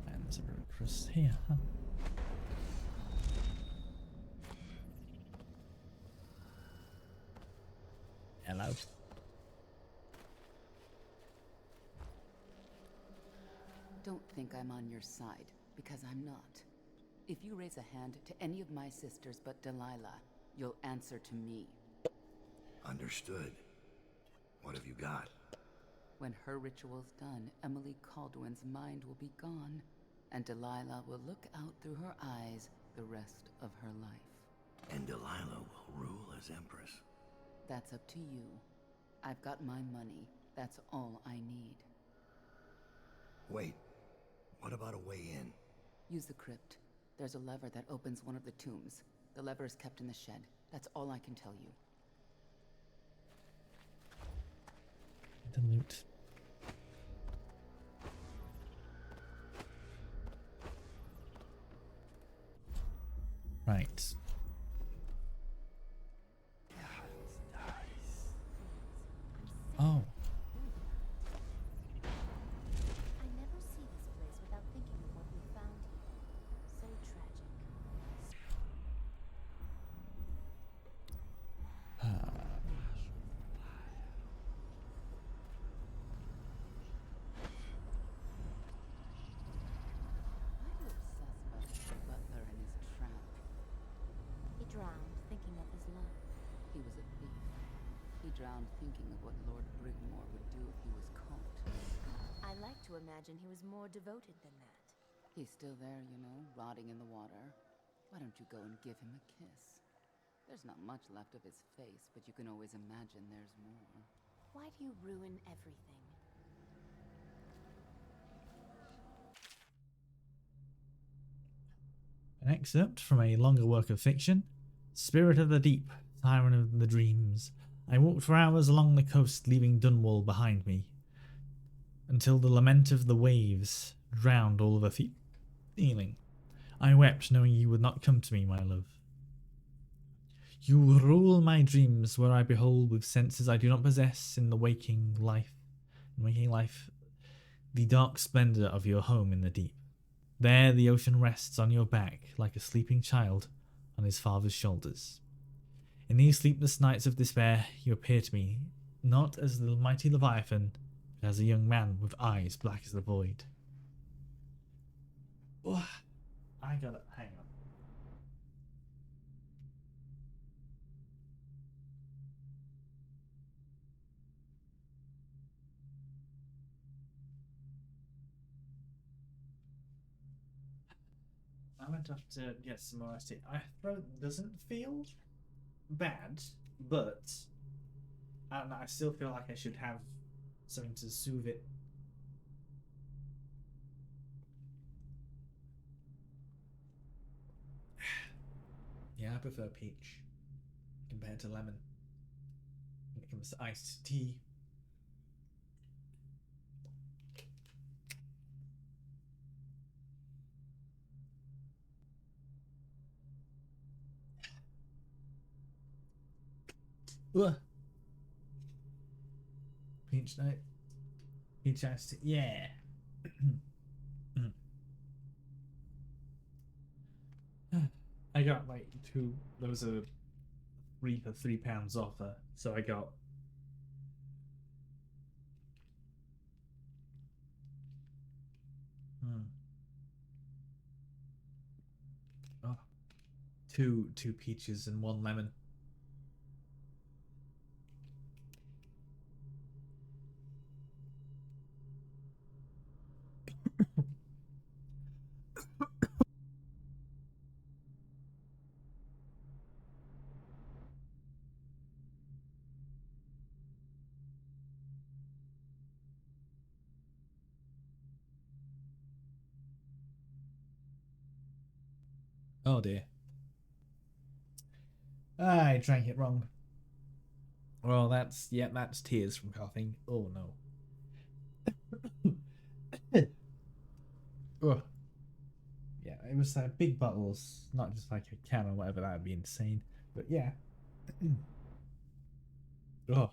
And there's a road across here, huh? Hello. Don't think I'm on your side, because I'm not. If you raise a hand to any of my sisters but Delilah, you'll answer to me. Understood. What have you got? When her ritual's done, Emily Caldwin's mind will be gone, and Delilah will look out through her eyes the rest of her life. And Delilah will rule as Empress. That's up to you. I've got my money. That's all I need. Wait. What about a way in? Use the crypt. There's a lever that opens one of the tombs. The lever is kept in the shed. That's all I can tell you. The loot. Right. Oh. I never see this place without thinking of what we found here. So tragic. Why do you obsess about the butler and his trap? He drowned thinking of his love. He was a thief. He drowned thinking of what Lord Brigmore would do if he was caught. I like to imagine he was more devoted than that. He's still there, you know, rotting in the water. Why don't you go and give him a kiss? There's not much left of his face, but you can always imagine there's more. Why do you ruin everything? An excerpt from a longer work of fiction, Spirit of the Deep, Siren of the Dreams. I walked for hours along the coast, leaving Dunwall behind me, until the lament of the waves drowned all other feeling. I wept, knowing you would not come to me, my love. You rule my dreams, where I behold with senses I do not possess in the waking life, the dark splendour of your home in the deep. There the ocean rests on your back like a sleeping child on his father's shoulders. In these sleepless nights of despair, you appear to me not as the mighty Leviathan, but as a young man with eyes black as the void. Oh, I gotta hang on. I might have to get some more iced tea. My throat doesn't feel bad, but I still feel like I should have something to soothe it. Yeah, I prefer peach compared to lemon when it comes to iced tea. Ugh. Peach night. Peach iced tea. Yeah. I got like two. There was a 3 for £3 offer, so I got. Oh, two peaches and one lemon. Oh dear. I drank it wrong. Well, that's tears from coughing. Oh no. Ugh. Yeah, it was big bottles, not just like a can or whatever. That would be insane. But yeah. Oh.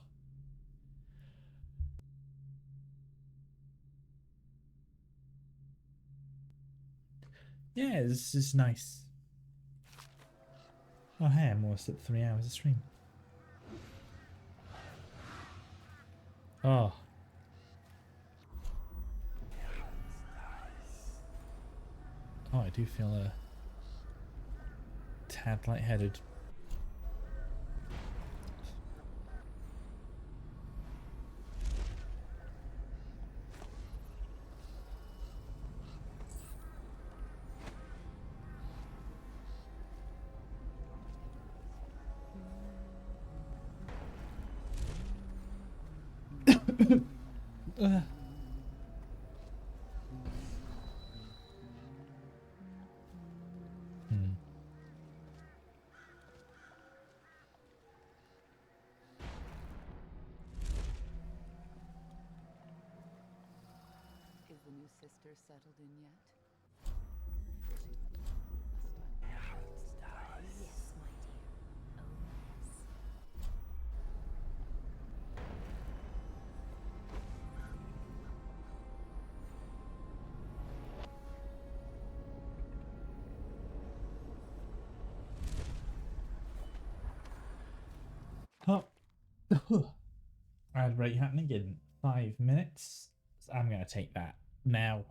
Yeah, this is nice. Oh hey, I'm almost at 3 hours of stream. Oh. Oh, I do feel a tad lightheaded. you sisters settled in yet? Pretty must I Yes, my dear. Oh, yes. Oh, ad break happening in 5 minutes. So I'm gonna take that now.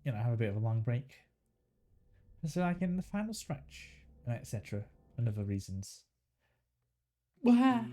Have a bit of a long break, so I can the final stretch, etc. and other reasons. Wah!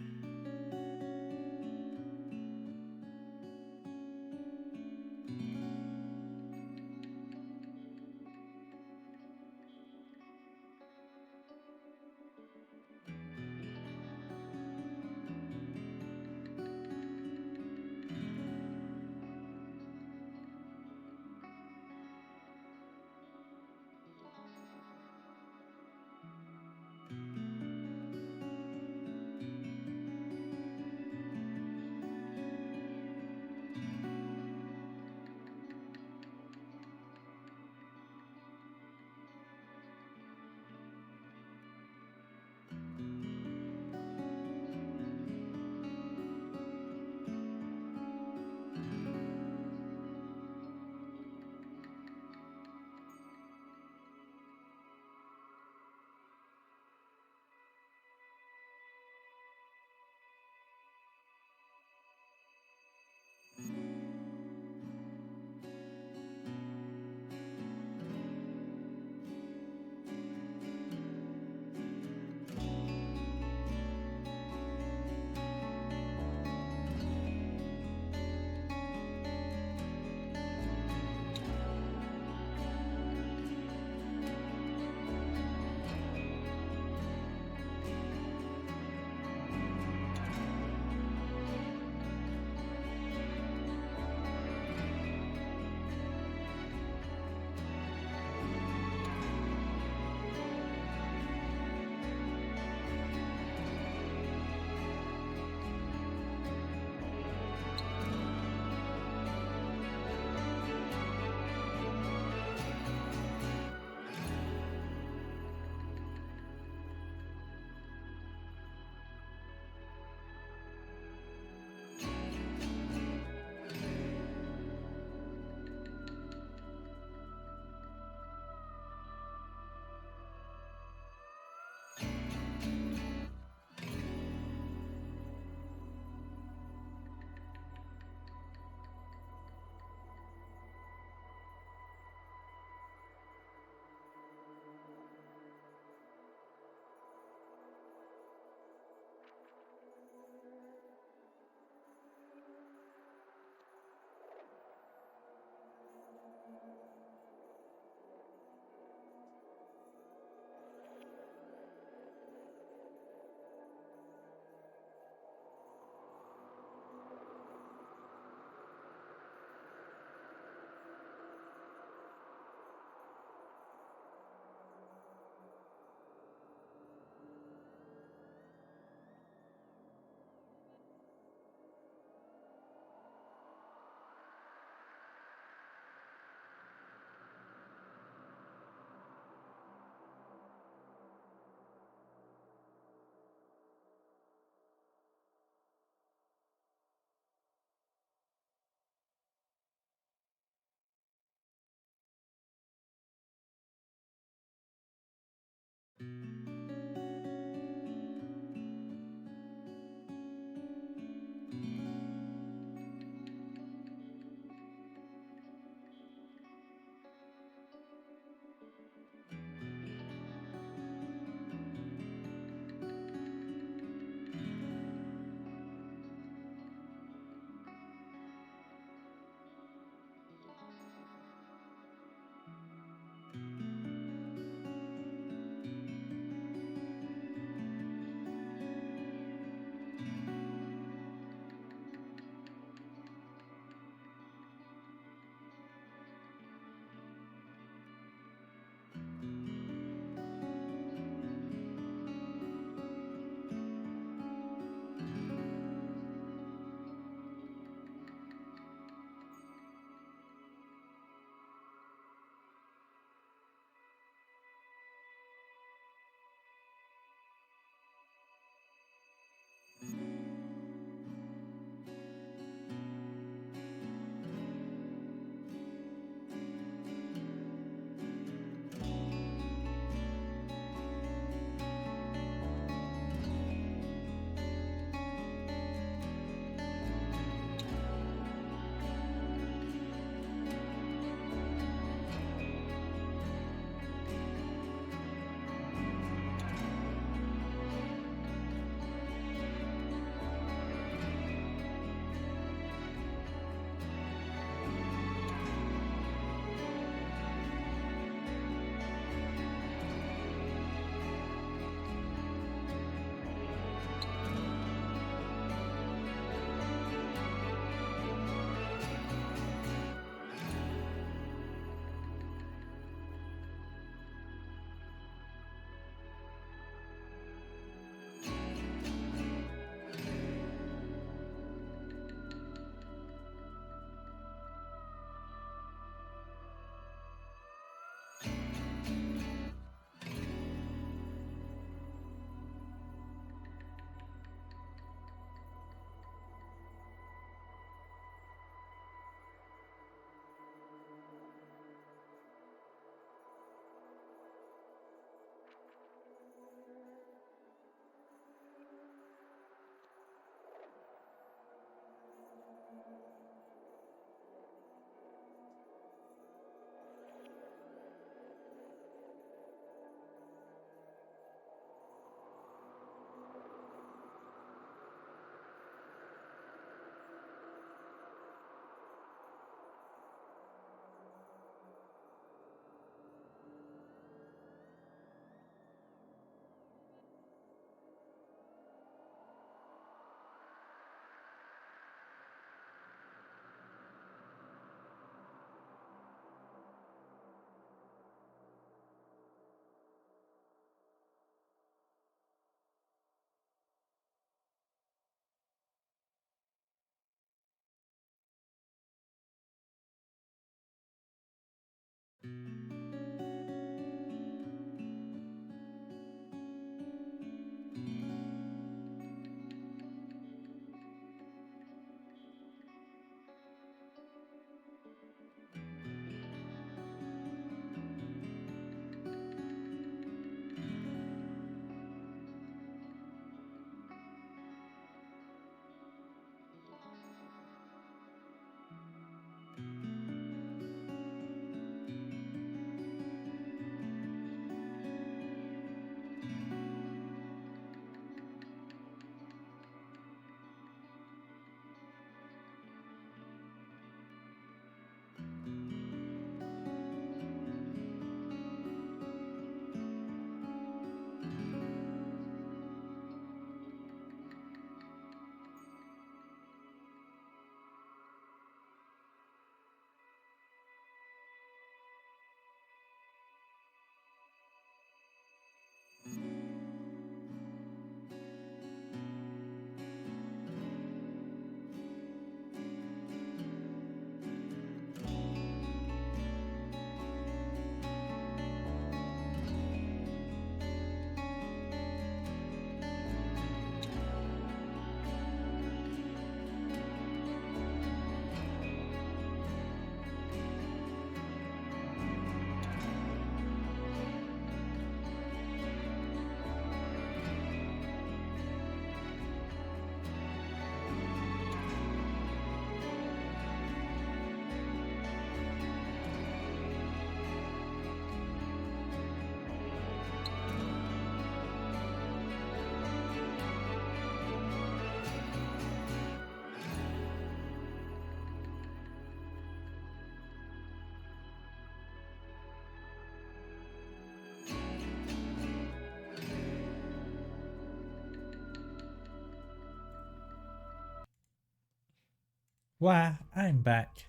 Why, I'm back.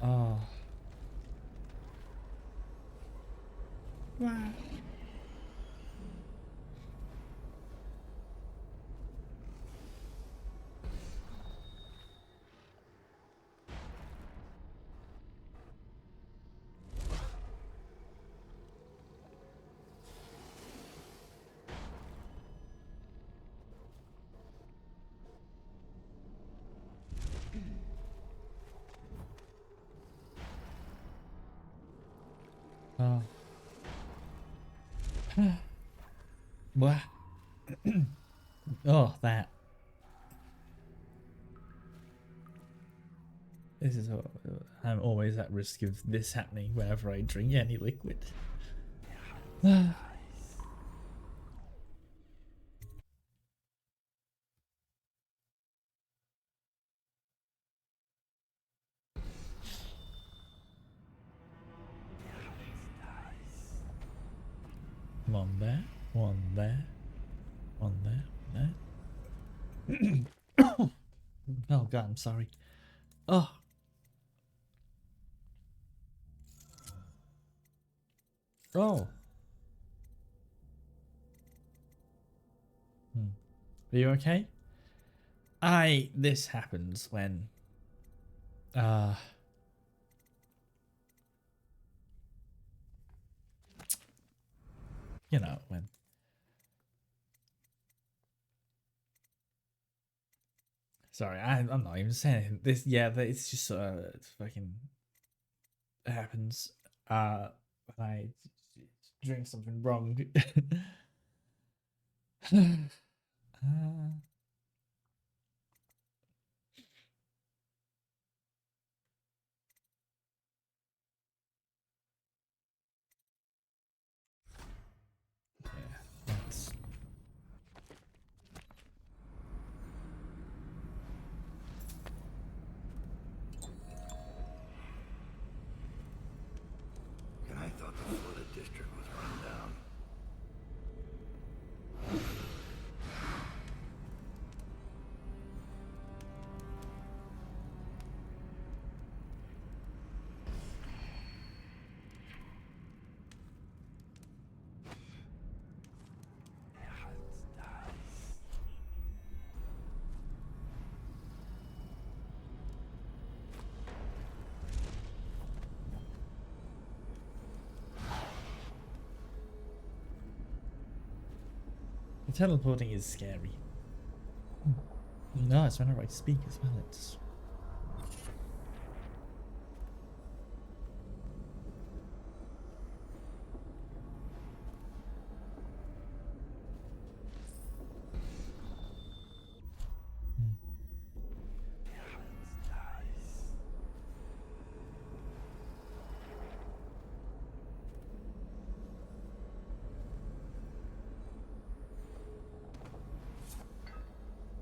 Oh. Why? Oh. What? Oh, that. This is. I'm always at risk of this happening whenever I drink any liquid. One there, one there, one there, one there. Oh god, I'm sorry. Oh. Oh. Are you okay? This happens when, you know, when. Sorry, I'm not even saying this. Yeah, it's just it's fucking happens. When I drink something wrong. Yeah, that's. And I thought the flooded district was run down. The teleporting is scary. No, it's whenever I speak as well. It's.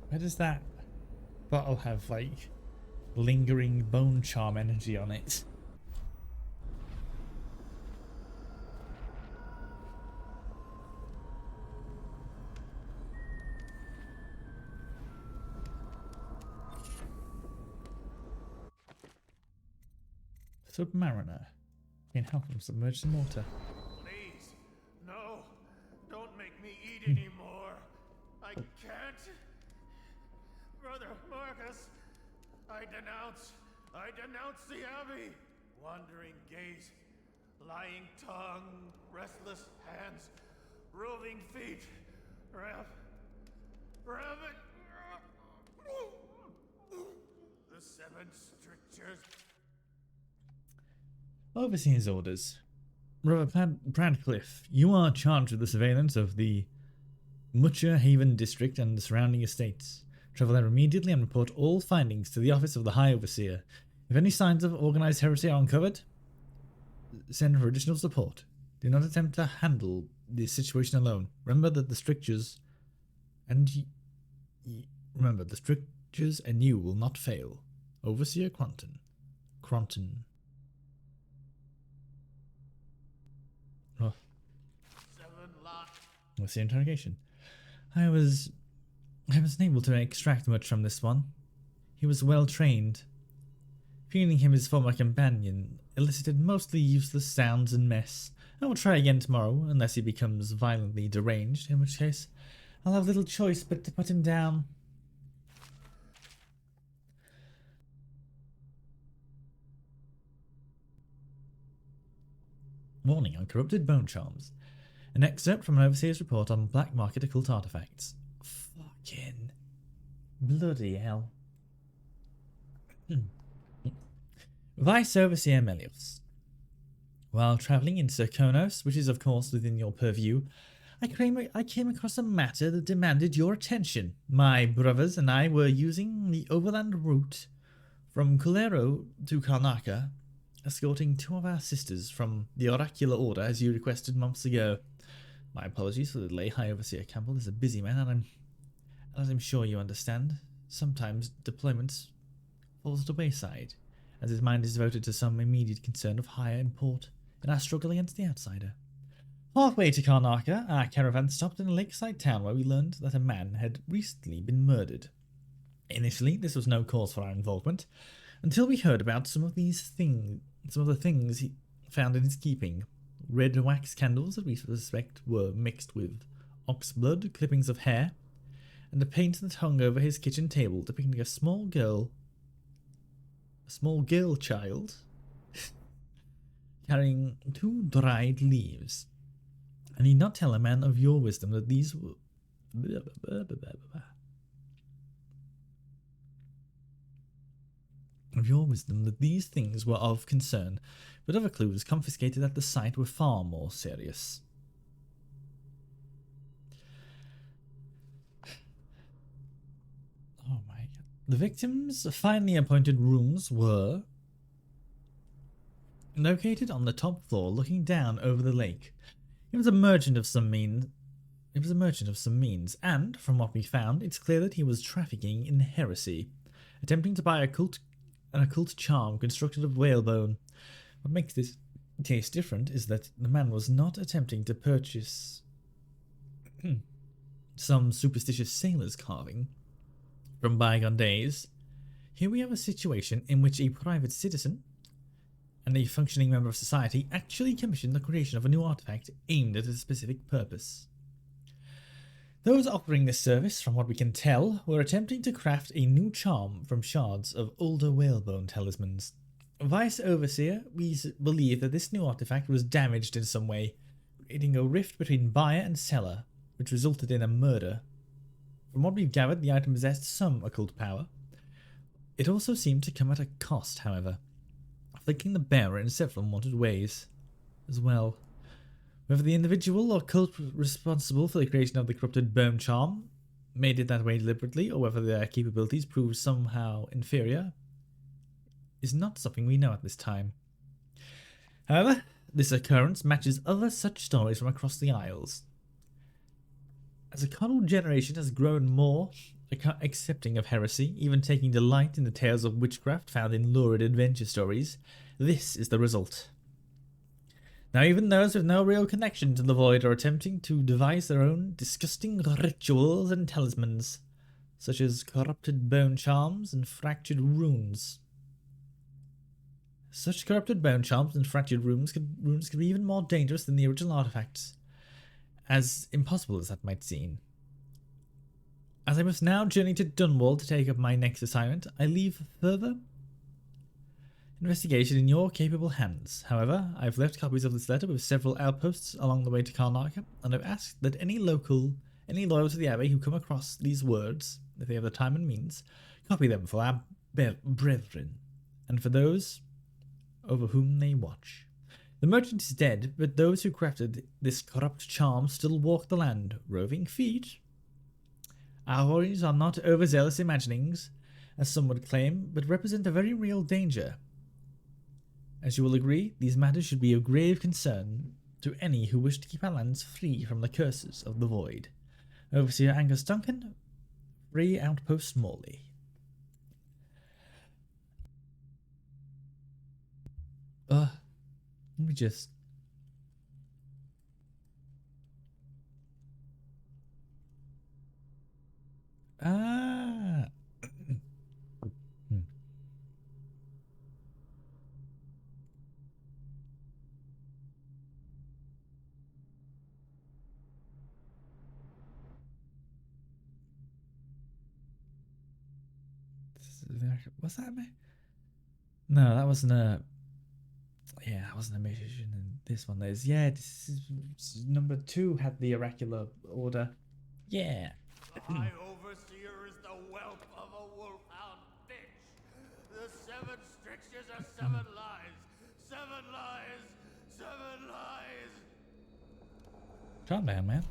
Why does that bottle have like lingering bone charm energy on it? Submariner. Can help from submerged in water. Please, no. Don't make me eat anymore. I can't. Brother Marcus, I denounce the Abbey. Wandering gaze, lying tongue, restless hands, roving feet, rabbit. The seven strictures. Overseer's orders. Robert Bradcliffe, you are charged with the surveillance of the Mucher Haven district and the surrounding estates. Travel there immediately and report all findings to the office of the High Overseer. If any signs of organized heresy are uncovered, send for additional support. Do not attempt to handle this situation alone. Remember that the strictures and you will not fail. Overseer Cronton. Oh. What's the interrogation? I wasn't able to extract much from this one. He was well trained. Feeling him his former companion elicited mostly useless sounds and mess. I will try again tomorrow, unless he becomes violently deranged, in which case I'll have little choice but to put him down. Warning on corrupted bone charms. An excerpt from an overseer's report on black market occult artifacts. Fucking bloody hell. Vice Overseer Melios. While travelling in Serkonos, which is of course within your purview, I came across a matter that demanded your attention. My brothers and I were using the overland route from Kulero to Karnaka, escorting two of our sisters from the Oracular Order as you requested months ago. My apologies for the delay. High Overseer Campbell is a busy man, and as I'm sure you understand, sometimes deployment falls at the wayside, as his mind is devoted to some immediate concern of higher import in our struggle against the outsider. Halfway to Karnaka, our caravan stopped in a lakeside town where we learned that a man had recently been murdered. Initially, this was no cause for our involvement, until we heard about some of the things he found in his keeping. Red wax candles that we suspect were mixed with ox blood, clippings of hair, and a paint that hung over his kitchen table depicting a small girl child carrying two dried leaves. I need not tell a man of your wisdom that these were these things were of concern, but other clues confiscated at the site were far more serious. Oh my god. The victims' finally appointed rooms were located on the top floor looking down over the lake. He was a merchant of some means, and, from what we found, it's clear that he was trafficking in heresy, attempting to buy an occult charm constructed of whalebone. What makes this case different is that the man was not attempting to purchase some superstitious sailor's carving from bygone days. Here we have a situation in which a private citizen and a functioning member of society actually commissioned the creation of a new artifact aimed at a specific purpose. Those offering this service, from what we can tell, were attempting to craft a new charm from shards of older whalebone talismans. Vice Overseer, we believe that this new artifact was damaged in some way, creating a rift between buyer and seller, which resulted in a murder. From what we've gathered, the item possessed some occult power. It also seemed to come at a cost, however, afflicting the bearer in several unwanted ways as well. Whether the individual or cult responsible for the creation of the corrupted bone charm made it that way deliberately, or whether their capabilities proved somehow inferior, is not something we know at this time. However, this occurrence matches other such stories from across the Isles. As a coddled generation has grown more accepting of heresy, even taking delight in the tales of witchcraft found in lurid adventure stories, this is the result. Now even those with no real connection to the Void are attempting to devise their own disgusting rituals and talismans, such as corrupted bone charms and fractured runes. Such corrupted bone charms and fractured runes could be even more dangerous than the original artifacts, as impossible as that might seem. As I must now journey to Dunwall to take up my next assignment, I leave further investigation in your capable hands. However, I've left copies of this letter with several outposts along the way to Karnaka, and I've asked that any loyal to the Abbey who come across these words, if they have the time and means, copy them for our brethren, and for those over whom they watch. The merchant is dead, but those who crafted this corrupt charm still walk the land, roving feet. Our worries are not overzealous imaginings, as some would claim, but represent a very real danger. As you will agree, these matters should be of grave concern to any who wish to keep our lands free from the curses of the Void. Overseer Angus Duncan, Free Outpost Morley. Let me just... Was that me? No, that wasn't a. Yeah, that wasn't a mission. And this one is. Yeah, this is number 2 had the oracular order. Yeah. The High Overseer is the whelp of a wolfhound bitch. The 7 strictures are 7 lies. 7 lies. 7 lies. Calm down, man.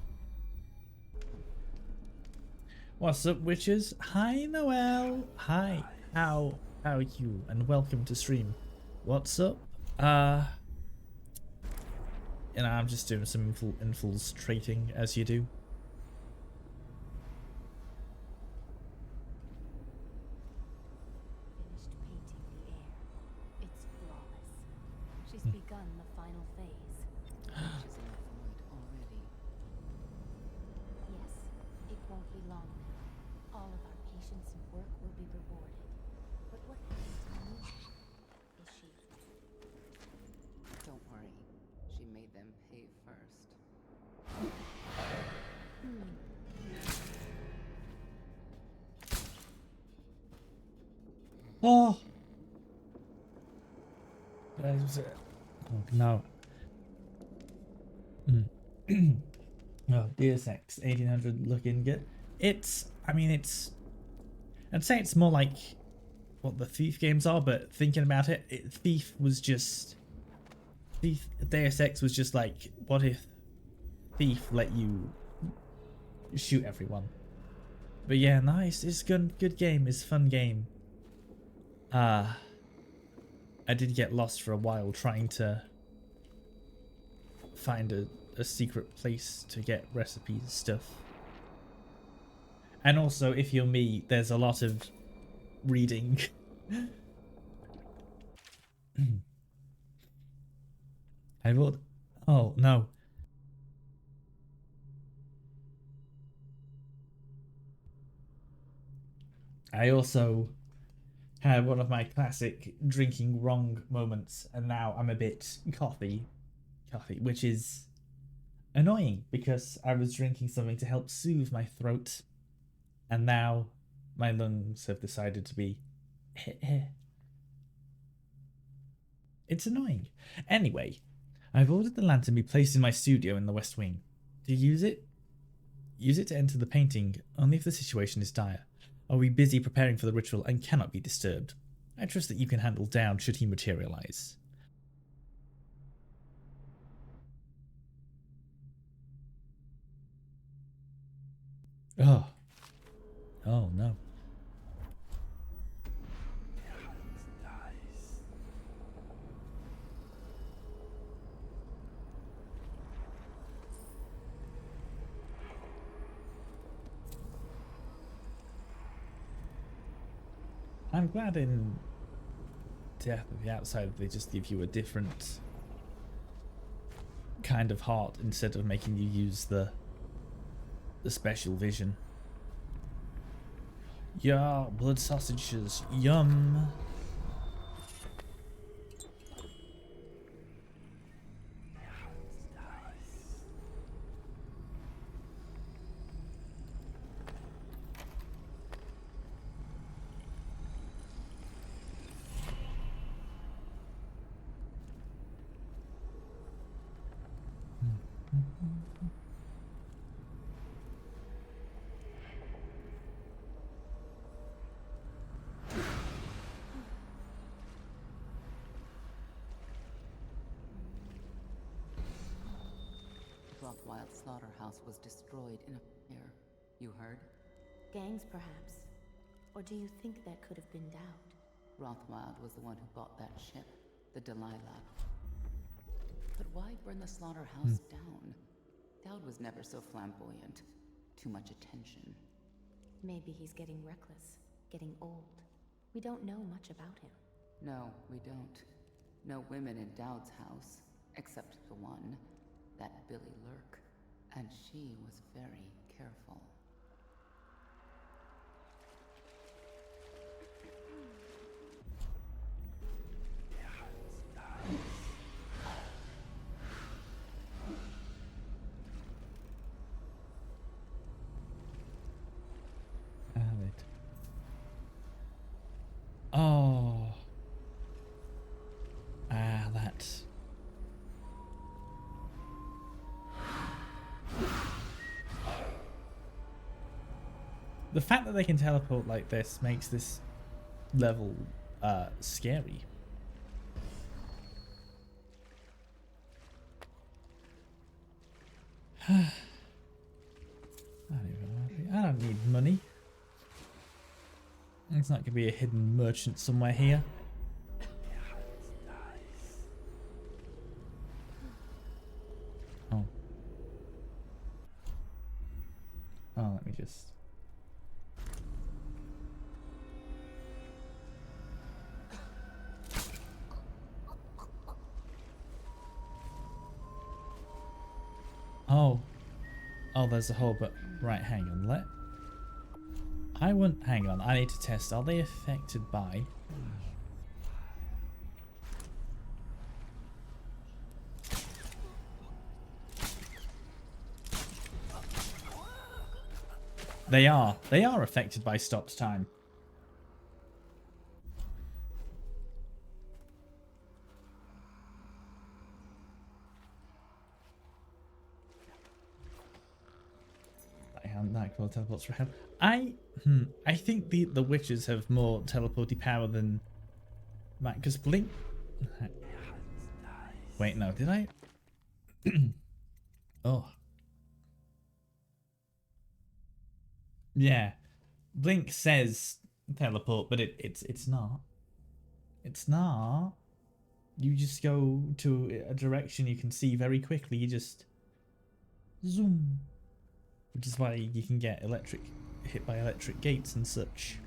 What's up, witches? Hi, Noel. Hi. How are you? And welcome to stream. What's up? You know, I'm just doing some infiltrating as you do. Finished painting the air. It's flawless. She's begun the final phase. She's in the void already. Yes, it won't be long now. All of our patience and work will be rewarded. But what happened to Mimi? Is she... Don't worry. She made them pay first. Oh. That was it. Oh, no. Oh, Deus Ex 1800 looking good. It's, I mean, it's, I'd say it's more like what the Thief games are, but thinking about it, Thief was just, Deus Ex was just like, what if Thief let you shoot everyone? But yeah, nice, it's good game, it's a fun game. I did get lost for a while trying to find a secret place to get recipes and stuff. And also, if you're me, there's a lot of reading. I will. Oh no. I also had one of my classic drinking wrong moments, and now I'm a bit coffee, which is annoying because I was drinking something to help soothe my throat, and now my lungs have decided to be. It's annoying. Anyway, I've ordered the lantern be placed in my studio in the West Wing. To use it? Use it to enter the painting only if the situation is dire. Are we busy preparing for the ritual and cannot be disturbed? I trust that you can handle down should he materialize. Oh. Oh no. I'm glad in Death of the Outside they just give you a different kind of heart instead of making you use the special vision. Yeah, blood sausages, yum. Rothwild's slaughterhouse was destroyed in a fire. You heard? Gangs, perhaps? Or do you think that could have been Dowd? Rothwild was the one who bought that ship, the Delilah. But why burn the slaughterhouse down? Dowd was never so flamboyant. Too much attention. Maybe he's getting reckless, getting old. We don't know much about him. No, we don't. No women in Dowd's house, except the one, that Billy Lurk. And she was very careful. The fact that they can teleport like this makes this level scary. I don't need money. It's not gonna be a hidden merchant somewhere here. Oh. Oh, let me just. Oh. Oh, there's a hole, but right, hang on. Hang on, I need to test. Are they affected by... They are. They are affected by stops time. That cool teleports for him. I think the witches have more teleporty power than Matt, because Blink. Wait, no, did I? Oh, yeah. Blink says teleport, but it's not. It's not. You just go to a direction you can see very quickly. You just zoom. Which is why you can get hit by electric gates and such.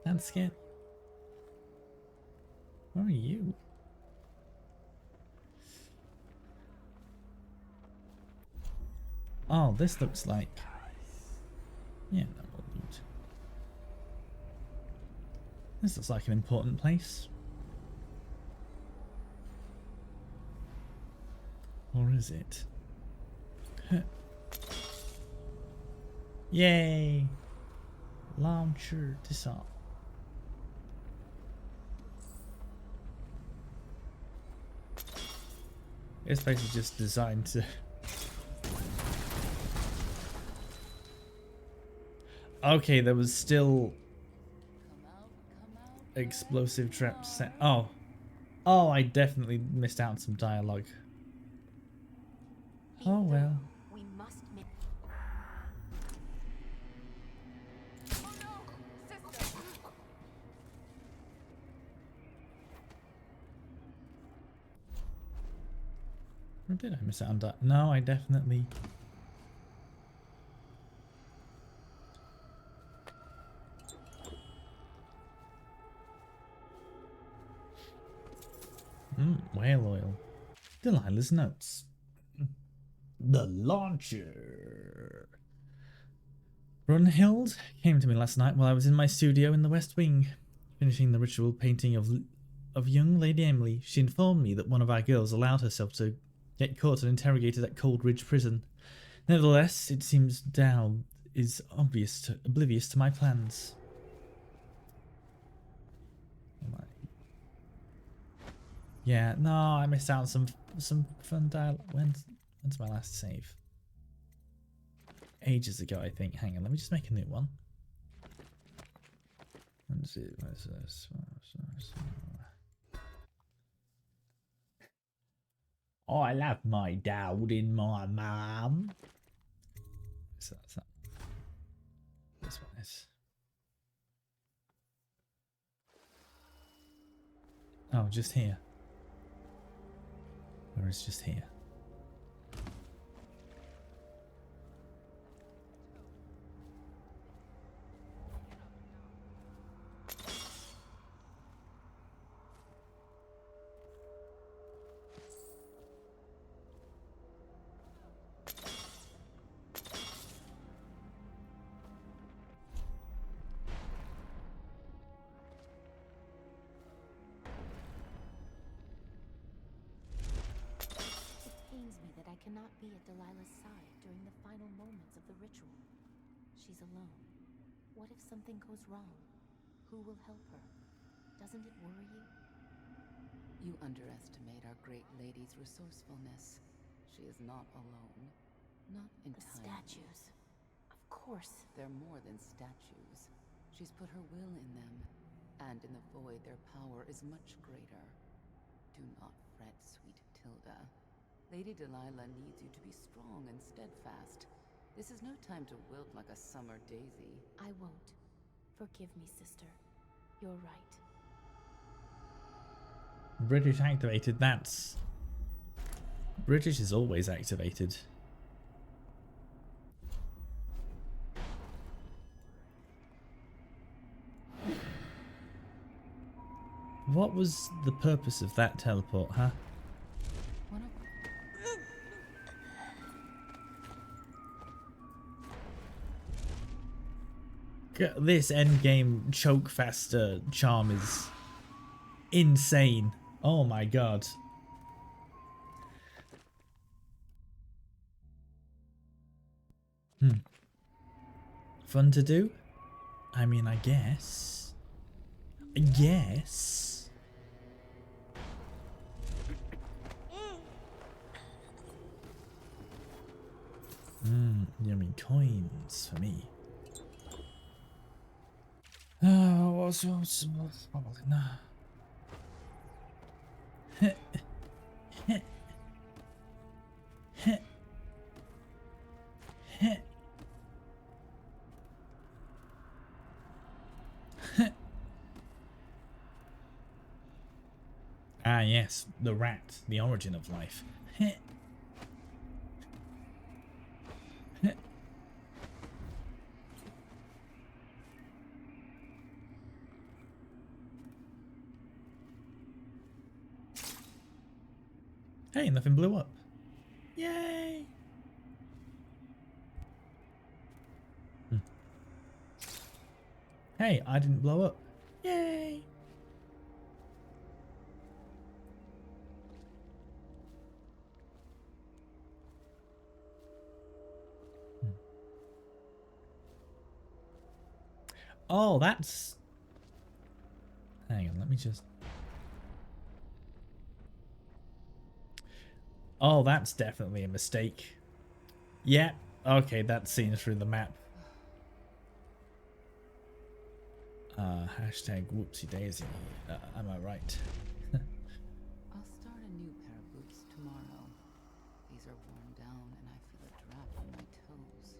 That's scared. Where are you? Oh, this looks like... Yeah, no, we'll loot. This looks like an important place. Or is it? Yay! Launcher disarm. It's basically just designed to... Okay, there was still explosive traps set. Oh. Oh, I definitely missed out on some dialogue. Oh well. We must make... Or did I miss out on that? No, I definitely... Whale oil. Delilah's notes. The launcher. Brunhild came to me last night while I was in my studio in the West Wing, finishing the ritual painting of young Lady Emily. She informed me that one of our girls allowed herself to get caught and interrogated at Coldridge Prison. Nevertheless, it seems Dowd is oblivious to my plans. Yeah, no, I missed out on some fun dialogue. When's my last save? Ages ago, I think. Hang on, let me just make a new one. When's it? Where's this? Oh, I love my Dowd in my mum. So that's that. This one is. Oh, just here. Or it's just here. pains me that I cannot be at Delilah's side during the final moments of the ritual. She's alone. What if something goes wrong? Who will help her? Doesn't it worry you? You underestimate our great lady's resourcefulness. She is not alone. Not entirely. The statues. Of course. They're more than statues. She's put her will in them. And in the void, their power is much greater. Do not fret, sweet Tilda. Lady Delilah needs you to be strong and steadfast. This is no time to wilt like a summer daisy. I won't. Forgive me, sister. You're right. British activated, that's... British is always activated. What was the purpose of that teleport, huh? This endgame choke faster charm is insane. Oh my god. Fun to do? I mean, I guess. Yummy coins for me. Oh, what's nah. Ah, yes, the rat, the origin of life. Hey, nothing blew up. Yay! Hey, I didn't blow up. Yay! Oh, that's... Hang on, let me just... Oh, that's definitely a mistake. Yeah, okay, that's seen through the map. Hashtag whoopsie daisy. Am I right? I'll start a new pair of boots tomorrow. These are worn down and I feel a drop on my toes.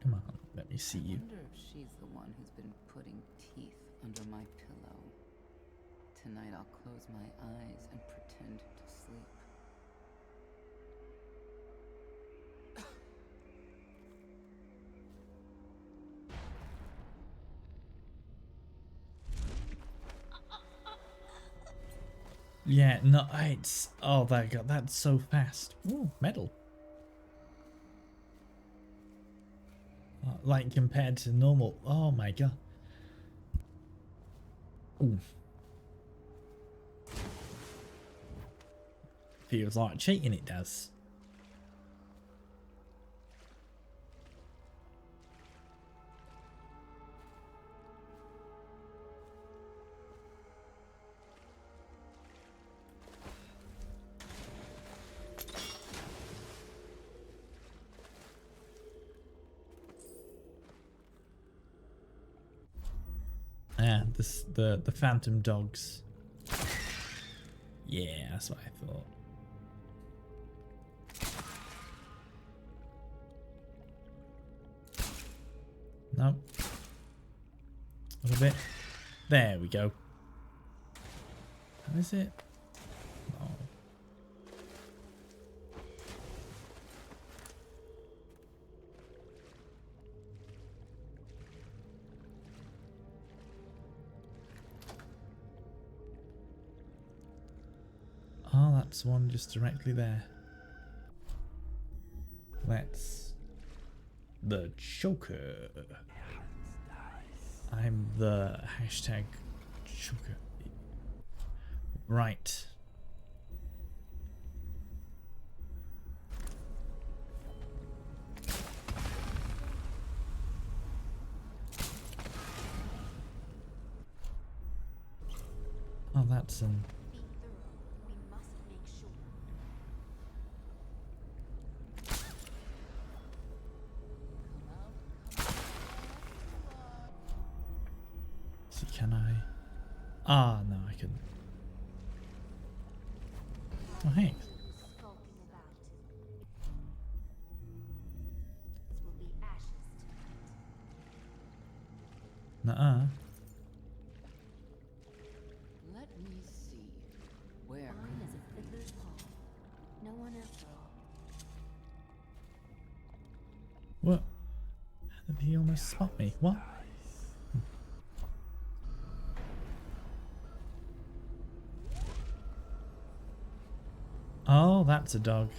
Come on, let me see you. I wonder if she's the one who's been putting teeth under my pillow. Tonight I'll close my eyes and pretend to sleep. Yeah, no, it's... Oh, that's so fast. Ooh, metal. Like, compared to normal... Oh my god. Ooh. Feels like cheating, it does. Yeah, the phantom dogs. Yeah, that's what I thought. No. A little bit. There we go. How is it? Oh. Oh, that's one just directly there. Let's... The choker. I'm the hashtag sugar. Right. Oh, that's an... Be thorough. We must make sure. See, can I? Ah, no, I can. Oh, hey. Skulking about. This will be ashes tonight. Nuh-uh. Let me see. Where? Mine is a fiddler's paw. No one after all. What? How did he almost spot me? What? Oh, that's a dog.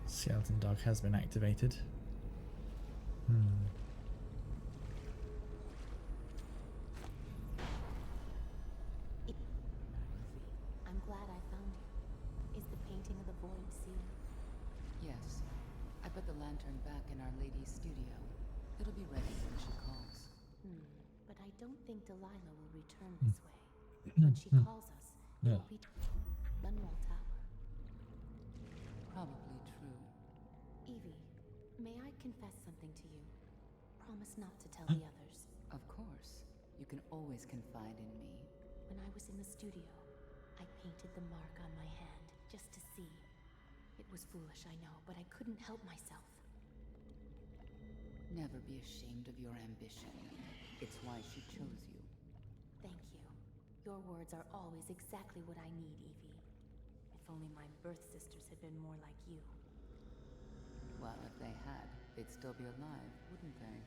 Skeleton dog has been activated. I'm glad I found you. Is the painting of the void sealed? Yes. I put the lantern back in Our Lady's studio. It'll be ready when she calls. But I don't think Delilah will return this way. When she calls us, it will be Dunwall Tower. Probably true. Evie, may I confess something to you? Promise not to tell the others. Of course. You can always confide in me. When I was in the studio, I painted the mark on my hand, just to see. It was foolish, I know, but I couldn't help myself. Never be ashamed of your ambition. It's why she chose you. Thank you. Your words are always exactly what I need, Evie. If only my birth sisters had been more like you. Well, if they had, they'd still be alive, wouldn't they?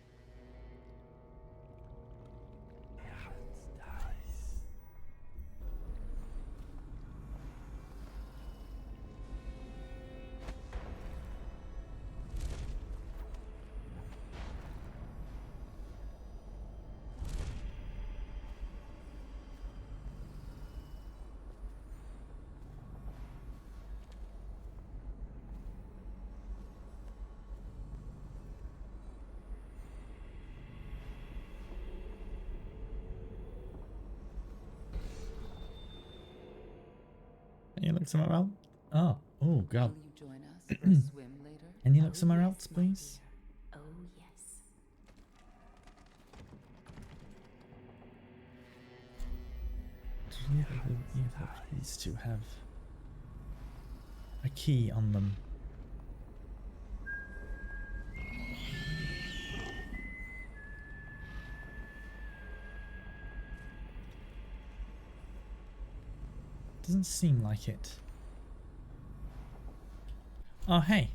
Can you look somewhere else? Oh, oh God. Will you join us for a swim later? Can you look somewhere else, please? Oh, yes. Either of these two have a key on them. Doesn't seem like it. Oh, hey.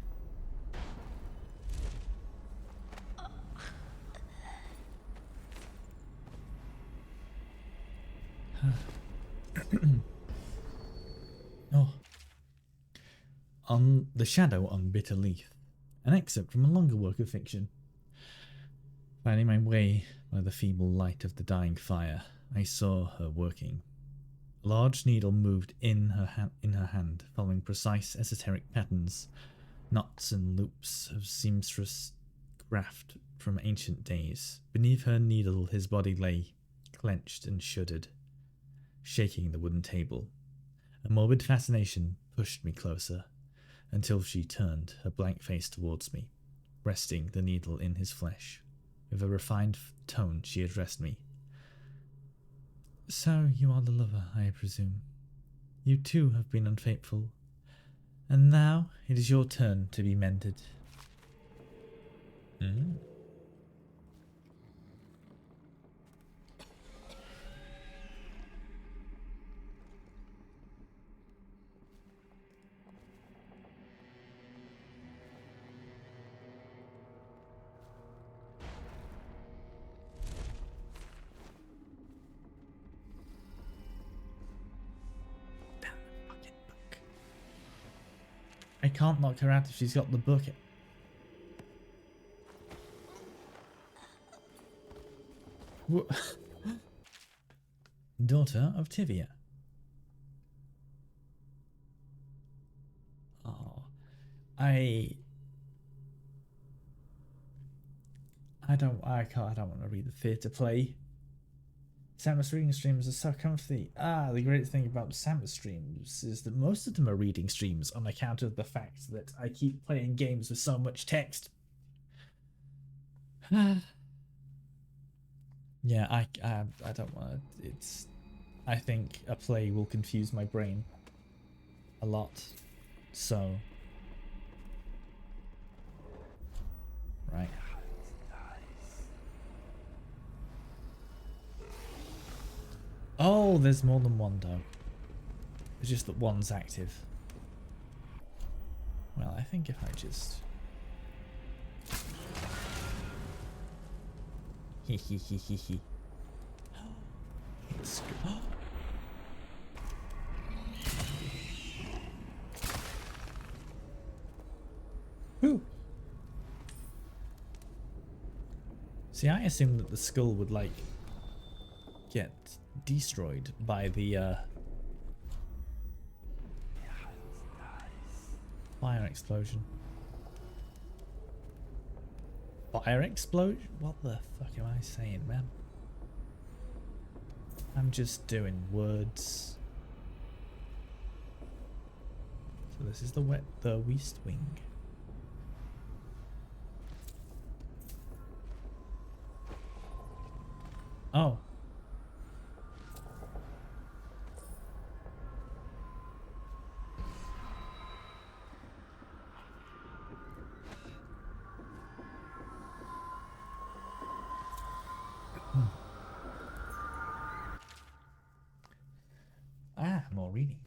Oh. On The Shadow on Bitter Leaf, an excerpt from a longer work of fiction. Finding my way by the feeble light of the dying fire, I saw her working. A large needle moved in her hand, following precise esoteric patterns, knots and loops of seamstress craft from ancient days. Beneath her needle his body lay, clenched and shuddered, shaking the wooden table. A morbid fascination pushed me closer, until she turned her blank face towards me, resting the needle in his flesh. With a refined tone she addressed me. So you are the lover, I presume. You too have been unfaithful, and now it is your turn to be mended. I can't knock her out if she's got the book. Daughter of Tivia. Oh, I don't want to read the theatre play. Samus reading streams are so comfy. The great thing about Samus streams is that most of them are reading streams on account of the fact that I keep playing games with so much text. Yeah, I don't want to. I think a play will confuse my brain a lot. So, right. Oh, there's more than one though. It's just that one's active. Well, I think if I just... Hee. It's... Whew. See, I assumed that the skull would, like, get destroyed by the, fire explosion. Fire explosion? What the fuck am I saying, man? I'm just doing words. So this is the West Wing. Oh. More reading.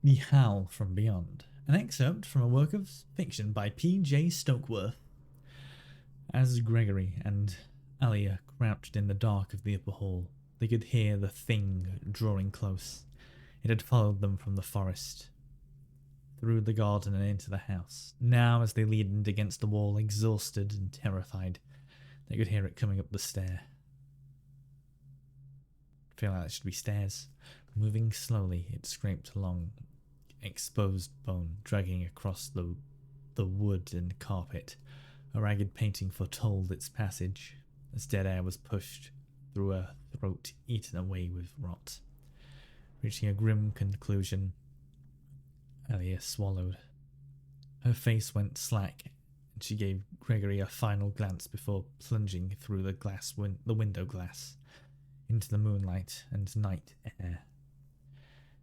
The Howl from Beyond. An excerpt from a work of fiction by P.J. Stokeworth. As Gregory and Alia crouched in the dark of the upper hall, they could hear the thing drawing close. It had followed them from the forest, through the garden and into the house. Now, as they leaned against the wall, exhausted and terrified, they could hear it coming up the stair. I feel like it should be stairs. Moving slowly, it scraped along exposed bone, dragging across the wood and carpet. A ragged painting foretold its passage, as dead air was pushed through a throat eaten away with rot. Reaching a grim conclusion, Alia swallowed. Her face went slack, and she gave Gregory a final glance before plunging through the window glass into the moonlight and night air.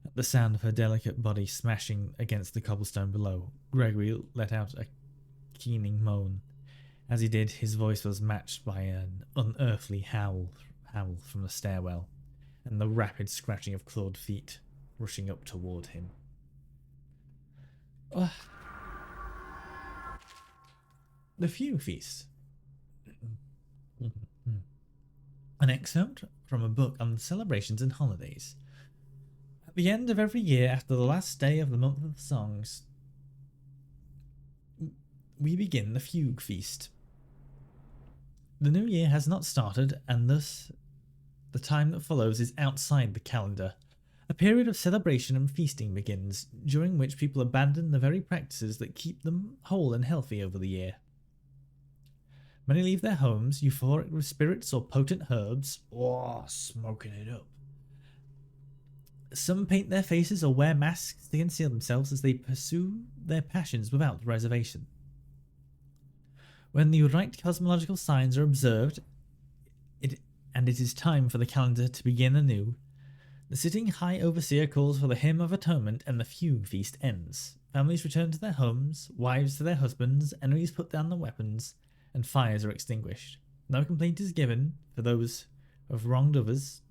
At the sound of her delicate body smashing against the cobblestone below, Gregory let out a keening moan. As he did, his voice was matched by an unearthly howl from the stairwell, and the rapid scratching of clawed feet rushing up toward him. The Fugue Feast. An excerpt from a book on celebrations and holidays. At the end of every year, after the last day of the month of songs, we begin the Fugue Feast. The new year has not started, and thus the time that follows is outside the calendar. A period of celebration and feasting begins, during which people abandon the very practices that keep them whole and healthy over the year. Many leave their homes, euphoric with spirits or potent herbs, or smoking it up. Some paint their faces or wear masks to conceal themselves as they pursue their passions without reservation. When the right cosmological signs are observed, and it is time for the calendar to begin anew, the sitting high overseer calls for the hymn of atonement, and the Fugue Feast ends. Families return to their homes, wives to their husbands, enemies put down their weapons, and fires are extinguished. No complaint is given for those who have wronged others,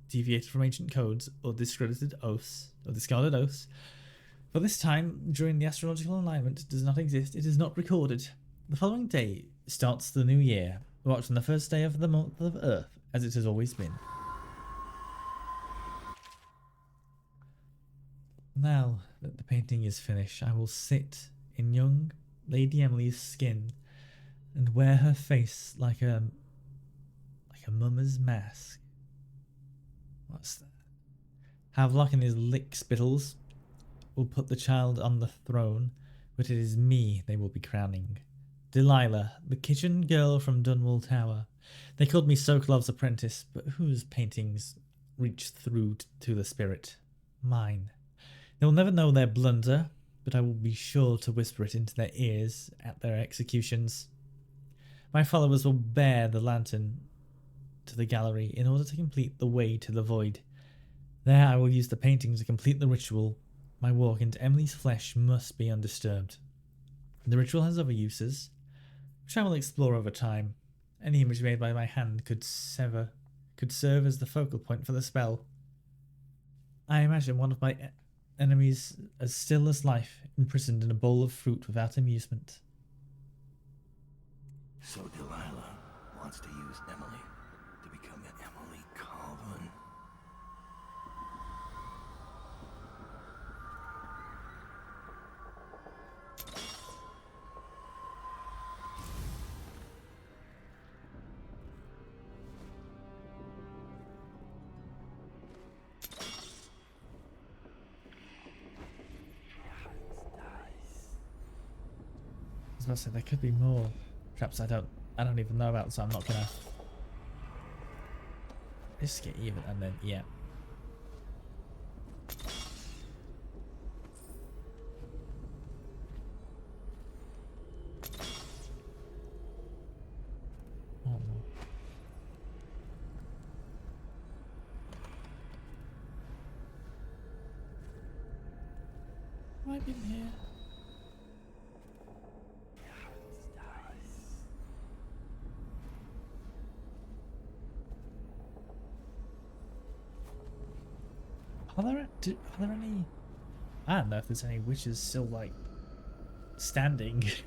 deviated from ancient codes, or discredited oaths, or discarded oaths. For this time, during the astrological alignment, does not exist. It is not recorded. The following day starts the new year, marked on the first day of the month of Earth, as it has always been. Now that the painting is finished, I will sit in young Lady Emily's skin and wear her face like a like a mummer's mask. What's that? Havelock and his lick spittles will put the child on the throne, but it is me they will be crowning. Delilah, the kitchen girl from Dunwall Tower. They called me Sokolov's apprentice, but whose paintings reach through to the spirit? Mine. They will never know their blunder, but I will be sure to whisper it into their ears at their executions. My followers will bear the lantern to the gallery in order to complete the way to the void. There I will use the painting to complete the ritual. My walk into Emily's flesh must be undisturbed. The ritual has other uses, which I will explore over time. Any image made by my hand could serve as the focal point for the spell. I imagine one of my enemies as still as life, imprisoned in a bowl of fruit without amusement. So Delilah wants to use Emily to become Emily Calvin. I was about to say there could be more traps I don't even know about, so I'm not gonna risk it even. And then yeah. Oh no. Right in here. Are there any? I don't know if there's any witches still like standing. Pick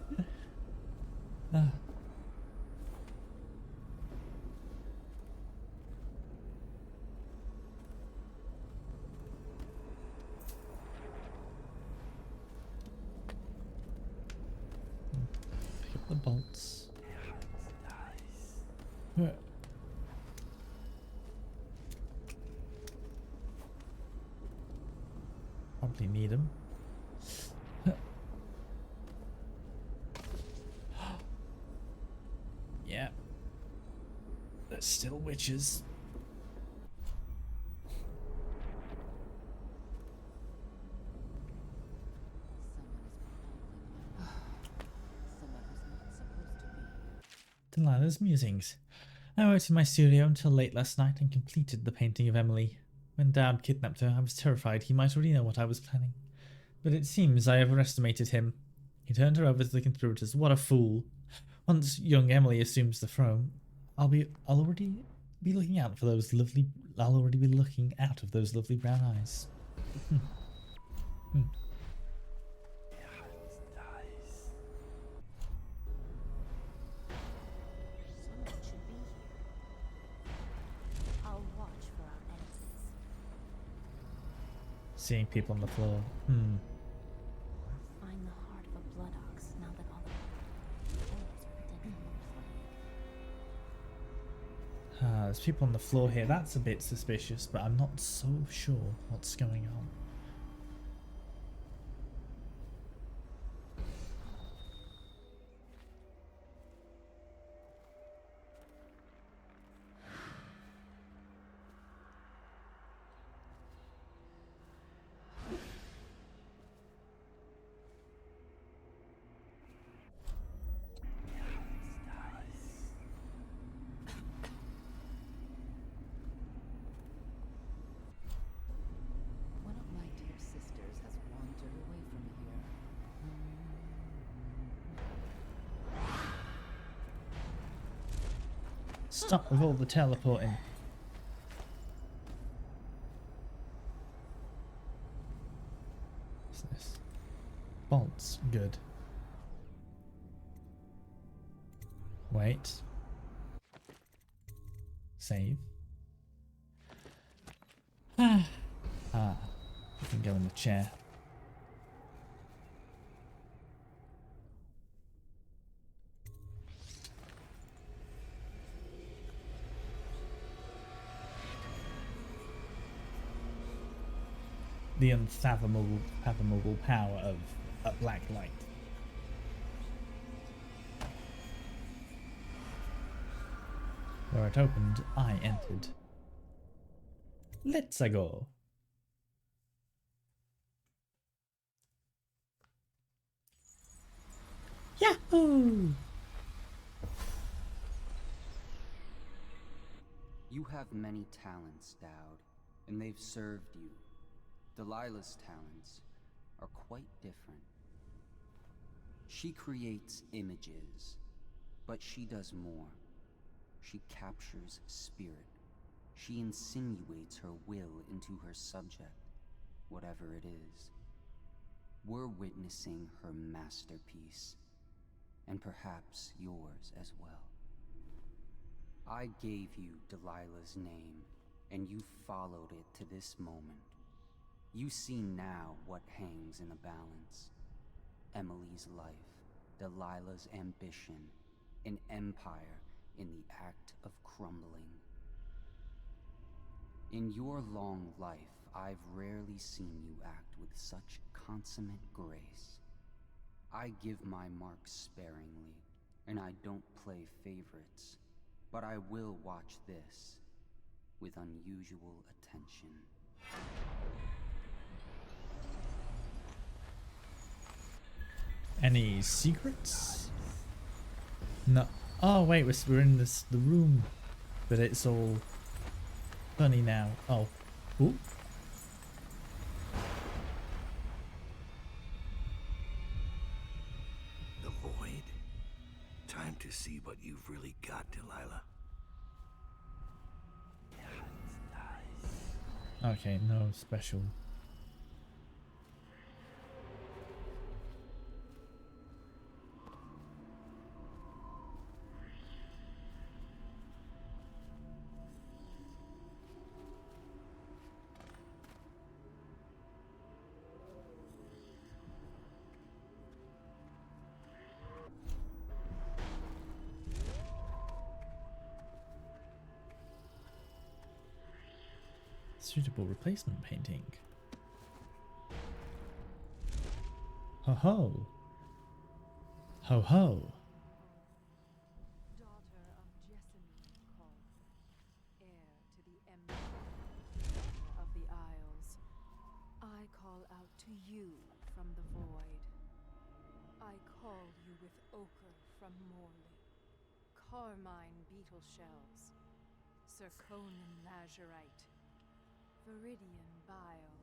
up the bolts. Probably need them. Yeah. There's still witches. Delilah's musings. I worked in my studio until late last night and completed the painting of Emily. When Dad kidnapped her, I was terrified he might already know what I was planning. But it seems I overestimated him. He turned her over to the conspirators. What a fool. Once young Emily assumes the throne, I'll already be looking out of those lovely brown eyes. Someone should be here. I'll watch for our enemies. Seeing people on the floor. Find the heart of a blood ox now that all the holes are dead from the plague. There's people on the floor here. That's a bit suspicious, but I'm not so sure what's going on. One of my dear sisters has wandered away from here. Stop with all the teleporting. What's this? Bolts. Good. Wait. Save. I can go in the chair. the unfathomable power of a black light. Where it opened, I entered. Let's go. Yahoo! You have many talents, Dowd, and they've served you. Delilah's talents are quite different. She creates images, but she does more. She captures spirit. She insinuates her will into her subject, whatever it is. We're witnessing her masterpiece, and perhaps yours as well. I gave you Delilah's name, and you followed it to this moment. You see now what hangs in the balance. Emily's life, Delilah's ambition, an empire in the act of crumbling. In your long life, I've rarely seen you act with such consummate grace. I give my marks sparingly, and I don't play favorites, but I will watch this with unusual attention. Any secrets? No. Oh wait, we're in the room, but it's all funny now. Oh, ooh. The void. Time to see what you've really got, Delilah. Okay, no special. Suitable replacement painting. Ho ho. Ho ho. Daughter of Jessamine called, heir to the empire of the Isles, I call out to you from the void. I call you with ochre from Morley, carmine beetle shells, zirconian lazurite, viridian bile.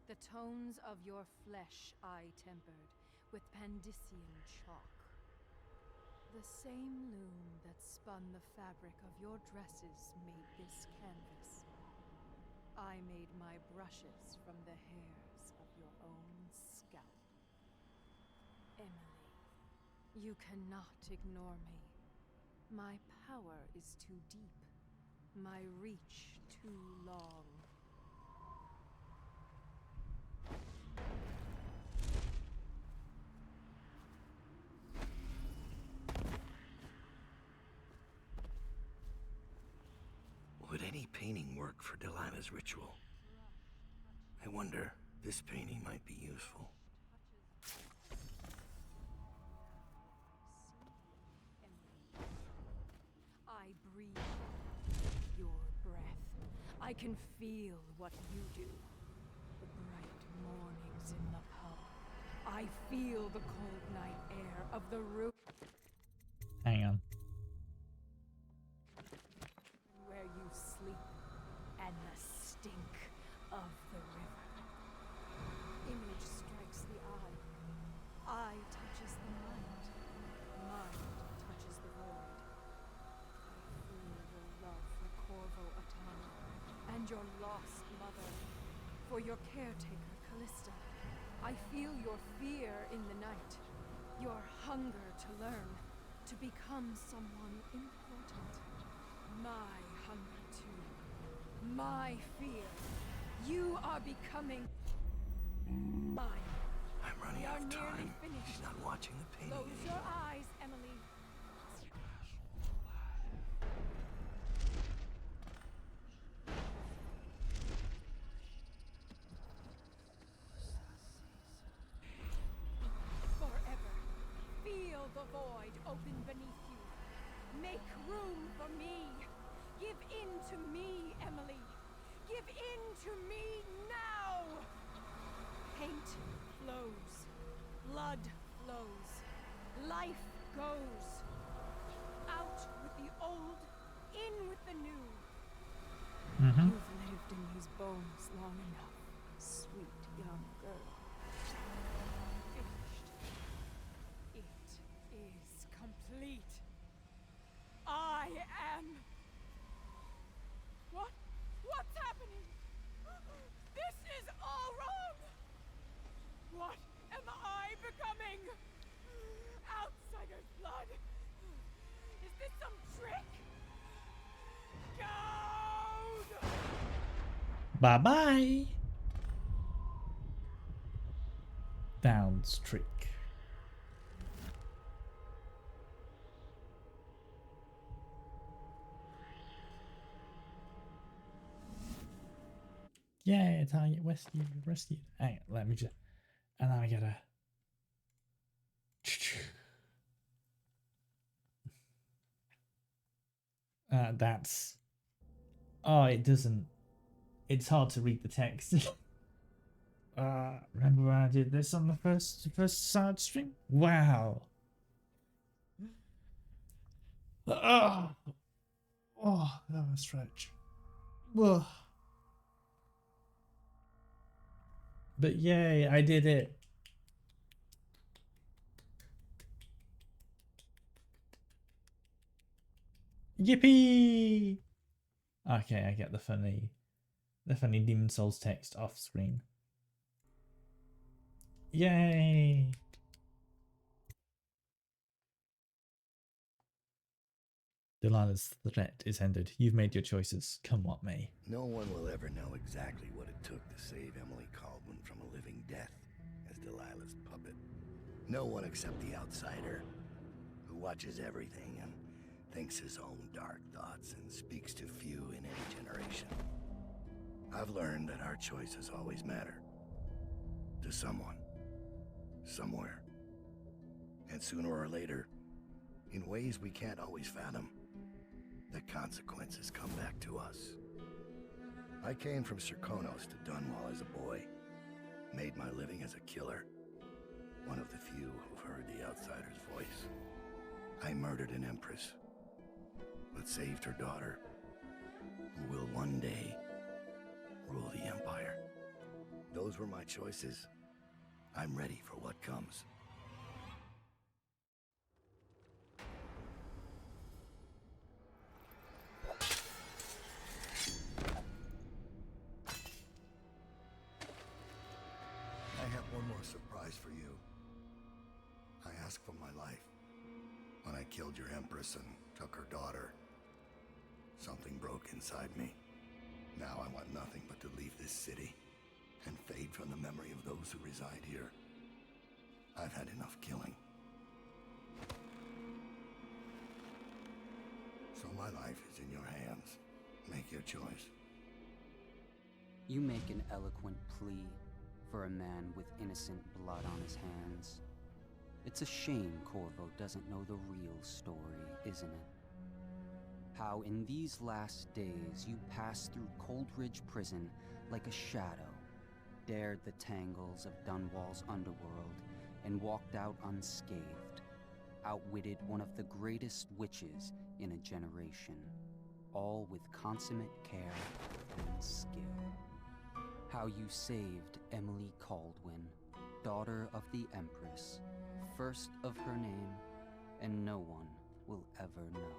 The tones of your flesh I tempered with Pandician chalk. The same loom that spun the fabric of your dresses made this canvas. I made my brushes from the hairs of your own scalp. Emily, you cannot ignore me. My power is too deep. My reach too long. Would any painting work for Delilah's ritual? I wonder, this painting might be useful. I breathe your breath. I can feel what you do. The bright mornings in the pub. I feel the cold night air of the room. Hang on. Where you sleep, and the stink of the river. Image strikes the eye. Eye touches the mind. Mind touches the void. I feel your love for Corvo Attano, and your lost mother, for your caretaker, Callista. I feel your fear in the night, your hunger to learn, to become someone important. My hunger too. My fear. You are becoming mine. I'm running out of time. Finished. She's not watching the painting Close anymore. your eyes, Emily. the void open beneath you. Make room for me. Give in to me, Emily. Give in to me now. Paint flows. Blood flows. Life goes. Out with the old, in with the new. Mm-hmm. You've lived in these bones long enough, sweet young girl. Finished. It is complete. I am... What? What's happening? This is all wrong! What am I becoming? Outsider's blood? Is this some trick? Goad! Bye-bye. Downs trick. Yeah, target rescued. Hang on, let me just... And now I gotta... That's... Oh, it doesn't... It's hard to read the text. Remember when I did this on the first side stream? Wow. Oh, that was a stretch. Whoa. But yay, I did it. Yippee! Okay, I get the funny Demon Souls text off screen. Yay! Delilah's threat is ended. You've made your choices. Come what may. No one will ever know exactly what it took to save Emily Caldwin from a living death as Delilah's puppet. No one except the outsider, who watches everything and thinks his own dark thoughts and speaks to few in any generation. I've learned that our choices always matter. To someone. Somewhere. And sooner or later, in ways we can't always fathom, the consequences come back to us. I came from Serkonos to Dunwall as a boy. Made my living as a killer. One of the few who've heard the outsider's voice. I murdered an empress, but saved her daughter, who will one day rule the Empire. Those were my choices. I'm ready for what comes. I have one more surprise for you. I asked for my life. When I killed your empress and took her daughter, something broke inside me. Now I want nothing but to leave this city and fade from the memory of those who reside here. I've had enough killing. So my life is in your hands. Make your choice. You make an eloquent plea for a man with innocent blood on his hands. It's a shame Corvo doesn't know the real story, isn't it? How in these last days you passed through Coldridge Prison like a shadow, dared the tangles of Dunwall's underworld, and walked out unscathed, outwitted one of the greatest witches in a generation, all with consummate care and skill. How you saved Emily Caldwin, daughter of the Empress, first of her name, and no one will ever know.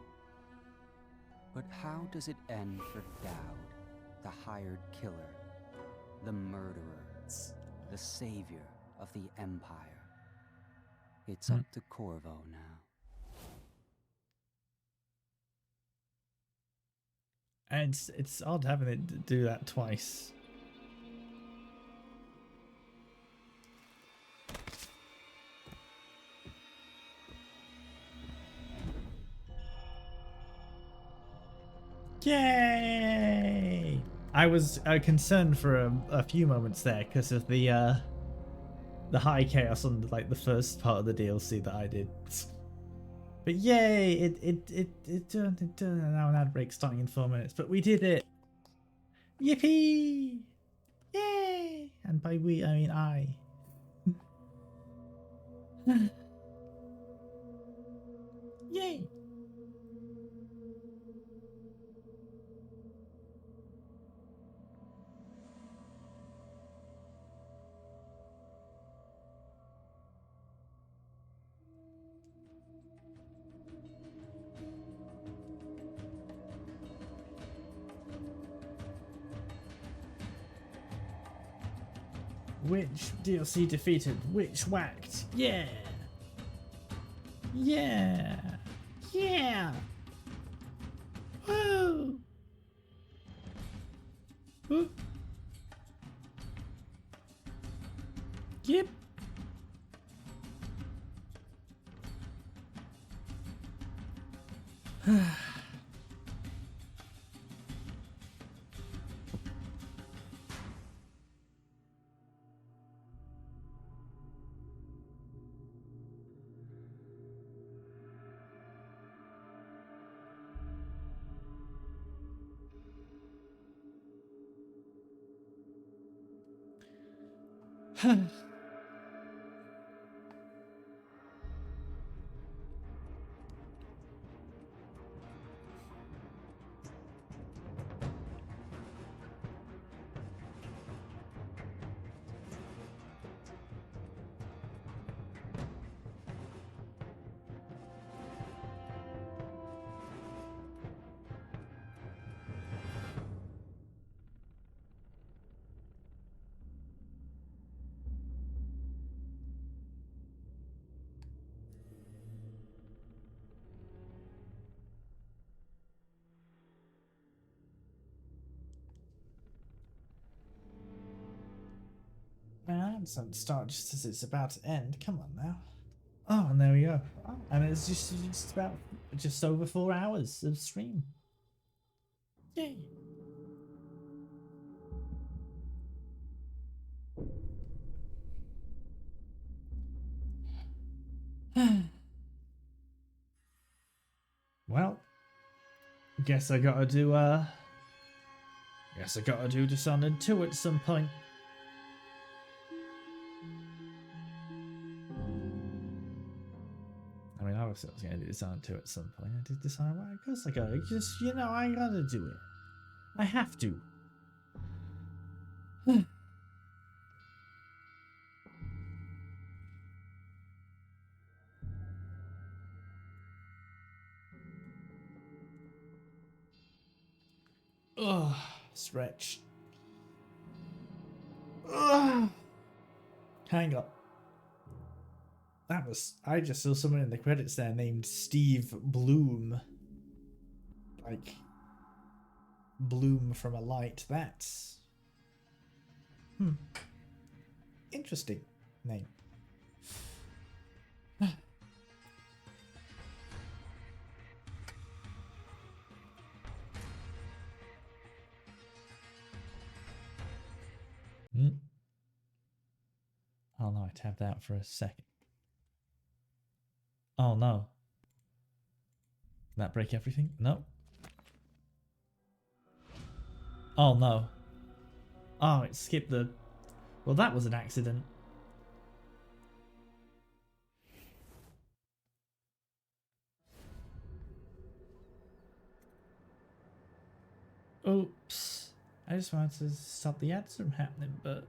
But how does it end for Dowd, the hired killer, the murderer, the savior of the Empire? It's up to Corvo now. And it's odd having it do that twice. Yay! I was concerned for a few moments there because of the high chaos on like the first part of the DLC that I did. But yay! Now an ad break starting in 4 minutes, but we did it! Yippee! Yay! And by we, I mean I. Yay! Which DLC defeated? Which whacked? Yeah! Yeah! Yeah! Woo! Woo! Yep! Man, something to start just as it's about to end. Come on now. Oh, and there we go. Oh, and it's just about just over 4 hours of stream. Yay! Well, guess I gotta do Dishonored 2 at some point. I mean, obviously I was gonna do Dishonored 2 at some point. I did Dishonored 1. Of course I gotta. Just, you know, I gotta do it. I have to. Ugh, stretch. Ugh. Hang on. I just saw someone in the credits there named Steve Bloom. Like, bloom from a light. That's... interesting name. Oh no, I tapped out for a second. Oh no. Did that break everything? No. Oh no. Oh, it skipped the... Well, that was an accident. Oops. I just wanted to stop the ads from happening, but...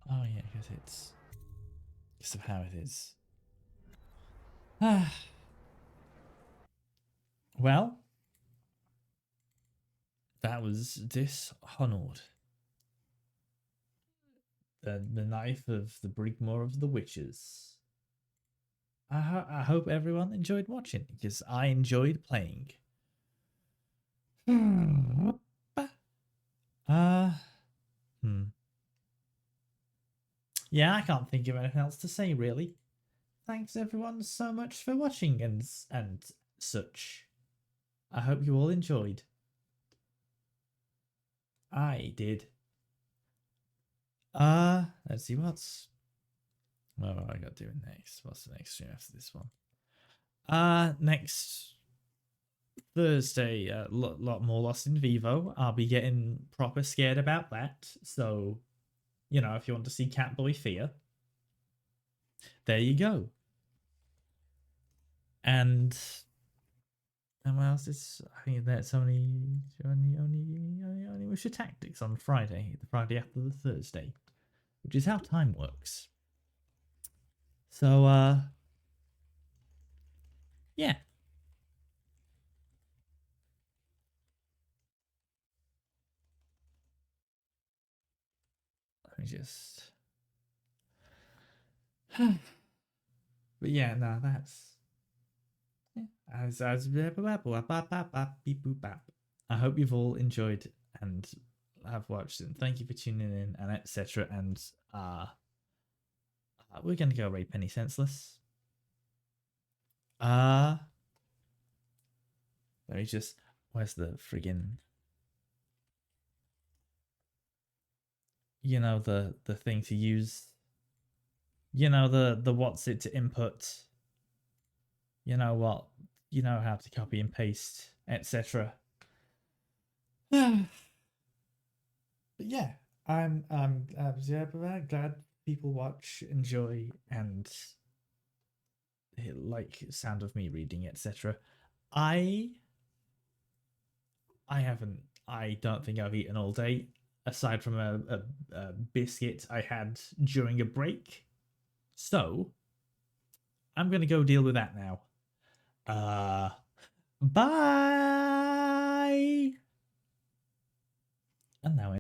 Oh yeah, because of how it is. Well, that was Dishonored. The Knife of the Brigmore of the Witches. I hope everyone enjoyed watching, because I enjoyed playing. Yeah, I can't think of anything else to say, really. thanks everyone so much for watching and such. I hope you all enjoyed. I did. Let's see what I got doing next. What's the next stream after this one? Next Thursday, a lot more Lost in Vivo. I'll be getting proper scared about that. So, you know, if you want to see Catboy Fear, there you go. And what else is? I think that's only Wisher Tactics on Friday, the Friday after the Thursday, which is how time works. So, yeah. Let me just. But yeah, no, that's. I hope you've all enjoyed and have watched, and thank you for tuning in and etc. And we're gonna go rape Penny Senseless. Let me just. Where's the friggin'? You know, the thing to use. You know, the what's it to input. You know what? You know how to copy and paste, etc. But yeah, I'm glad people watch, enjoy, and like sound of me reading, etc. I don't think I've eaten all day, aside from a biscuit I had during a break. So I'm gonna go deal with that now. Bye. And now